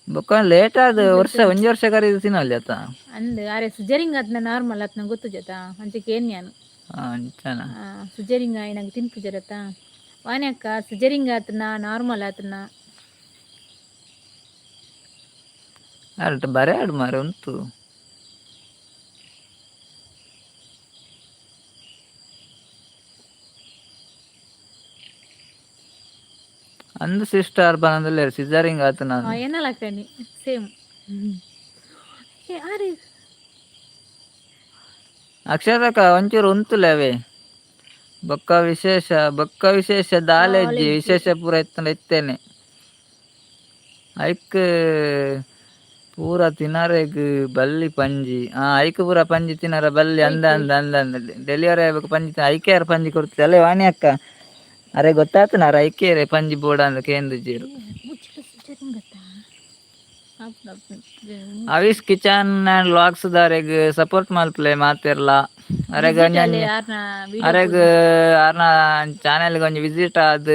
ಬೊಕ್ಕ ಲೇಟ್ ಆದ ಒಂಜಿ ವರ್ಷ ಕರೀದು ತಿನ್ನಲ್ಲಿ ಆತ ಅಂದ್ ಅರೆ ಸಿಜರಿಂಗ್ ಆತ್ನ ನಾರ್ಮಲ್ ಆತ್ನ ಗೊತ್ತು ಜತ ಅಂಚಕ್ಕೆ ಏನ್ ಯಾನು ಸಿಜರಿಂಗ್ ಆಯ್ ನಂಗೆ ತಿನ್ಪುಜರತ್ತ ವಾಣಿ ಅಕ್ಕ ಸಿಜರಿಂಗ್ ಆತ್ನ ನಾರ್ಮಲ್ ಆತ್ನ ಅರ್ಟ್ ಬರೇ ಆಡು ಮಾರೆ ಉಂಟು ಅಂದು ಸಿಸ್ಟರ್ ಬನದಲ್ಲೇ ಸಿಜರಿಂಗ್ ಆತ ನಾನು ಏನಲಾಗ್ತಾನೆ ಸೇಮ್ ಅಕ್ಷರಕ ಒಂಚೂರು ಉಂತುಲವೇ ಬೊಕ್ಕ ವಿಶೇಷ ದಾಲೆಜ್ಜಿ ವಿಶೇಷ ಪೂರ ಎತ್ತೇನೆ ಐಕ್ ಪೂರ ತಿನ್ನರೆಗ್ ಬಲ್ಲಿ ಪಂಜಿ ಐಕ್ ಪೂರ ಪಂಜಿ ತಿನ್ನರ ಬಲ್ಲಿ ಅಂದ ಡೆಲಿವರಿ ಆಗ್ಬೇಕು ಪಂಜಿ ಐಕೆ ಯಾರು ಪಂಜಿ ಕೊಡ್ತೀವಿ ಅಲ್ಲೇ ವಾಣಿ ಅಕ್ಕ ಅರೆ ಗೊತ್ತಾಯ್ತು ನಾ ರೈಕೇರೆ ಪಂಜಿ ಬೋಡ ಅಂದ ಕೇಂದ್ರ ಜೀರು ಅವಿಸ್ ಕಿಚನ್ ಆ್ಯಂಡ್ ಲಾಕ್ಸ್ ದಾರೆಗ್ ಸಪೋರ್ಟ್ ಮಲ್ಪ್ಲೆ ಮಾತಿರ್ಲ ಅರೆಗ ಅರೆಗ್ ಯಾರ್ನ ಚಾನೆಲ್ಗೆ ಒಂಜಿ ವಿಸಿಟ್ ಆದ್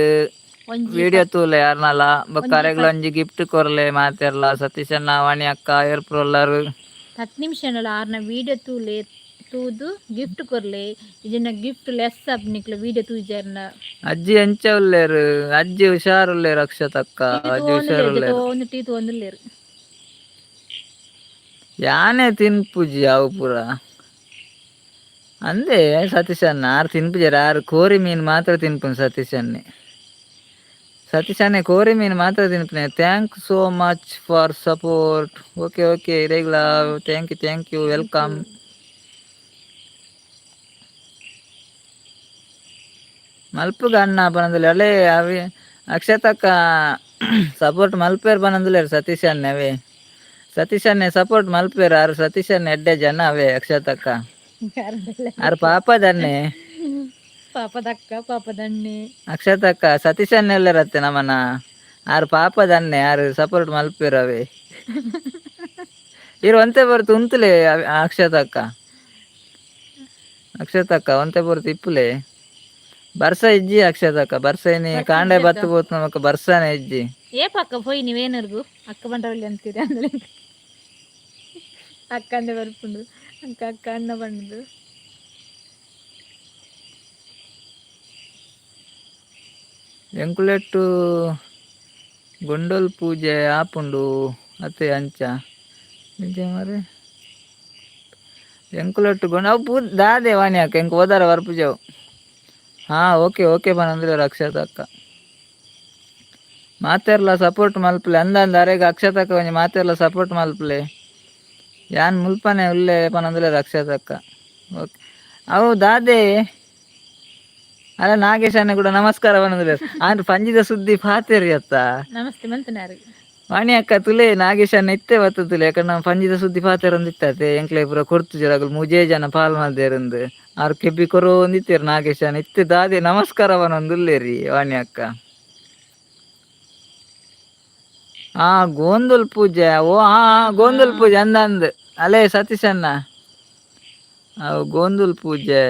ವಿಡಿಯೋ ತೂಲೆ ಯಾರ್ನಲ ಬೊಕ್ಕ ಅರೆಗ್ಲ ಒಂಜಿ ಗಿಫ್ಟ್ ಕೊರ್ಲೆ ಮಾತಿರ್ಲ ಸತೀಶ್ ಅಣ್ಣ ವಾಣಿ ಅಕ್ಕ ಏರ್ಪುರಲ್ಲರು 10 ನಿಮಿಷ ಆರ್ನ ವಿಡಿಯೋ ತೂಲೆ ತೂದು ಗಿಫ್ಟ್ ಕೊರ್ಲೆ ಇದನ್ನ ಗಿಫ್ಟ್ ಲೆಸ್ ನಿಕ್ಲ ವಿಡಿಯೋ ತೂಜರ್ನ ಅಜ್ಜಿ ಎಂಚ ಉಲ್ಲೇರು ಅಜ್ಜಿ ಹುಷಾರುಲ್ಲೇರು ಅಕ್ಷತಕ್ಕ ಅಜ್ಜಿ ಹುಷಾರುಲ್ಲೇರು ಒಂದು ಟೀ ತೊಂದುಲ್ಲೇರು ಯಾನೆ ತಿನ್ಪುಜಿ ಅವು ಪೂರ ಅಂದೆ ಸತೀಶ್ ಅಣ್ಣ ಆರು ತಿನ್ಪುಜಾರ ಆರು ಕೋರಿ ಮೀನು ಮಾತ್ರ ತಿನ್ಪುನ್ ಸತೀಶ್ ಅಣ್ಣೆ ಕೋರಿ ಮೀನು ಮಾತ್ರ ತಿನ್ಪುನೆ thank so much for support okay okay regular thank you welcome ಮಲ್ಪುಗ ಅಣ್ಣ ಪನಂದುಲೆ ಅಲೆ ಅವಿ ಅಕ್ಷತಕ್ಕ ಸಪೋರ್ಟ್ ಮಲ್ಪೇರ್ ಪನಂದುಲೇರು ಸತೀಶ್ ಅಣ್ಣೆ ಸಪೋರ್ಟ್ ಮಲ್ಪೇರು ಆರು ಸತೀಶ್ ಅಣ್ಣ ಎಡ್ಡೆ ಜನ ಅವೇ ಅಕ್ಷತಕ್ಕ ಆರು ಪಾಪದಣ್ಣೆ ಅಕ್ಷತಕ್ಕ ಸತೀಶ್ ಅಣ್ಣ ಎಲ್ಲರತ್ತೆ ನಮ್ಮನ ಆರು ಪಾಪದಣ್ಣೆ ಆರು ಸಪೋರ್ಟ್ ಮಲ್ಪೇರು ಅವೇ ಇರು ಒಂತೆ ಬರ್ತು ಉಂತುಲೆ ಅಕ್ಷತಕ್ಕ ಒಂತೆ ಬರ್ತು ಇಪ್ಪುಲೆ ಬರ್ಸ ಇಜ್ಜಿ ಅಕ್ಷತಕ್ಕ ಬರ್ಸ ಏನಿ ಕಾಂಡೆ ಬತ್ತು ಬೋತ್ ನಮಕ್ ಬರ್ಸನೆ ಇಜ್ಜಿ ಏ ಪಕ್ಕ ಪೋಯಿ ನೀವೇನರ್ಗು ಅಕ್ಕ ಬಂಡವಲ್ಲಿ ಅಂತೀರಿ ಅಂದ್ರೆ ಅಕ್ಕ ಅಂದೆ ಬರ್ಪುಂಡು ಅಕ್ಕ ಅಣ್ಣ ಬಂದು ಎಂಕುಲೆಟ್ಟು ಗೊಂಡೋಲ್ ಪೂಜೆ ಆಪುಂಡು ಅತ್ತೆ ಅಂಚ ನಿಜ ಮಾರೆ ಎಂಕುಲೆಟ್ಟು ಅವು ದಾದೆ ವಾಣಿ ಅಕ್ಕ ಎಂಕ್ ಹೋದಾರ ವರ್ಪುಜವು ಓಕೆ ಪನಂದ್ರೆ ಅಕ್ಷತಕ್ಕ ಮಾತೆರ್ಲ ಸಪೋರ್ಟ್ ಮಲ್ಪಲೆ ಅಂದಂದ ಅರೆಗ ಅಕ್ಷತಕ್ಕ ಒಂಜಿ ಮಾತೆರ್ಲ ಸಪೋರ್ಟ್ ಮಲ್ಪಲೆ ಯಾನ್ ಮುಲ್ಪನೆ ಉಲ್ಲೆ ಪನಂದ್ರೆ ಅಕ್ಷತಕ್ಕ ಓಕೆ ಅವು ದಾದೆ ಅಲ್ಲ ನಾಗೇಶ್ ಅಣ್ಣ ಕೂಡ ನಮಸ್ಕಾರ ಪನಂದ್ರೆ ಆಂಡ್ ಪಂಜಿದ ಸುದ್ದಿ ಪಾತೆರಿ ಅತ್ತ ನಮಸ್ತೆ ಮಂತನಾರು ವಾಣಿ ಅಕ್ಕ ತುಲೆ ನಾಗೇಶ್ ಅಣ್ಣ ಇತ್ತೆ ಬತ್ತ ತುಲೆ ಯಾಕಂದ್ರೆ ನಾವು ಪಂಜಿದ ಸುದ್ದಿ ಪಾತೆರಂದು ಇತ್ತತೆ ಎಂಕ್ಲೆ ಪೂರ ಕೊಡ್ತು ಜರಗಲು ಮುಜೇ ಜನ ಪಾಲ್ ಮಲ್ದೇರಂದು ಆರು ಕೆಬ್ಬಿ ಕೊರೋ ಒಂದಿತ್ತೇರು ನಾಗೇಶ್ ಅಣ್ಣ ಇತ್ತೆ ದಾದೆ ನಮಸ್ಕಾರವನ್ನೊಂದುಲ್ಲೇರಿ ವಾಣಿ ಅಕ್ಕ ಗೋಂದಲ್ ಪೂಜೆ ಗೋಂದಲ್ ಪೂಜೆ ಅಂದಂದ್ ಅಲೇ ಸತೀಶ್ ಅಣ್ಣ ಅವು ಗೋಂದಲ್ ಪೂಜೆ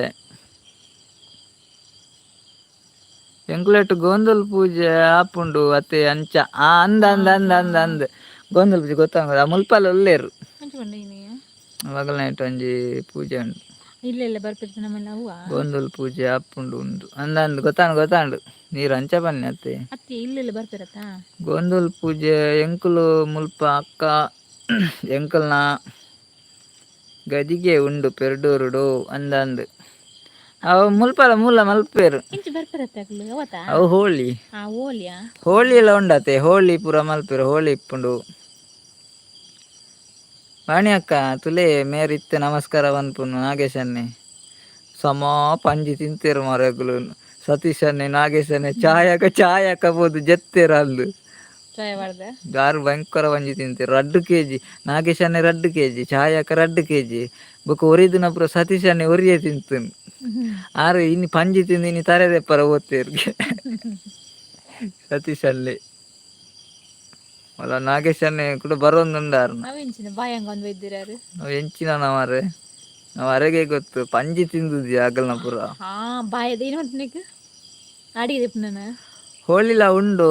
ಎಂಕ್ಲೆಟ್ ಗೋಂದಲ್ ಪೂಜೆ ಆಪುಂಡು ಅತ್ತೆ ಅಂಚ ಅಂದ್ ಗೋಂದಲ್ ಪೂಜೆ ಗೊತ್ತಾಗ ಮುಲ್ಪಲ್ ಒಲ್ಲೇರು ಅವಾಗಲ ನೈಟ್ ಒಂಜಿ ಪೂಜೆ ಉಂಡು ಇಲ್ಲ ಬರ್ಪಿರ್ತ ನಮ್ಮಲ್ಲಿ ಅವ್ವ ಗೋಂದಲ್ ಪೂಜೆ ಆಪುಂಡು ಉಂಡು ಅಂದಂದ್ ಗೊತ್ತಾಂಡು ನೀರು ಅಂಚ ಬನ್ನಿ ಅತ್ತೆ ಇಲ್ಲ ಬರ್ಪಿರತ್ತ ಗೋಂದಲ್ ಪೂಜೆ ಎಂಕುಲು ಮುಲ್ಪ ಅಕ್ಕ ಎಂಕಲ್ನ ಗದಿಗೆ ಉಂಡು ಪೆರ್ಡೂರುಡು ಅಂದಂದ್ ಅವು ಮುಲ್ಪಲ ಮೂಲ ಮಲ್ಪೇರು ಅವು ಹೋಳಿ ಎಲ್ಲ ಉಂಡತೆ ಹೋಳಿ ಪೂರ ಮಲ್ಪೇರು ಹೋಳಿ ಇಪ್ಪುಂಡು ವಾಣಿ ಅಕ್ಕ ತುಲೆ ಮೇರಿತ್ತೆ ನಮಸ್ಕಾರ ಪನ್ಪುನು ನಾಗೇಶ್ ಅನ್ನೆ ಸಮ ಪಂಜಿ ತಿಂತೇರು ಮರಗುಲು ಸತೀಶ್ ಅನ್ನೆ ನಾಗೇಶ್ ಅನ್ನೆ ಚಾಯ್ ಅಕ್ಕ ಬೋದು ಜತ್ತೇರು ಅಲ್ಲು ಗಾರು ಭಯಂಕರ ಪಂಜಿ ತಿಂತೇರು 2 kg ನಾಗೇಶ್ ಅನ್ನೆ 2 kg ಚಾಯ್ ಅಕ್ಕ 2 kg ಬೊಕ ಒರಿದಿನ ಪೂರ ಸತೀಶ್ ಅನ್ನೆ ಒರಿಯೇ ತಿಂತನು ಆರು ಇನ್ನು ಪಂಜಿ ತಿಂದು ಇನ್ನು ತರೆದೆಪ್ಪರ ಓದ್ತೇರು ಸತೀಶ್ ಅಲ್ಲೇ ಅಲ್ಲ ನಾಗೇಶ್ ಅನ್ನೆ ಕೂಡ ಬರೋಂದುಂಡಾರು ಎಂಚಿನ ಮಾರೆ ನಾವು ಅರೆಗೆ ಗೊತ್ತು ಪಂಜಿ ತಿಂದುದಿ ಆಗಲ್ನ ಪೂರ ಹೋಳಿಲ ಉಂಡು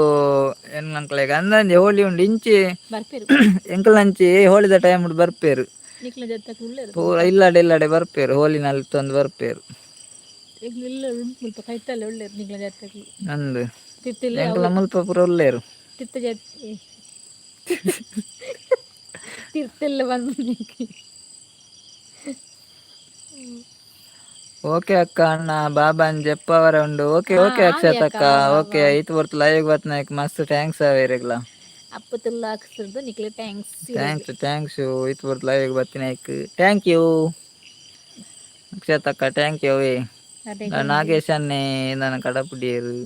ಎನ್ಕಲೆಗ ಅಂದಂಜೆ ಹೋಳಿ ಉಂಡು ಇಂಚಿ ಎಂಕಲ್ನಂಚಿ ಹೋಳಿದ ಟೈಮ್ ಉಂಡು ಬರ್ಪೇರು ಪೂರ ಇಲ್ಲಡೆ ಬರ್ಪೇರು ಹೋಳಿನಲ್ಲಿ ತಂದು ಬರ್ಪೇರು ನಂದು ಎಂಕಲ ಮುಲ್ಪ ಪೂರ ಒಲ್ಲೇರು ಓಕೆ ಅಕ್ಕ ಅಣ್ಣ ಬಾಬಾ ಜಪ್ಪ ಅವರ ಉಂಡು ಓಕೆ ಅಕ್ಷತ್ ಅಕ್ಕ ಓಕೆ ಐತ್ ಬರ್ತು ಲೈವ್ ಬತ್ನಾಯ್ಕ ಮಸ್ತ್ ಥ್ಯಾಂಕ್ಸ್ ಅವೇರೆಗ್ಲ ಥ್ಯಾಂಕ್ಸ್ ಐತ್ ಬರ್ತು ಲೈವ್ ಬತ್ತಿನಾಯ್ಕ ಥ್ಯಾಂಕ್ ಯು ಅಕ್ಷತ್ ಅಕ್ಕ ಥ್ಯಾಂಕ್ ಯು ನಾಗೇಶ್ ಅನ್ನೆ ನನ್ನ ಕಡಪುಡಿಯರು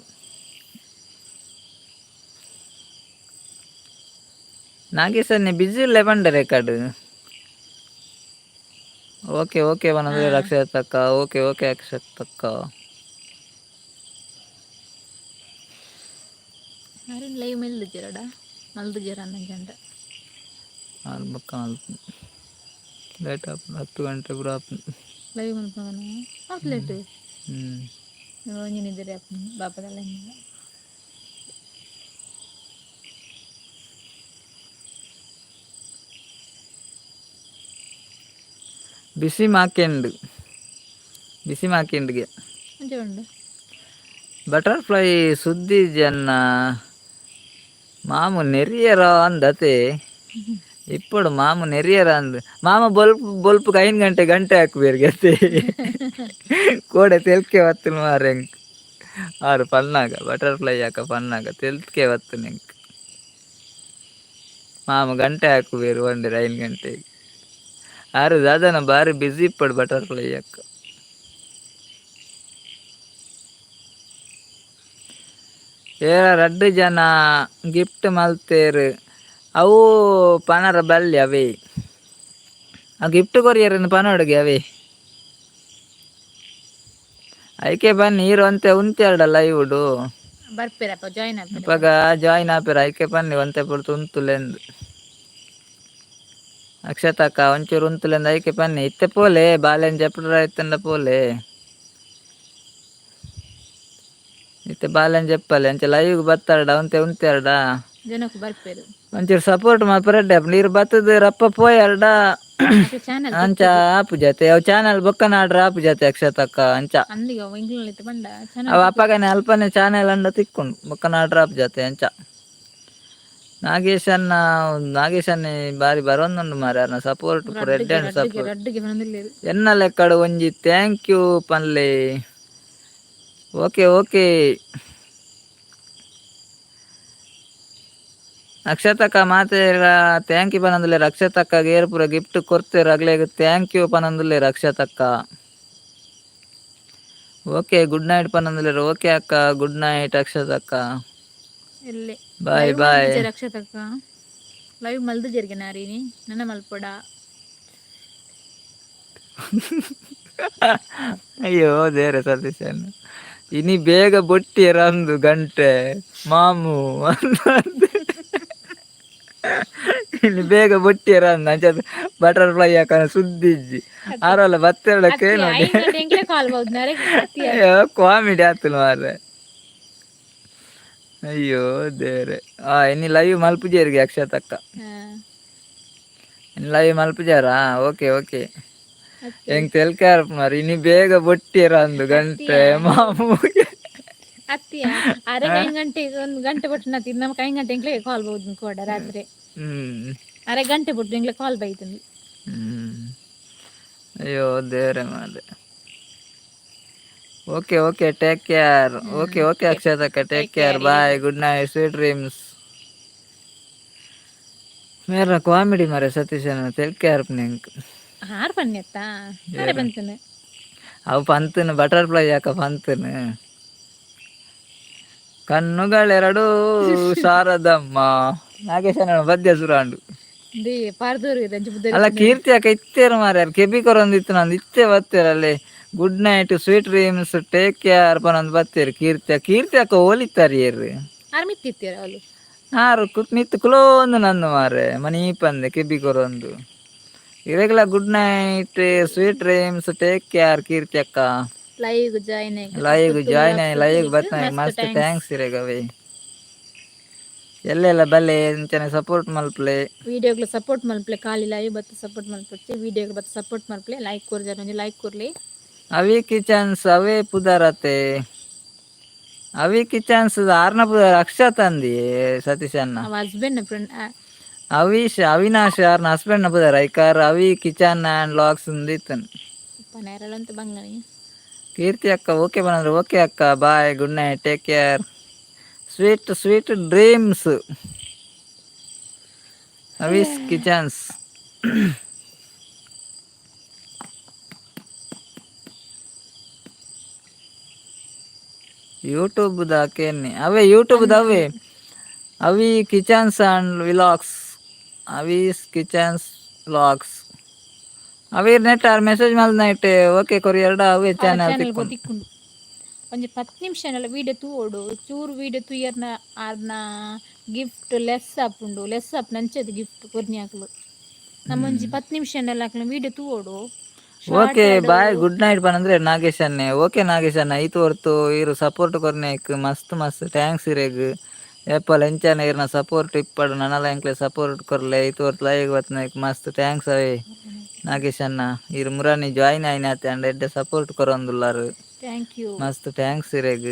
ನಾಗೇಶ್ ಅನ್ನೆ ಬಿಜಿ ಇಲ್ಲೇ ಬಂಡ ರೆಕಾರ್ಡ್ ಓಕೆ ಬನ್ನಂದ್ರೆ ಅಕ್ಷತ್ ಅಕ್ಕ ಓಕೆ ಅಕ್ಷತ್ ಅಕ್ಕ ಆರೇನು ಲೈವ್ ಮೆಲ್ದಿದ್ದೀರಡ ಮಲ್ದಿದ್ದೀರ ಅನ್ನಂಜಂಡ ಆರು ಬೊಕ್ಕ ಮಲ್ತು ಲೇಟ್ ಆಪ್ 10 ಗಂಟೆ ಪೂರ ಆಪ್ ಲೈವ್ ಮಲ್ಪವನು ಅದು ಲೇಟ್ ಹ್ಞೂ ಒಂಜಿನಿದ್ದೀರಿ ಬಾಪದಲ್ಲ ಬಿಸಿ ಮಾಕೆಂಡ್ಗೆ ಮುಂಚೆ ಉಂಡು ಬಟರ್ಫ್ಲೈ ಸುದ್ದಿ ಜನ ಮಾಮು ನೆರಿಯರ ಅಂದತೆ ఇప్పుడు మామ నెరియరా అంది మామ బొల్పుకి 5 గంಟೆ ಹಾಕುವೇರ್ಗತ್ತೆ ಕೋಡೆ ತೆಲ್ಕೆ ವತ್ತು ಮಾರೆಂಕ್ ಆರು ಪನ್ನಾಗ ಬಟರ್ಫ್ಲೈ ಯಾಕ ಪನ್ನಾಗ ತೆಲ್ಕೆ ವತ್ತು ನೆಂಕ್ ಮಾಮ ಗಂಟೆ ಹಾಕುವೇರು ಒಂದಿರ 5 ಗಂಟೆಗೆ ಆರು ದಾದನ ಬಾರಿ ಬಿಸಿ ಇಪ್ಪಡು ಬಟರ್ಫ್ಲೈ ಯಾಕ ಏರ 2 ಜನ ಗಿಫ್ಟ್ ಮಲ್ತೇರು ಅವು ಪನರ ಬಲ್ಲಿ ಅವೇ ಆ ಗಿಫ್ಟ್ ಕೊರಿಯರನ್ನು ಪನೋಡಿಗೆ ಅವೇ ಐಕೆ ಬನ್ನಿ ನೀರು ಅಂತೆ ಉಂತೆರಡಲ್ಲ ಇವುಡು ಬರ್ಪೇರಪ್ಪ ಜಾಯಿನ್ ಇವಾಗ ಜಾಯಿನ್ ಆಪೇರ ಐಕೆ ಬನ್ನಿ ಒಂತೆ ಪುರ್ತು ಉಂತುಲೆಂದು ಅಕ್ಷತಕ್ಕ ಒಂಚೂರು ಉಂತುಲೆಂದು ಐಕೆ ಬನ್ನಿ ಇತ್ತೆ ಪೋಲೆ ಬಾಲೆನ್ ಜಪ್ರ ಇತ್ತಂಡ ಪೋಲೆ ಇತ್ತೆ ಬಾಲೆನ್ ಜಪ್ಪಲೆ ಅಂಚೆ ಲೈವ್ಗೆ ಬತ್ತಾರಡ ಒಂತೆ ಉಂತೆರಡ ಜನಕ್ಕೆ ಬರ್ಪೇರು ಒಂಚೂರು ಸಪೋರ್ಟ್ ಮಾಡ್ಪರಡ್ಡೆ ನೀರು ಬತ್ತದ ರಪ್ಪ ಪೋಯರ್ಡ ಚಾನಲ್ ಅಂಚ ಆಪು ಜತೆ ಅವು ಚಾನಲ್ ಬೊಕ್ಕ ನಾಡ್ರ ಆಪು ಜತೆ ಅಕ್ಷತಕ್ಕ ಅಂಚ ಅಂದಿಗೆ ಇಂಗ್ಲಲ್ಲಿ ಬಂಡ ಅವ ಅಪ್ಪಗನೆ ಅಲ್ಪನೆ ಚಾನಲ್ ಅಂಡ ತಿಕ್ಕೊಂಡು ಬೊಕ್ಕ ನಾಡ್ರ ಆಪು ಜತೆ ಅಂಚ ನಾಗೇಶನ್ನೇ ಬಾರಿ ಬರೋಂದುಂಡು ಮಾರೆ ಅರ್ನ ಸಪೋರ್ಟ್ ರೆಡ್ ಆ್ಯಂಡ್ ಸಪೋರ್ಟ್ ರಡ್ಡಿಗೆ ಬಂದಿಲ್ಲೇರು ಎನ್ನ ಲೆಕ್ಕಡು ಒಂಜಿ ಥ್ಯಾಂಕ್ ಯು ಪನ್ಲೆ ಓಕೆ ಅಕ್ಷತಕ್ಕ ಮಾತೇರ ಥ್ಯಾಂಕ್ ಯು ಪನಂದುಲ್ಲೇರು ಅಕ್ಷತಕ್ಕಗೆ ಏರು ಪೂರ ಗಿಫ್ಟ್ ಕೊರ್ತೇರು ಅಗ್ಲೆಗ್ ಥ್ಯಾಂಕ್ ಯು ಪನಂದುಲ್ಲೇರು ಅಕ್ಷತಕ್ಕ ಓಕೆ ಗುಡ್ ನೈಟ್ ಪನಂದುಲ್ಲೇರು ಓಕೆ ಅಕ್ಕ ಗುಡ್ ನೈಟ್ ಅಕ್ಷತಕ್ಕ ಎಲ್ಲಿ ಬಾಯ್ ಅಕ್ಷತಕ್ಕ ಲೈವ್ ಮಲ್ದು ಜರ್ಗೆ ನಾರೀನಿ ನನ್ನ ಮಲ್ಪೊಡ ಅಯ್ಯೋ ದೇರೆ ಸತೀಶನ್ ಇನಿ ಬೇಗ ಬೊಟ್ಟಿರಂದು ಗಂಟೆ ಮಾಮು ಇನ್ನು ಬೇಗ ಬೊಟ್ಟಿರ ಅಂಚ ಬಟರ್ಫ್ಲೈ ಯಾಕಂದ್ರೆ ಸುದ್ದಿಜ್ಜಿ ಆರಲ್ಲ ಬತ್ತೆರಡಕ್ಕೆ ನೋಡಿ ಅಯ್ಯೋ ಕಾಮಿಡಿ ಆತನು ಮಾರ್ರೆ ಅಯ್ಯೋ ದೇವ್ರೆ ಇನ್ನು ಲೈವ್ ಮಲ್ಪುಜೇರಿಗೆ ಅಕ್ಷತಕ್ಕ ಇನ್ನು ಲೈವ್ ಮಲ್ಪುಜಾರಾ ಓಕೆ ಹೆಂಗ್ ತೆಲ್ಕಾರ ಮಾರಿ ಇನಿ ಬೇಗ ಬೊಟ್ಟಿರ ಅಂದು ಗಂಟೆ ಮಾಮೂಗೆ ಅತ್ತಿಯ ಅರೆ 5 ಗಂಟೆ 1 ಗಂಟೆ ಬಿಟ್ಟು ನಮ್ಗೆ 5 ಗಂಟೆ ಎಂಕ್ಲೆ ಕಾಲ್ ಬಹುದು ಕೂಡ ರಾತ್ರಿ ಅರೆ ಗಂಟೆ ಬಿಟ್ಟು ಎಂಕ್ಲೆ ಕಾಲ್ ಬೈతుంది ಅಯ್ಯೋ ದೇವ್ರೆ ಮಾದೆ ಓಕೆ ಟೇಕ್ ಕೇರ್ ಓಕೆ ಅಕ್ಷತಕ್ಕ take care bye good night sweet dreams ಮೇರ ಕಾಮಿಡಿ ಮಾರೆ ಸತೀಶನ ತೆಲ್ಕೆ ಹರ್ಪನೆಂಕ್ ಹಾರ್ ಪನ್ನೆತ್ತಾ ಅರೆ ಬಂತನೆ ಅವು ಪಂತನು ಬಟರ್ಫ್ಲೈ ಯಾಕ ಪಂತನು ಕಣ್ಣುಗಳೆರಡು ಶಾರದಮ್ಮ ನಾಗೇಶನ ಬದ್ಯ ಸುರಾಂಡು ಅಲ್ಲ ಕೀರ್ತಿ ಯಾಕ ಇತ್ತೇರು ಮಾರ್ಯಾರ ಕೆಬಿ ಕೊರೊಂದಿತ್ತು ನಂದು ಇತ್ತೆ ಬತ್ತೇರಲ್ಲಿ good night sweet dreams take care ಪನೊಂದು ಬತ್ತೇರು ಕೀರ್ತಿ ಯಾಕ ಹೋಲಿತಾರೆ ಹಾರು ನಿತ್ತು ಕುಲೋಂದು ನಂದು ಮಾರೆ ಮನಿ ಪಂದೆ ಕೆಬಿ ಕೊರೊಂದು ಇರೆಗ್ಲ good night sweet dreams take care Keerthi ಅಕ್ಕ ಲೈವ್ ಜಾಯ್ನ್ ಲೈವ್ ಬರ್ತಾನೆ ಮಸ್ತ್ ಥ್ಯಾಂಕ್ಸ್ ಇರೆಗವೆ ಎಲ್ಲೆಲ್ಲ ಬಲ್ಲೆ ಇಂಚನೆ ಸಪೋರ್ಟ್ ಮಲ್ಪ್ಲೆ ವಿಡಿಯೋಗ್ಲ ಸಪೋರ್ಟ್ ಮಲ್ಪ್ಲೆ ಖಾಲಿ ಲೈವ್ ಬತ್ತು ಸಪೋರ್ಟ್ ಮಲ್ಪುತ್ತೆ ವಿಡಿಯೋಗ್ಲ ಬತ್ತು ಸಪೋರ್ಟ್ ಮಲ್ಪ್ಲೆ ಲೈಕ್ ಕೊರ್ಜಾರ ಒಂಜಿ ಲೈಕ್ ಕೊರ್ಲಿ ಅವಿ ಕಿಚನ್ಸ್ ಅವೇ ಪುದಾರತೆ ಅವಿ ಕಿಚನ್ಸ್ ಆರ್ನ ಪುದಾರ ಅಕ್ಷತ ಅಂದಿ ಸತೀಶ್ ಅಣ್ಣ ಹಸ್ಬೆಂಡ್ ಫ್ರೆಂಡ್ ಅವಿನಾಶ್ ಆರ್ನ ಹಸ್ಬೆಂಡ್ ನ ಪುದಾರ ಐಕಾರ್ ಅವಿ ಕಿಚನ್ ಆ್ಯಂಡ್ ಲಾಗ್ಸ್ ಅಂದಿತ್ತನ್ ಪನೇರಳಂತ ಬಂಗನಿ ಕೀರ್ತಿ ಅಕ್ಕ ಓಕೆ ಬಂದ್ರೆ ಓಕೆ ಅಕ್ಕ bye good night take care sweet dreams Avi's kitchens YouTube ದಾಕೇನಿ ಅವೇ ಯೂಟ್ಯೂಬ್ ಅವೇ Avi kitchens and vlogs Avi's kitchens vlogs ಅವೀರ್ ನೆಟ್ ಆರ್ ಮೆಸೇಜ್ ಮಲ್ ನೈಟ್ ಓಕೆ ಕೊರಿ ಎರಡ ಅವೇ ಚಾನಲ್ ಒಂಜಿ 10 ನಿಮಿಷನೆಲ್ಲ ವೀಡಿಯೋ ತೂವೋಡು ಚೂರು ವೀಡಿಯೋ ತೂಯರ್ನ ಆರ್ನ ಗಿಫ್ಟ್ ಲೆಸ್ ಆಪುಂಡು ಲೆಸ್ ಆಪ್ ನಂಚದು ಗಿಫ್ಟ್ ಕೊರ್ನಿಯಾಕ್ಲು ನಮ್ಮೊಂಜಿ 10 ನಿಮಿಷನೆಲ್ಲ ಆಕ್ಲ ವೀಡಿಯೋ ತೂವೋಡು ಓಕೆ ಬಾಯ್ ಗುಡ್ ನೈಟ್ ಪನಂದ್ರೆ ನಾಗೇಶ್ ಅನ್ನೆ ಓಕೆ ನಾಗೇಶ್ ಅನ್ನ ಐತು ಹೊರ್ತು ಇರು ಸಪೋರ್ಟ್ ಕೊರ್ನೇಕ್ ಮಸ್ತ್ ಮಸ್ತ್ ಥ್ಯಾಂಕ್ಸ್ ಇರೇಗ್ ಏಪಲ್ ಎಂಚಾನ ಇರ್ನ ಸಪೋರ್ಟ್ ಇಪ್ಪಡು ನನಲ ಎಂಕ್ಲೆ ಸಪೋರ್ಟ್ ಕೊರ್ಲೆ ಐತು ಹೊರ್ತು ಲೈಕ್ ಬತ್ನೇಕ್ ಮಸ್ತ್ ಥ್ಯಾಂಕ್ಸ್ ಅವೇ ನಾಗೇಶ್ ಅನ್ನ ಇರು ಮುರಾನಿ ಜಾಯಿನ್ ಆಯ್ನಾತೆ ಅಂಡ್ ಎಡ್ಡೆ ಸಪೋರ್ಟ್ ಕೊರೊಂದುಲ್ಲಾರು ಥ್ಯಾಂಕ್ ಯು ಮಸ್ತ್ ಥ್ಯಾಂಕ್ಸ್ ಇರೇಗ್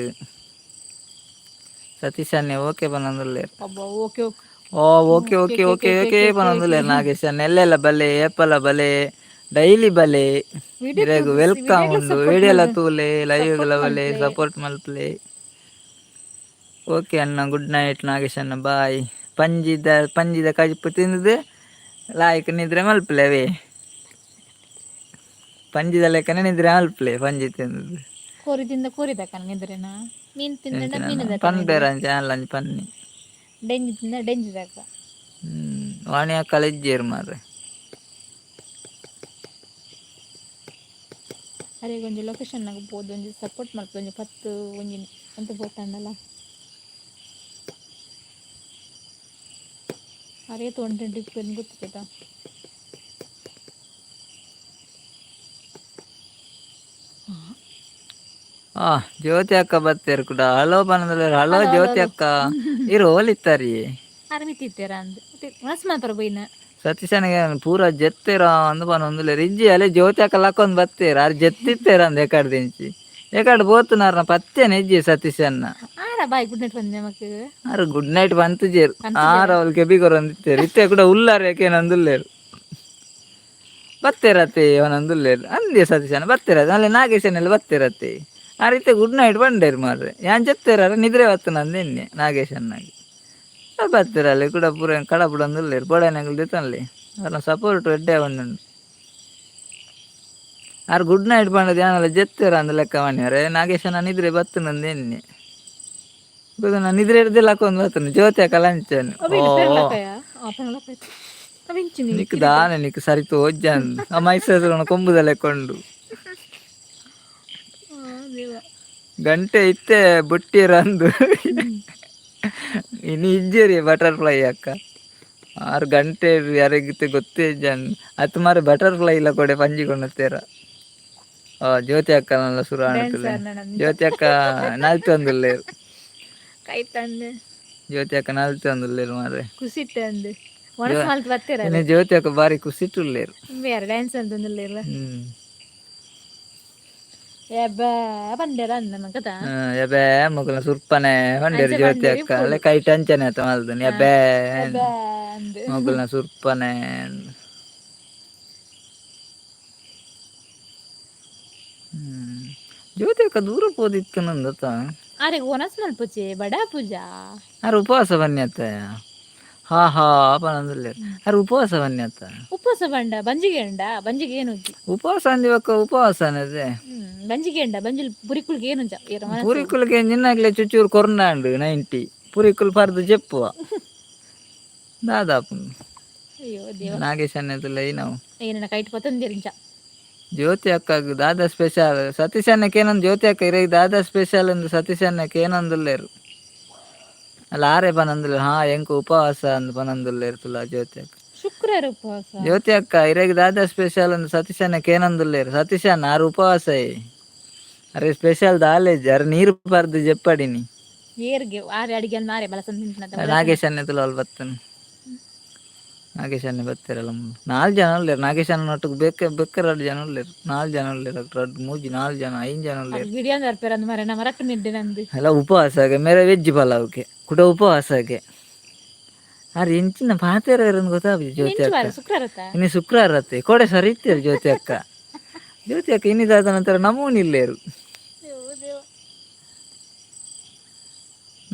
ಸತೀಶ್ ಅನ್ನೆ ಓಕೆ ಪನಂದುಲ್ಲೇರ್ okay oh okay okay okay okay ಪನಂದುಲ್ಲೇರ್ ನಾಗೇಶ್ ಅನ್ನ ಎಲ್ಲೆಲ್ಲ ಬಲೆ ಏಪಲ ಬಲೆ ಡೈಲಿ ಬಲೆ ಇರೇಗ್ ವೆಲ್ಕಮ್ ಉಂಡು ವಿಡಿಯೋಲ ತೂಲೆ ಲೈವ್ಗಳ ಬಲೆ ಸಪೋರ್ಟ್ ಮಲ್ಪಲೆ ಓಕೆ ಅಣ್ಣ ಗುಡ್ ನೈಟ್ ನಾಗೇಶ್ ಅಣ್ಣ ಬಾಯ್ ಪಂಜಿದ ಕಜಿಪ್ಪು ತಿಂದು ಲಾಯ್ಕ್ ನಿದ್ರೆ ಮಲ್ಪಲೆವೇ ಪಂಜಿದ ಲೆಕ್ಕನೆ ನಿದ್ರೆ ಮಲ್ಪಲೆ ಪಂಜಿ ತಿಂದು ಕೋರಿದಿಂದ ಕೋರಿದಕ್ಕ ನಿದ್ರೆನ ಮೀನ್ ತಿಂದ ಮೀನದ ಪನ್ಬೇರ ಚಾನಲ್ ಅಂಚ ಪನ್ನಿ ಡೆಂಜಿ ತಿಂದ ಡೆಂಜಿದಕ್ಕ ವಾಣಿ ಅಕ್ಕಲ ಇಜ್ಜೇರು ಮಾರ್ರೆ ಅರೆ ಒಂಜಿ ಲೊಕೇಶನ್ನಾಗ ಬೋದು ಒಂಜಿ ಸಪೋರ್ಟ್ ಮಲ್ಪು ಒಂಜಿ 10 ಒಂಜಿ ಅಂತ ಬೋತಂಡಲ್ಲ ಅರೆ ತೊಂಡೆ ಗೊತ್ತಿತ್ತ ಜ್ಯೋತಿ ಅಕ್ಕ ಬತ್ತೇರು ಕೂಡ ಹಲೋ ಪನದಲ್ಲಿ ಹಲೋ ಜ್ಯೋತಿ ಅಕ್ಕ ಇರು ಹೋಲಿತ್ತಾರಿ ಅರ್ಮಿತ್ತಿತ್ತೀರ ಅಂದ್ ಮನಸ್ ಮಾತ್ರ ಬೈನ ಸತೀಶನಿಗೆ ಪೂರ ಜೆತ್ತೇರ ಅಂದು ಪನ ಒಂದುಲೆ ರಿಜ್ಜಿ ಅಲ್ಲೇ ಜ್ಯೋತಿ ಅಕ್ಕ ಲಕ್ಕೊಂದು ಬತ್ತೇರ ಅರ್ ಜೆತ್ತಿತ್ತೇರ ಅಂದ ಎಕಡೆ ದಿಂಚಿ ಎಕಡೆ ಬೋತುನಾರ ಪತ್ತೇನೆ ಇಜ್ಜಿ ಸತೀಶನ್ನ ಆರ ಬಾಯ್ ಗುಡ್ ನೈಟ್ ಬಂದೆ ಮಕ್ಕ ಅರೆ ಗುಡ್ ನೈಟ್ ಬಂತು ಜೇರು ಆರ ಅವಳು ಕೆಬಿಗೊರಂದಿತ್ತೇರು ಇತ್ತೆ ಕೂಡ ಉಲ್ಲಾರ ಏಕೆ ನಂದುಲ್ಲೇರು ಬತ್ತೇರತ್ತೆ ಅವನಂದುಲ್ಲೇರು ಅಂದೇ ಸತೀಶನ ಬತ್ತೇರತ್ತೆ ಅಲ್ಲೇ ನಾಗೇಶನೆಲ್ಲ ಬತ್ತೇರತ್ತೆ ಆ ರೀತಿ ಗುಡ್ ನೈಟ್ ಬಂಡೇರು ಮಾರ್ರೆ ಯಾನ್ ಜೆತ್ತೇರ ನಿದ್ರೆ ಬತ್ತು ನಂದು ಎನ್ನೆ ನಾಗೇಶನ್ನಾಗಿ ಬತ್ತೇರಲ್ಲಿ ಕೂಡ ಪೂರ ಕಡಪುಡ ಅಂದುಲ್ಲೇರು ಬೋಡನೆಗಳು ದಿತ್ತಲ್ಲಿ ಅವ್ರನ್ನ ಸಪೋರ್ಟ್ ಎಡ್ಡೆ ಬಂದುಂಡು ಆರು ಗುಡ್ ನೈಟ್ ಪಂಡದು ಯಾನೆಲ್ಲ ಜೆತ್ತೇರ ಅಂದ ಲೆಕ್ಕ ಮಣ್ಯಾರೆ ನಾಗೇಶನ ನಿದ್ರೆ ಬತ್ತು ನಂದು ಎನ್ನೆ ನಾನು ನಿದ್ರೆ ಹಿಡ್ದಿಲ್ಲ ಹಾಕೊಂಡು ಬರ್ತೇನೆ ಜ್ಯೋತಿ ಹಾಕಲ್ಲ ಅಂಚಾನೆ ನಿಕ್ ದಾನೆ ನಿಕ್ ಸರಿತು ಒಜ್ಜನ್ ಆ ಮೈಸೂರು ಕೊಂಬುದಲ್ಲೇ ಕೊಂಡು ಗಂಟೆ ಇತ್ತೆ ಬುಟ್ಟಿರಂದು ಇನ್ನು ಇಜ್ಜೇರಿ ಬಟರ್ಫ್ಲೈ ಅಕ್ಕ 6 ಗಂಟೆ ಯಾರಿಗಿತ್ತೆ ಗೊತ್ತೇ ಜನ್ ಹತ್ತು ಮಾರ ಬಟರ್ಫ್ಲೈ ಇಲ್ಲ ಕೊಡೆ ಪಂಜಿಕೊಂಡತ್ತೇರ ಜ್ಯೋತಿ ಅಕ್ಕ ನನ್ನ ಸುರ ಆಣುತ್ತಲೆ ಜ್ಯೋತಿ ಅಕ್ಕ ನಾಲ್ಕು ಅಂದುಲ್ಲೇರು ಕೈ ತಂದೆ ಜ್ಯೋತಿ ಅಕ್ಕ ನಾಲ್ಕು ಅಂದುಲ್ಲೇರು ಮಾರ್ರೆ ಖುಷಿತ್ತೆ ಅಂದೆ ಮನಸ್ ಮಲ್ತ್ ಬತ್ತೇರ ಜ್ಯೋತಿ ಅಕ್ಕ ಬಾರಿ ಖುಷಿಟ್ಟುಲ್ಲೇರು ಬೇರೆ ಡ್ಯಾನ್ಸ್ ಅಂತಂದಿಲ್ಲ ಬಂಡೇರ ಅಂದ ಮಗದ ಎಬೆ ಮಗನ ಸುರ್ಪನೆ ಬಂಡೇರು ಜ್ಯೋತಿ ಅಕ್ಕ ಅಲ್ಲೇ ಕೈ ಟಂಚನೆ ಆತ ಮಲ್ದನ್ ಎಬೆ ಮಗನ ಸುರ್ಪನೆ ಜ್ಯೋತಿ ಅಕ್ಕ ದೂರ ಪೋದಿತ್ತು ನಂದತ್ತ ಅರೆ ಓನಸ್ ಮಲ್ಪುಚೆ ಬಡಾ ಪೂಜಾ ಅರೆ ಉಪವಾಸ ಬನ್ನಿಯತ್ತ ಹಾ ಹಾ ಪನಂದುಲ್ಲೆ ಅರೆ ಉಪವಾಸ ಬನ್ನಿಯತ್ತ ಉಪವಾಸ ಬಂಡ ಬಂಜಿಗೆ ಅಂಡ ಬಂಜಿಗೆ ಏನು ಉಪವಾಸ ಅಂದಿವಕ್ಕ ಉಪವಾಸ ಅನ್ನದೆ ಬಂಜಿಗೆ ಅಂಡ ಬಂಜಿಲ್ ಪುರಿಕುಲ್ಗೆ ಏನು ಪುರಿಕುಲ್ಗೆ ನಿನ್ನಾಗ್ಲೇ ಚುಚ್ಚೂರು ಕೊರ್ನಾಂಡು 90 ಪುರಿಕುಲ್ ಪರ್ದು ಜಪ್ಪುವ ದಾದಾಪು ಅಯ್ಯೋ ದೇವ ನಾಗೇಶ್ ಅನ್ನದಿಲ್ಲ ನಾವು ಏನನ್ನ ಕೈಟ್ ಪತ್ತಂದಿರಿಂಚ ಜ್ಯೋತಿ ಅಕ್ಕಗ ದಾದಾ ಸ್ಪೆಷಲ್ ಸತೀಶ್ ಅನ್ನಕ್ಕೆ ಏನಂದು ಜ್ಯೋತಿ ಅಕ್ಕ ಇರ ದಾದಾ ಸ್ಪೆಷಲ್ ಎಂದು ಸತೀಶ್ ಅನ್ನಕ್ಕೆ ಏನಂದುಲ್ಲೇರು ಅಲ್ಲ ಆರೇ ಪನಂದುಲ್ಲೇರು ಹಾ ಎಂಕು ಉಪವಾಸ ಅಂದು ಪನಂದುಲ್ಲೇರು ತುಲ ಜ್ಯೋತಿ ಅಕ್ಕ ಶುಕ್ರವಾರ ಉಪವಾಸ ಜ್ಯೋತಿ ಅಕ್ಕ ಇರಗೆ ದಾದಾ ಸ್ಪೆಷಲ್ ಅಂದು ಸತೀಶ್ ಅನ್ನಕ್ಕೆ ಏನಂದುಲ್ಲೇರು ಸತೀಶ್ ಅನ್ನ ಆರು ಉಪವಾಸ ಅರೆ ಸ್ಪೆಷಲ್ ದಾಲೇಜ್ ಅರೆ ನೀರು ಪರ್ದು ಜಪ್ಪಡಿನಿ ಏರ್ಗೆ ಆರೆ ಅಡಿಗೆ ಮಾರೆ ಬಲ ನಾಗೇಶ್ ಅನ್ನೆ ತುಲ ಅಲ್ಲಿ ಬತ್ತನು ನಾಗೇಶ್ ಅನ್ನೆ ಬತ್ತಿರಲ್ಲ 4 ಜನ ಉಳ್ಳೇರು ನಾಗೇಶ್ ಅನ್ನ ಒಟ್ಟಿಗೆ ಬೇಕ 2 ಜನ ಉಳ್ಳೇರು 4 ಜನ ಉಳ್ಳೇರು 2 3 4 ಜನ 5 ಜನ ಉಳ್ಳೇರು ಅಲ್ಲ ಉಪವಾಸಗೆ ಮೇರೆ ವೆಜ್ ಪಲಾವ್ಗೆ ಕೂಡ ಉಪವಾಸಗೆ ಅರೆ ಇಂಚಿನ ಪಾತೆರ ಇರೋದು ಗೊತ್ತಾಗ ಜ್ಯೋತಿ ಅಕ್ಕ ಇನ್ನು ಶುಕ್ರವಾರ ರತ್ತೆ ಕೋಡೆ ಸರಿ ಇತ್ತೇರು ಜ್ಯೋತಿ ಅಕ್ಕ ಇನ್ನಿದಾದ ನಂತರ ನಮೂನಿಲ್ಲೇರು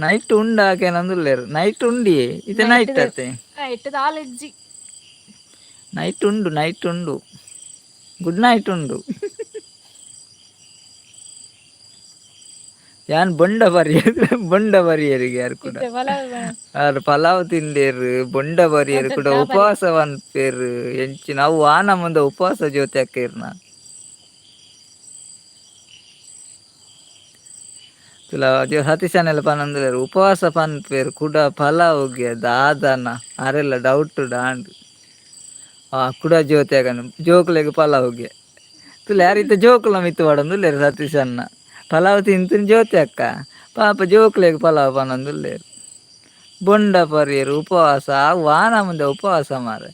ನೈಟ್ ಉಂಡಾಕೆ ನಂದುಲ್ಲೇರು ನೈಟ್ ಉಂಡಿ ಇದು ನೈಟ್ ಅತ್ತೆ ನೈಟ್ ಉಂಡು ಗುಡ್ ನೈಟ್ ಉಂಡು ಯಾನ್ ಬೊಂಡ ಬರಿಯರಿಗೆ ಯಾರು ಕೂಡ ಯಾರು ಪಲಾವ್ ತಿಂದೇರು ಬೊಂಡ ಬರಿಯರು ಕೂಡ ಉಪವಾಸ ಅನ್ಪೇರು ಎಂಚಿ ನಾವು ಆನ ಮುಂದೆ ಉಪವಾಸ ಜ್ಯೋತಿ ಅಕ್ಕೇರ್ನ ತುಲ ಸತೀಶನೆಲ್ಲ ಪನ್ನೊಂದುಲ್ಲೆರ್ ಉಪವಾಸ ಪನ್ಪೇರು ಕುಡ ಪಲಾವ್ಗೆ ದಾದನ ಅರೆಲ್ಲ ಡೌಟ್ ಡಾಂಡ್ ಕುಡ ಜ್ಯೋತಿಯಾಗನ ಜೋಕ್ಲೆಗ್ ಪಲಾವ್ಗೆ ತುಲ ಯಾರಿತ್ತ ಜೋಕುಲ ಮಿತ್ತು ಪಡೊಂದುಲ್ಲೆರ್ ಸತೀಶ್ ಅನ್ನ ಪಲಾವ್ ತಿಂತೀನಿ ಜ್ಯೋತಿ ಅಕ್ಕ ಪಾಪ ಜೋಕ್ಲೆಗ್ ಪಲಾವ್ ಪನ್ನೊಂದುಲ್ಲೆರ್ ಬೊಂಡ ಪರಿಯರು ಉಪವಾಸ ವಾನ ಮುಂದೆ ಉಪವಾಸ ಮಾರೆ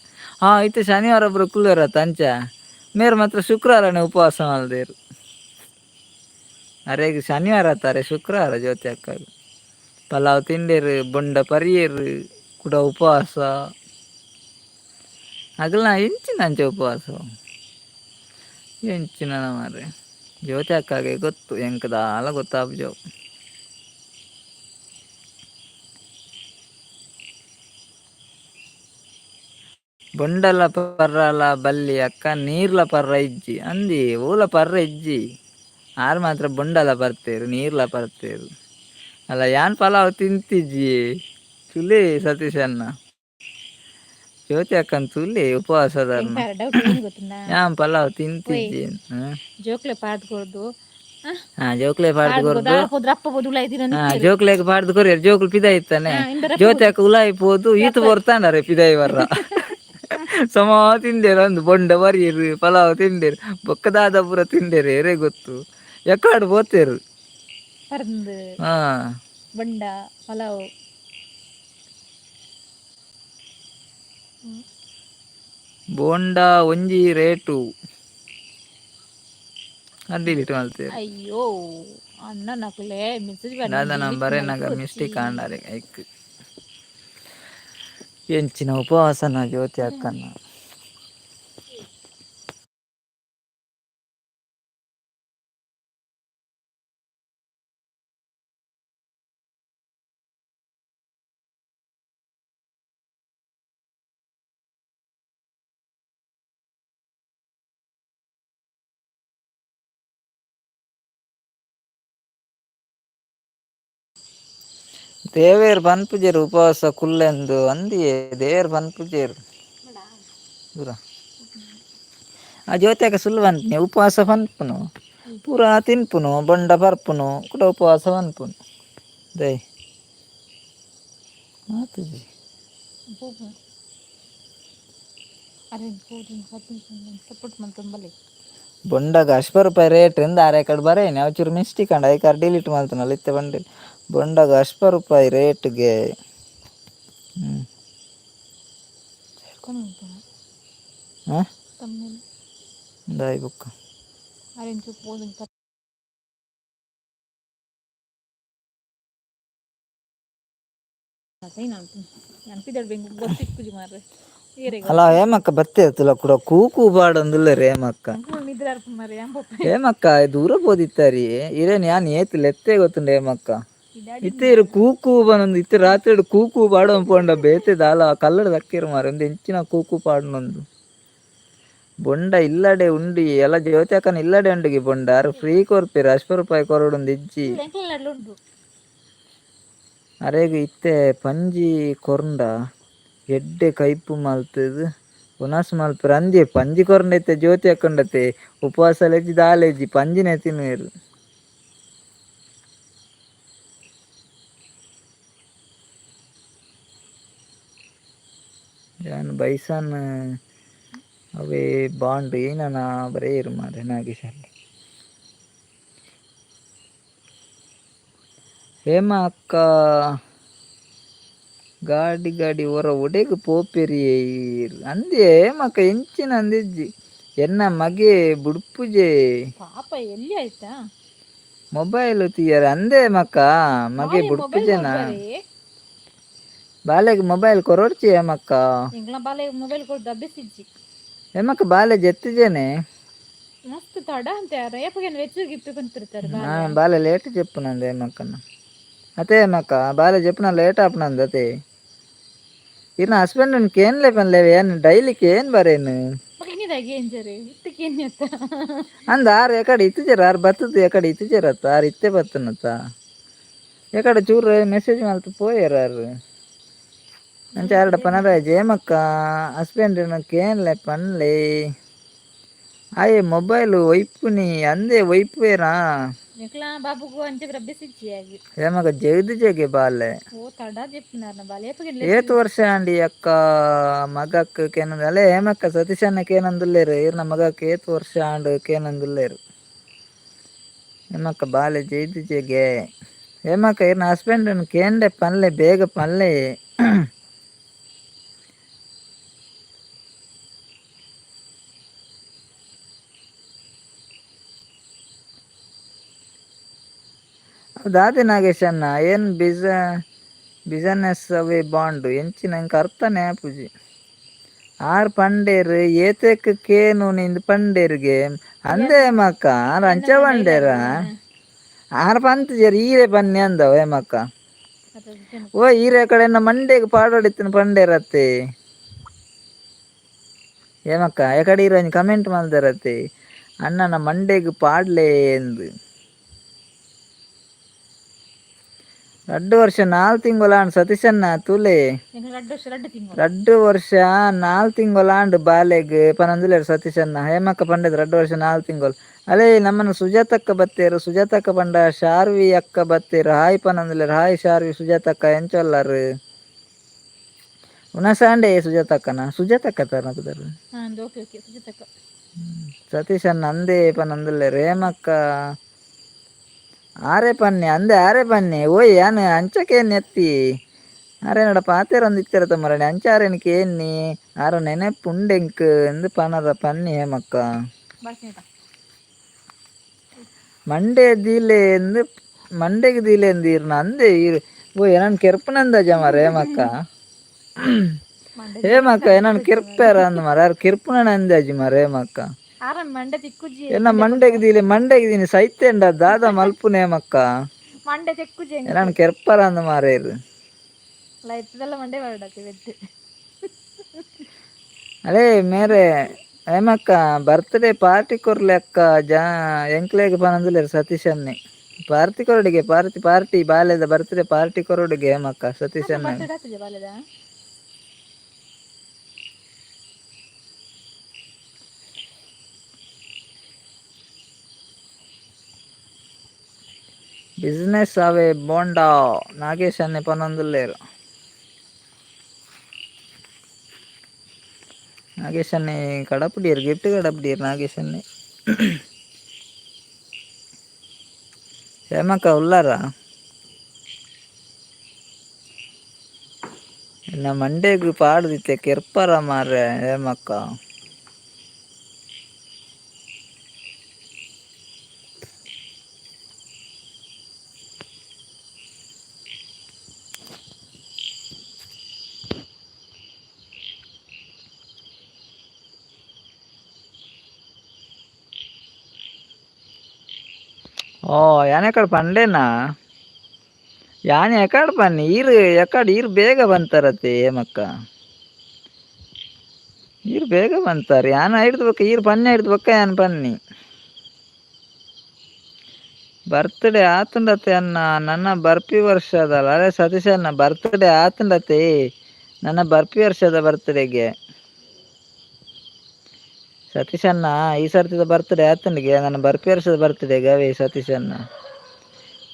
ಇತ್ತೆ ಶನಿವಾರ ಒಬ್ಬರು ಕುಲ್ಲೇರ ತಂಚ ಮೇರು ಮಾತ್ರ ಶುಕ್ರವಾರನೇ ಉಪವಾಸ ಮಲ್ದೇರು ಅರೆಗೆ ಶನಿವಾರ ಆತಾರೆ ಶುಕ್ರವಾರ ಜ್ಯೋತಿ ಅಕ್ಕ ಪಲಾವ್ ತಿಂಡೇರು ಬೊಂಡ ಪರಿಯರು ಕೂಡ ಉಪವಾಸ ಆಗಲ್ಲ ಎಂಚಿನ ಅಂಚೆ ಉಪವಾಸ ಎಂಚಿನ ಮಾರೆ ಜ್ಯೋತಿ ಅಕ್ಕಗೆ ಗೊತ್ತು ಎಂಕದಾಲ ಗೊತ್ತಾಗ್ಜೋ ಬೊಂಡಲ ಪರ್ರಲ ಬಲ್ಲಿ ಅಕ್ಕ ನೀರ್ಲ ಪರ್ರ ಇಜ್ಜಿ ಅಂದಿ ಓಲ ಪರ್ರ ಇಜ್ಜಿ ಆರು ಮಾತ್ರ ಬೊಂಡಲ ಬರ್ತೇರು ನೀರ್ಲ ಬರ್ತೇರು ಅಲ್ಲ ಯಾನ್ ಪಲಾವ್ ತಿಂತಿಜ್ಜಿ ತುಲೆ ಸತೀಶ್ ಅನ್ನ ಜ್ಯೋತಿ ಅಕ್ಕನ್ ತುಲೆ ಉಪವಾಸದ ಯಾನ್ ಪಲಾವ್ ತಿಂತಿಜ್ಜಿ ಜೋಕ್ಲೆ ಪಾಡ್ಕೊಡ್ದು ಜೋಕ್ಲೆ ಪಾಡ್ದು ಜೋಕ್ಲೆಗ್ ಪಾಡ್ದು ಕೊರಿಯರ್ ಜೋಕ್ಲು ಪಿದ ಇತ್ತಾನೆ ಜ್ಯೋತಿ ಅಕ್ಕ ಉಲಾಯಿ ಪೋದು ಈತು ಬರ್ತಾಂಡಾರೆ ಪಿದಾಯಿ ಬರ್ರ ಸಮ ತಿಂಡೇರು ಅಂದು ಬೊಂಡ ಬರೀರು ಪಲಾವ್ ತಿಂಡೇರು ಬೊಕ್ಕದಾದ ಪೂರ ತಿಂಡೇರು ಎರೆ ಗೊತ್ತು ಎಕ್ಕಾಡು ಪೋತೇರು ಬೊಂಡ ಪಲಾವ್ ಬೋಂಡ ಒಂಜಿ ರೇಟು ಡಿಲೀಟ್ ಮಾಡ್ತೇವೆ ಅಯ್ಯೋ ಅಣ್ಣ ನಕಲೆ ಮೆಸೇಜ್ ದಾದ ನಂಬರೇ ನಗ ಮಿಸ್ಟೇಕ್ ಆಂಡಾರೆ ಐಕ್ ಎಂಚಿನ ಉಪವಾಸನ ಜ್ಯೋತಿ ಅಕ್ಕನ ದೇವೇರ್ ಪನ್ಪುಜೇರು ಉಪವಾಸ ಕುಲ್ಲೆಂದು ಅಂದಿಯೇ ದೇವೇರ್ ಪನ್ಪುಜೇರು ಪೂರ ಆ ಜ್ಯೋತಿಯಾಗ ಸುಳ್ಳು ಪನ್ಪುನಿ ಉಪವಾಸ ಪನ್ಪುನು ಪೂರ ತಿನ್ಪುನು ಬೊಂಡ ಬರ್ಪುನು ಕೂಡ ಉಪವಾಸ ಪನ್ಪುನು ದೈ ಮಾತುಜಿ ಬೊಂಡಗ ₹80 ರೇಟ್ ಇಂದ ಆರೆ ಕಡೆ ಬರೇನಿ ಅವ್ ಚೂರು ಮಿಸ್ಟೇಕ್ ಅಂಡ ಐಕಾರ ಡಿಲೀಟ್ ಮಾಡ್ತಾನಲ್ಲ ಇತ್ತೆ ಬಂಡಿ ಬೊಂಡಗ ₹80 ರೇಟ್ಗೆ ದಾಯಿ ಬುಕ್ಕ ಅಲ್ಲ ಹೇಮಕ್ಕ ಬರ್ತೇವೆ ತುಲ ಕೂಡ ಕೂಕು ಬಾಡೊಂದುಲ್ಲ ಹೇಮಕ್ಕ ಹೇಮಕ್ಕ ದೂರ ಬೋದಿತ್ತಾರಿ ಇರೇನ್ ಯಾನ್ ಏತ್ ಲೆತ್ತೆ ಗೊತ್ತುಂಡು ಹೇಮಕ್ಕ ಇತ್ತೆ ಇರು ಕೂಕು ಬನೊಂದು ಇತ್ತೆ ರಾತ್ರಿ ಕೂಕು ಬಾಡ ಪೋಂಡ ಬೇತೆ ದಾಲ ಕಲ್ಲಡ ದಕ್ಕಿರು ಮಾರ ಒಂದು ಎಂಚಿನ ಕೂಕು ಪಾಡ್ನೊಂದು ಬೊಂಡ ಇಲ್ಲಡೆ ಉಂಡಿ ಎಲ್ಲ ಜ್ಯೋತಿ ಅಕ್ಕನ ಇಲ್ಲಡೆ ಉಂಡಿಗೆ ಬೊಂಡ ಅರು ಫ್ರೀ ಕೊರ್ಪೇರು ₹80 ಕೊರಡೊಂದು ಇಜ್ಜಿ ಅರೆಗ್ ಇತ್ತೆ ಪಂಜಿ ಕೊರ್ಂಡ ಎಡ್ಡೆ ಕೈಪು ಮಲ್ತದು ಪುನಸ್ ಮಲ್ಪರು ಅಂದಿ ಪಂಜಿ ಕೊರ್ಂಡ ಇತ್ತೆ ಜ್ಯೋತಿ ಹಾಕೊಂಡತೆ ಉಪವಾಸ ಲೆಜ್ಜಿ ದಾಲೆಜ್ಜಿ ಪಂಜಿನೇ ತಿನ್ನುವೆರು ಯಾನ್ ಬೈಸನ್ ಅವೇ ಬಾಂಡ್ ಏನನ ಬರೇರು ಮಾರೆ ನಾಗೇಶಲ್ಲಿ ಹೇಮ ಅಕ್ಕ ಗಾಡಿ ಹೊರ ಒಡೆಗೆ ಪೋಪೆರಿ ಅಂದೆ ಹೇಮಕ್ಕ ಎಂಚಿನ ಅಂದಿಜ್ಜಿ ಎನ್ನ ಮಗೆ ಬುಡ್ಪುಜೆ ಪಾಪ ಎಲ್ಲಿ ಆಯ್ತಾ ಮೊಬೈಲ್ ತೀಯರ ಅಂದೆ ಮಕ್ಕ ಮಗೆ ಬುಡ್ಪುಜೆನ ಬಾಲೆಗೆ ಮೊಬೈಲ್ ಕೊರೊಡ್ಚಿ ಹೇಮಕ್ಕ ಬಾಲೆಗೆ ಮೊಬೈಲ್ ಕೊಡ್ದು ಅಭ್ಯಸಿಜ್ಜಿ ಹೇಮಕ್ಕ ಬಾಲೆ ಜೆತ್ತಿಜೇನೆ ಮಸ್ತ್ ತಡ ಅಂತ ರೇಪಗೆ ವೆಚ್ಚ ಗಿಫ್ಟ್ ಬಂತಿರ್ತಾರೆ ಬಾಲೆ ಲೇಟ್ చెప్పు ನಂದು ಹೇಮಕ್ಕನ ಅತೆ ಹೇಮಕ್ಕ ಬಾಲೆ చెప్పు నా లేట్ ఆపనంది అతే ಇನ್ನ ಹಸ್ಬೆಂಡ್ ಕೇನ್ ಲೇಪನ್ಲೆ ಏನ್ ಡೈಲಿ ಕೇನ್ ಬರೇನು ಅಂದ ಆರು ಎಕಡೆ ಇತ್ತಿಜರ ಆರು ಬರ್ತದ ಎಕಡೆ ಇತ್ತಿಜರತ್ತ ಆರು ಇತ್ತೆ ಬರ್ತನತ್ತ ಎಕಡೆ ಚೂರು ಮೆಸೇಜ್ ಮಾಡ್ತು ಪೋಯರಾರು ಅಂಚೆ ಆರಡ ಪನರ ಜೇಮಕ್ಕ ಹಸ್ಬೆಂಡ್ ಕೇನ್ ಲೇಪನ್ಲೆ ಆಯೆ ಮೊಬೈಲ್ ಒಯ್ಪುನಿ ಅಂದೆ ಒಯ್ಪುವೇರಾ నికులా బాబుకు అంచెకు రబ్బిసిచ్చి ఆగి ఏమక జగది జగే బాలే ఓ తడా చెప్తున్నారు బాలే ಏತ್ ವರ್ಷ ಅಂಡಿ ಅಕ್ಕ ಮಗಕ್ ಕೇನಂದ ಅಲ್ಲೇ ಹೇಮಕ್ಕ ಸತೀಶ್ ಅಣ್ಣಕ್ ಏನಂದುಲ್ಲೇರು ಈರ್ನ ಮಗಕ್ ಏತ್ ವರ್ಷ ಆಂಡ್ ಕೇನಂದುಲ್ಲೇರು ಹೇಮಕ್ಕ ಬಾಲೆ ಜೈದು ಜಗೆ ಹೇಮಕ್ಕ ಈರ್ನ ಹಸ್ಬೆಂಡ್ ಕೇಂಡೆ ಪನ್ಲೆ ಬೇಗ ಪನ್ಲೆ ದಾದಿ ನಾಗೇಶ್ ಅಣ್ಣ ಏನು ಬಿಸನೆಸ್ ಅವೇ ಬಾಂಡು ಎಂಚಿನ ನಂಗೆ ಅರ್ಥನೇ ಪೂಜಿ ಆರ್ ಪಂಡೇರ್ ಏತೆಕ್ ಕೇನು ನಿಂದು ಪಂಡೇರ್ಗೆ ಅಂದೇ ಮಕ್ಕ ರಂಚ ಪಂಡೇರ ಆರ್ ಪಂತ್ ಜರಿ ಈರೆ ಬನ್ನಿ ಅಂದವ ಹೇಮಕ್ಕ ಓ ಈರೆ ಕಡೆ ಮಂಡೇಗೆ ಪಾಡೋಡಿತ್ತಿನ ಪಂಡೇರತ್ತೆ ಹೇಮಕ್ಕ ಎಕಡೆ ಇರೋ ಕಮೆಂಟ್ ಮಾಡ್ದಾರತ್ತೆ ಅಣ್ಣನ ಮಂಡೇಗೆ ಪಾಡ್ಲೇ ಎಂದು 2 ವರ್ಷ 4 ತಿಂಗಳಾಂಡ್ ಸತೀಶಣ್ಣ ತೂಲೆ 2 ವರ್ಷ 4 ತಿಂಗಳಾಂಡ್ ಬಾಲೆಗ್ ಪನಂದುಲೇರು ಸತೀಶಣ್ಣ ಹೇಮಕ್ಕ ಪಂಡದ 2 ವರ್ಷ 4 ತಿಂಗಳು ಅಲೇ ನಮ್ಮನ್ನು ಸುಜಾತಕ್ಕ ಬತ್ತೇರು ಸುಜಾತಕ್ಕ ಪಂಡ ಶಾರ್ವಿ ಅಕ್ಕ ಬತ್ತೇರು ಹಾಯ್ ಪನಂದುಲೇರು ಹಾಯ್ ಶಾರ್ವಿ ಸುಜಾತಕ್ಕ ಎಂಚೊಲ್ಲಾರು ಉನಸಾಂಡೆ ಸುಜಾತಕ್ಕ ತರನಕುದರು ಸತೀಶಣ್ಣ ಅಂದೇ ಪನಂದುಲೇರು ಹೇಮಕ್ಕ ಆರೆ ಪನ್ನಿ ಅಂದೆ ಆರೆ ಪನ್ನಿ ಓಯ್ ಯಾನು ಅಂಚಕೇನು ಎತ್ತಿ ಆರೇನಡ ಪಾತೆರೊಂದು ಇತ್ತಿರತ್ತ ಮರಣಿ ಅಂಚಾರೇನಕ್ಕೆ ಏನಿ ಆರ ನೆನೆಪುಂಡೆಂಕ್ ಎಂದು ಪನದ ಪನ್ನಿ ಹೇಮಕ್ಕ ಮಂಡೇ ದೀಲೆ ಎಂದು ಮಂಡೆಗೆ ದೀಲೆ ಎಂದೀರ್ನ ಅಂದೆ ಓ ಏನನ್ ಕೆರ್ಪನಂದಜ ಮರ ಹೇಮಕ್ಕ ಹೇಮಕ್ಕ ಏನನ್ ಕೆರ್ಪಾರ ಅಂದ ಮರ ಯಾರು ಕೆರ್ಪುನ ಅಂದಾಜಿ ಮರ ಹೇಮಕ್ಕ ಏನ ಮಂಡೆಗೆ ದೀನಿ ಸೈತೆಂಡ ದಾದ ಮಲ್ಪುನೆ ಮಕ್ಕ ನಾನು ಕೆರ್ಪರ ಅಂದ ಮಾರೇರು ಅಲೇ ಮೇರೆ ಹೇಮಕ್ಕ ಬರ್ತ್ಡೇ ಪಾರ್ಟಿ ಕೊರ್ಲೆ ಅಕ್ಕ ಎಂಕ್ಲೆಗ್ ಪನಂದುಲೇರು ಸತೀಶನ್ನೇ ಪಾರ್ಟಿ ಕೊರಡಿಗೆ ಪಾರ್ಟಿ ಬಾಲ್ಯದ ಬರ್ತ್ಡೇ ಪಾರ್ಟಿ ಕೊರಡಿಗೆ ಹೇಮಕ್ಕ ಸತೀಶನ್ನ ಬಿಸ್ನೆಸ್ ಅವೇ ಬೋಂಡಾ ನಾಗೇಶ್ ಅನ್ನೆ ಪನೊಂದುಲ್ಲೇರು ನಾಗೇಶ್ ಅನ್ನೆ ಕಡಪುಡಿಯರು ಗಿಫ್ಟ್ ಕಡಪುಡಿಯರು ನಾಗೇಶ್ ಅನ್ನೆ ಹೇಮಕ್ಕ ಉಲ್ಲಾರ ಇನ್ನು ಮಂಡೇಗೂ ಪಾಡ್ದಿತ್ತೆ ಕೆರ್ಪರ ಮಾರ್ರೆ ಹೇಮಕ್ಕ ಓ ಯಾನ್ ಎಕಡೆ ಪಂಡೇನಾ ಯಾನ್ ಎಕಡೆ ಪನ್ನಿ ಈರು ಬೇಗ ಬಂತಾರತ್ತೆ ಹೇಮಕ್ಕ ಈರು ಬೇಗ ಬಂತಾರೆ ಯಾನ್ ಹಿಡ್ದು ಬಕ್ಕ ಈರು ಪನ್ನೆ ಹಿಡ್ದು ಬಕ್ಕ ಯಾನ್ ಪನ್ನಿ ಬರ್ತ್ಡೇ ಆತುಂಡತೆ ಅನ್ನ ನನ್ನ ಬರ್ಪಿ ವರ್ಷದಲ್ಲ ಅರೆ ಸತೀಶ್ ಅನ್ನ ಬರ್ತ್ಡೇ ಆತುಂಡತೆ ನನ್ನ ಬರ್ಪಿ ವರ್ಷದ ಬರ್ತ್ಡೇಗೆ ಸತೀಶ್ ಅಣ್ಣ ಈ ಸರ್ತಿದ ಬರ್ತ್ಡೇ ಆತನಿಗೆ ನನ್ನ ಬರ್ಪಿ ವರ್ಷದ ಬರ್ತ್ಡೇಗೆ ಅವೇ ಸತೀಶ್ ಅಣ್ಣ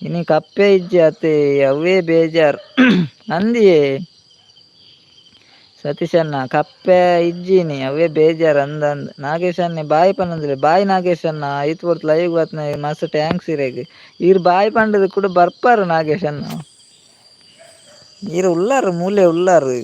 ಇನಿ ಕಪ್ಪೆ ಇಜ್ಜೆ ಅತ್ತೆ ಅವೇ ಬೇಜಾರು ಅಂದಿಯೇ ಸತೀಶ್ ಅಣ್ಣ ಕಪ್ಪೆ ಇಜ್ಜಿನಿ ಅವೇ ಬೇಜಾರು ಅಂದಂದು ನಾಗೇಶ್ ಅಣ್ಣ ಬಾಯಿ ಪನ್ನಂದ್ರೆ ಬಾಯಿ ನಾಗೇಶ್ ಅಣ್ಣ ಐತ್ ಬರ್ತು ಲೈವ್ ಬತ್ನ ಮಸ್ತ್ ಟ್ಯಾಂಕ್ಸ್ ಇರೇಗೆ ಈರು ಬಾಯಿ ಪಂಡದು ಕೂಡ ಬರ್ಪಾರು ನಾಗೇಶ್ ಅಣ್ಣ ಈರು ಉಳ್ಳಾರು ಮೂಲೆ ಉಳ್ಳಾರು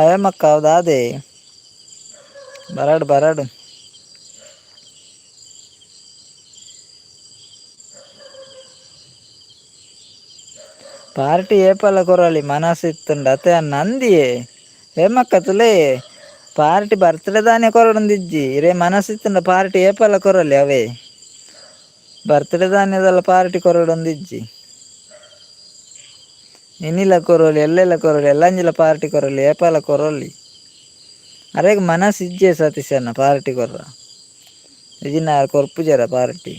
ಹೇಮಕ್ಕ ಹೌದಾದೆ ಬರಾಡು ಪಾರ್ಟಿ ಏಪಲ ಕೊರಲಿ ಮನಸ್ಸಿತ್ತುಂಡು ಅತ್ತೆ ನಂದಿಯೇ ಹೇಮಕ್ಕ ತುಲೆ ಪಾರ್ಟಿ ಬರ್ತ್ಡೇ ದಾನೆ ಕೊರಡೊಂದಿಜ್ಜಿ ರೇ ಮನಸ್ಸಿತ್ತುಂಡ ಪಾರ್ಟಿ ಏಪಲ ಕೊರಲಿ ಅವೇ ಬರ್ತ್ಡೇ ದಾನೆದಲ್ಲ ಪಾರ್ಟಿ ಕೊರಡೊಂದಿಜ್ಜಿ ಇನ್ನಿಲ್ಲ ಕೊರೋಲಿ ಎಲ್ಲೆಲ್ಲ ಕೊರೋಲಿ ಎಲ್ಲಂಜಿಲ ಪಾರ್ಟಿ ಕೊರೋಲಿ ಏಪಾಲ ಕೊರೋಲಿ ಅರೆಗ್ ಮನಸ್ ಇಜ್ಜೆ ಸತೀಶ್ ಅಣ್ಣ ಪಾರ್ಟಿ ಕೊರ್ರ ಇಜಿನ ಕೊರ್ಪುಜರ ಪಾರ್ಟಿ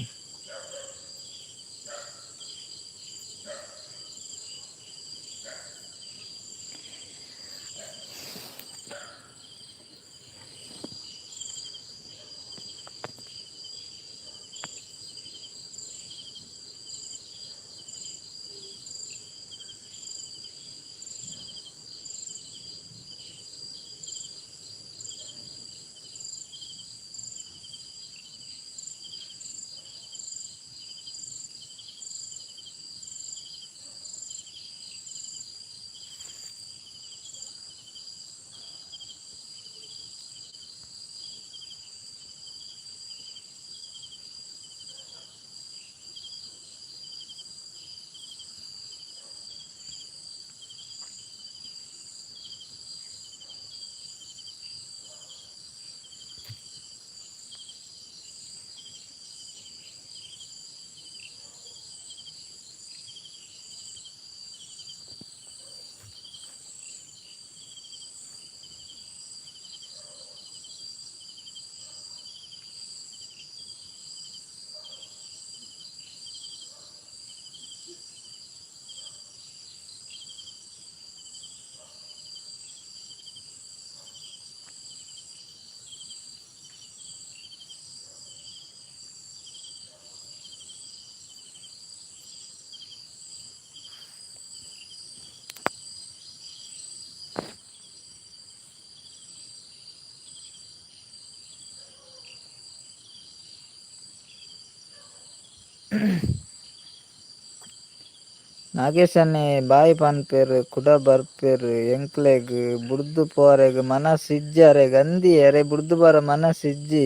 ನಾಗೇಶ್ ಅನ್ನೆ ಬಾಯಿ ಪನ್ಪೇರು ಕುಡ ಬರ್ಪೇರು ಎಂಕ್ಲೆಗ್ ಬುಡ್ದು ಪೋರೆಗ್ ಮನಸ್ ಇಜ್ಜಾರೆ ಗಂದಿ ಅರೆ ಬುಡ್ದು ಬರ ಮನಸ್ ಇಜ್ಜಿ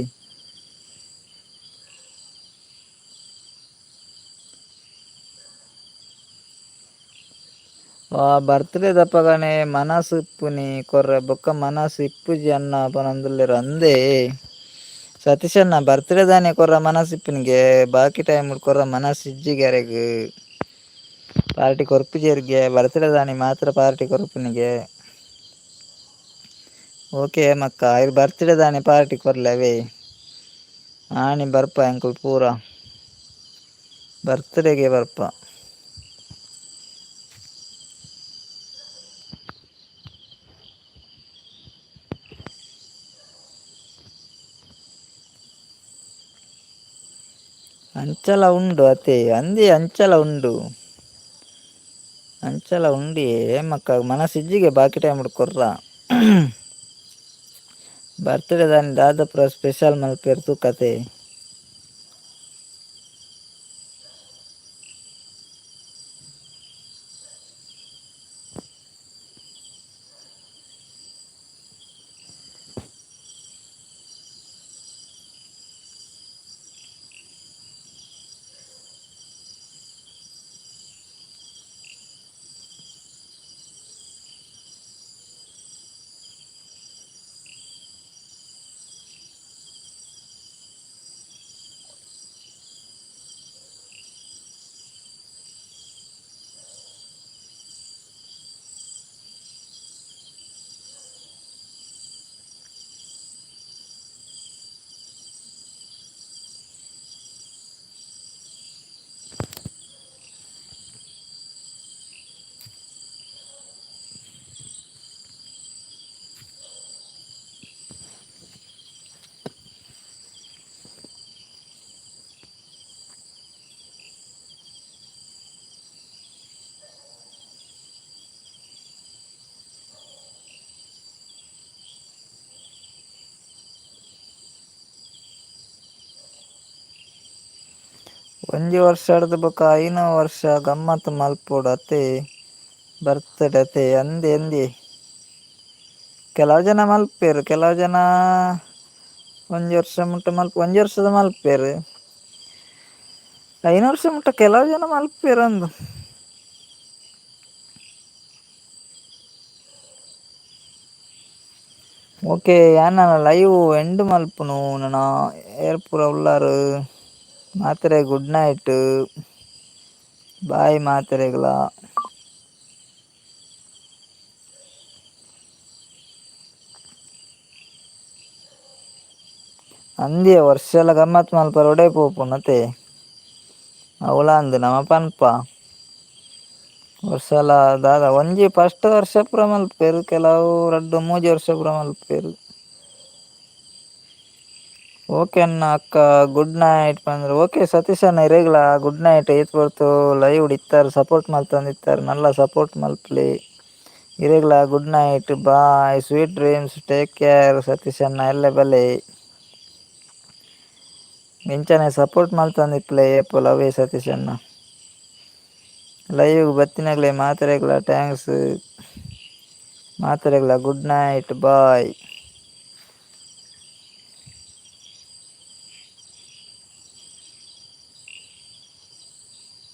ಬರ್ತ್ಡೇ ದಪ್ಪಗನೆ ಮನಸ್ ಇಪ್ಪುನಿ ಕೊರ್ರೆ ಬೊಕ್ಕ ಮನಸ್ ಇಪ್ಪುಜಿ ಅನ್ನ ಪನೊಂದುಲ್ಲೆರ್ ಅಂದೇ ಸತೀಶ್ ಅಣ್ಣ ಬರ್ತ್ಡೇ ದಾನೆ ಕೊರ್ರ ಮನಸ್ ಇಪ್ಪುನಿಗೆ ಬಾಕಿ ಟೈಮ್ ಕೊರ್ರ ಮನಸ್ ಇಜ್ಜಿಗೆರೆಗ್ ಪಾರ್ಟಿ ಕೊರ್ಪಿಜೆರ್ಗೆ ಬರ್ತ್ಡೇ ದಾನಿ ಮಾತ್ರ ಪಾರ್ಟಿ ಕೊರ್ಪುನಿಗೆ ಓಕೆ ಮಕ್ಕ ಐರ್ ಬರ್ತ್ಡೇ ದಾನಿ ಪಾರ್ಟಿ ಕೊರ್ಲೆ ಅವೇ ಆಣಿ ಬರ್ಪ ಅಂಕಲ್ ಪೂರ ಬರ್ತ್ಡೇಗೆ ಬರ್ಪ ಅಂಚಲ ಉಂಡು ಅತೆ ಅಂದಿ ಅಂಚಲ ಉಂಡು ಉಂಡಿ ಮಕ್ಕ ಮನಸ್ಸಿಜ್ಜಿಗೆ ಬಾಕಿ ಟೈಮ್ ಕೊರ್ರ ಬರ್ತ್ಡೇ ದಾನಿ ದಾದಾಪುರ ಸ್ಪೆಷಲ್ ಮಲ್ಪೆರ್ ತೂಕತೆ ಒಂಜಿ ವರ್ಷ ಹಿಡ್ದು ಬೊಕ ಐನ ವರ್ಷ ಗಮ್ಮತ್ ಮಲ್ಪೊಡು ಅತೆ ಬರ್ತ್ಡೇ ಅತೆ ಅಂದಿ ಅಂದಿ ಕೆಲವು ಜನ ಮಲ್ಪೆರ್ ಕೆಲವು ಜನ ಒಂಜಿ ವರ್ಷ ಮುಟ್ಟ ಒಂಜಿ ವರ್ಷದ ಮಲ್ಪೆರ್ ಐನ ವರ್ಷ ಮುಟ್ಟ ಕೆಲವು ಜನ ಮಲ್ಪೆರ್ ಅಂದು ಓಕೆ ಯಾನ್ ಲೈವ್ ಎಂಡ್ ಮಲ್ಪುನು ನನ ಏರ್ ಪೂರ ಉಳ್ಳಾರ್ ಮಾತೆರೆ ಗುಡ್ ನೈಟ್ ಬಾಯ್ ಮಾತೆರೆಗ್ಲ. ಅಂದಿಯ ವರ್ಷಲ ಗಮ್ಮತ್ ಮಲ್ಪರ ಒಡೆ ಪೋಪುನತೆ ಅವಳ ಅಂದು ನಮ್ಮ ಪನ್ಪ ವರ್ಷಲ ದಾದ ಒಂಜಿ ಫಸ್ಟ್ ವರ್ಷ ಪೂರ ಮಲ್ಪೇರು ಕೆಲವು 2-3 ವರ್ಷ ಪೂರ ಮಲ್ಪೇರು. ಓಕೆ ಅಣ್ಣ ಅಕ್ಕ ಗುಡ್ ನೈಟ್ ಬಂದ್ರೆ ಓಕೆ ಸತೀಶ್ ಅಣ್ಣ ಇರೇಗ್ಲ ಗುಡ್ ನೈಟ್ ಏತ್ ಬರ್ತು ಲೈವ್ ಇತ್ತಾರೆ ಸಪೋರ್ಟ್ ಮಲ್ತಂದಿತ್ತಾರೆ ನಲ್ಲ ಸಪೋರ್ಟ್ ಮಲ್ಪಲಿ ಇರೇಗ್ಲ good night bye sweet dreams take care Satish ಅಣ್ಣ ಎಲ್ಲ ಬಲೆ ಮಿಂಚನೆ ಸಪೋರ್ಟ್ ಮಲ್ತಂದಿಪ್ಲೆ ಏಪು ಲವೇ ಸತೀಶ್ ಅಣ್ಣ ಲೈವ್ ಬತ್ತಿನಾಗ್ಲೆ ಮಾತಾಡಗ್ಲ ಥ್ಯಾಂಕ್ಸ್ ಮಾತಾಡಗ್ಲ ಗುಡ್ ನೈಟ್ ಬಾಯ್.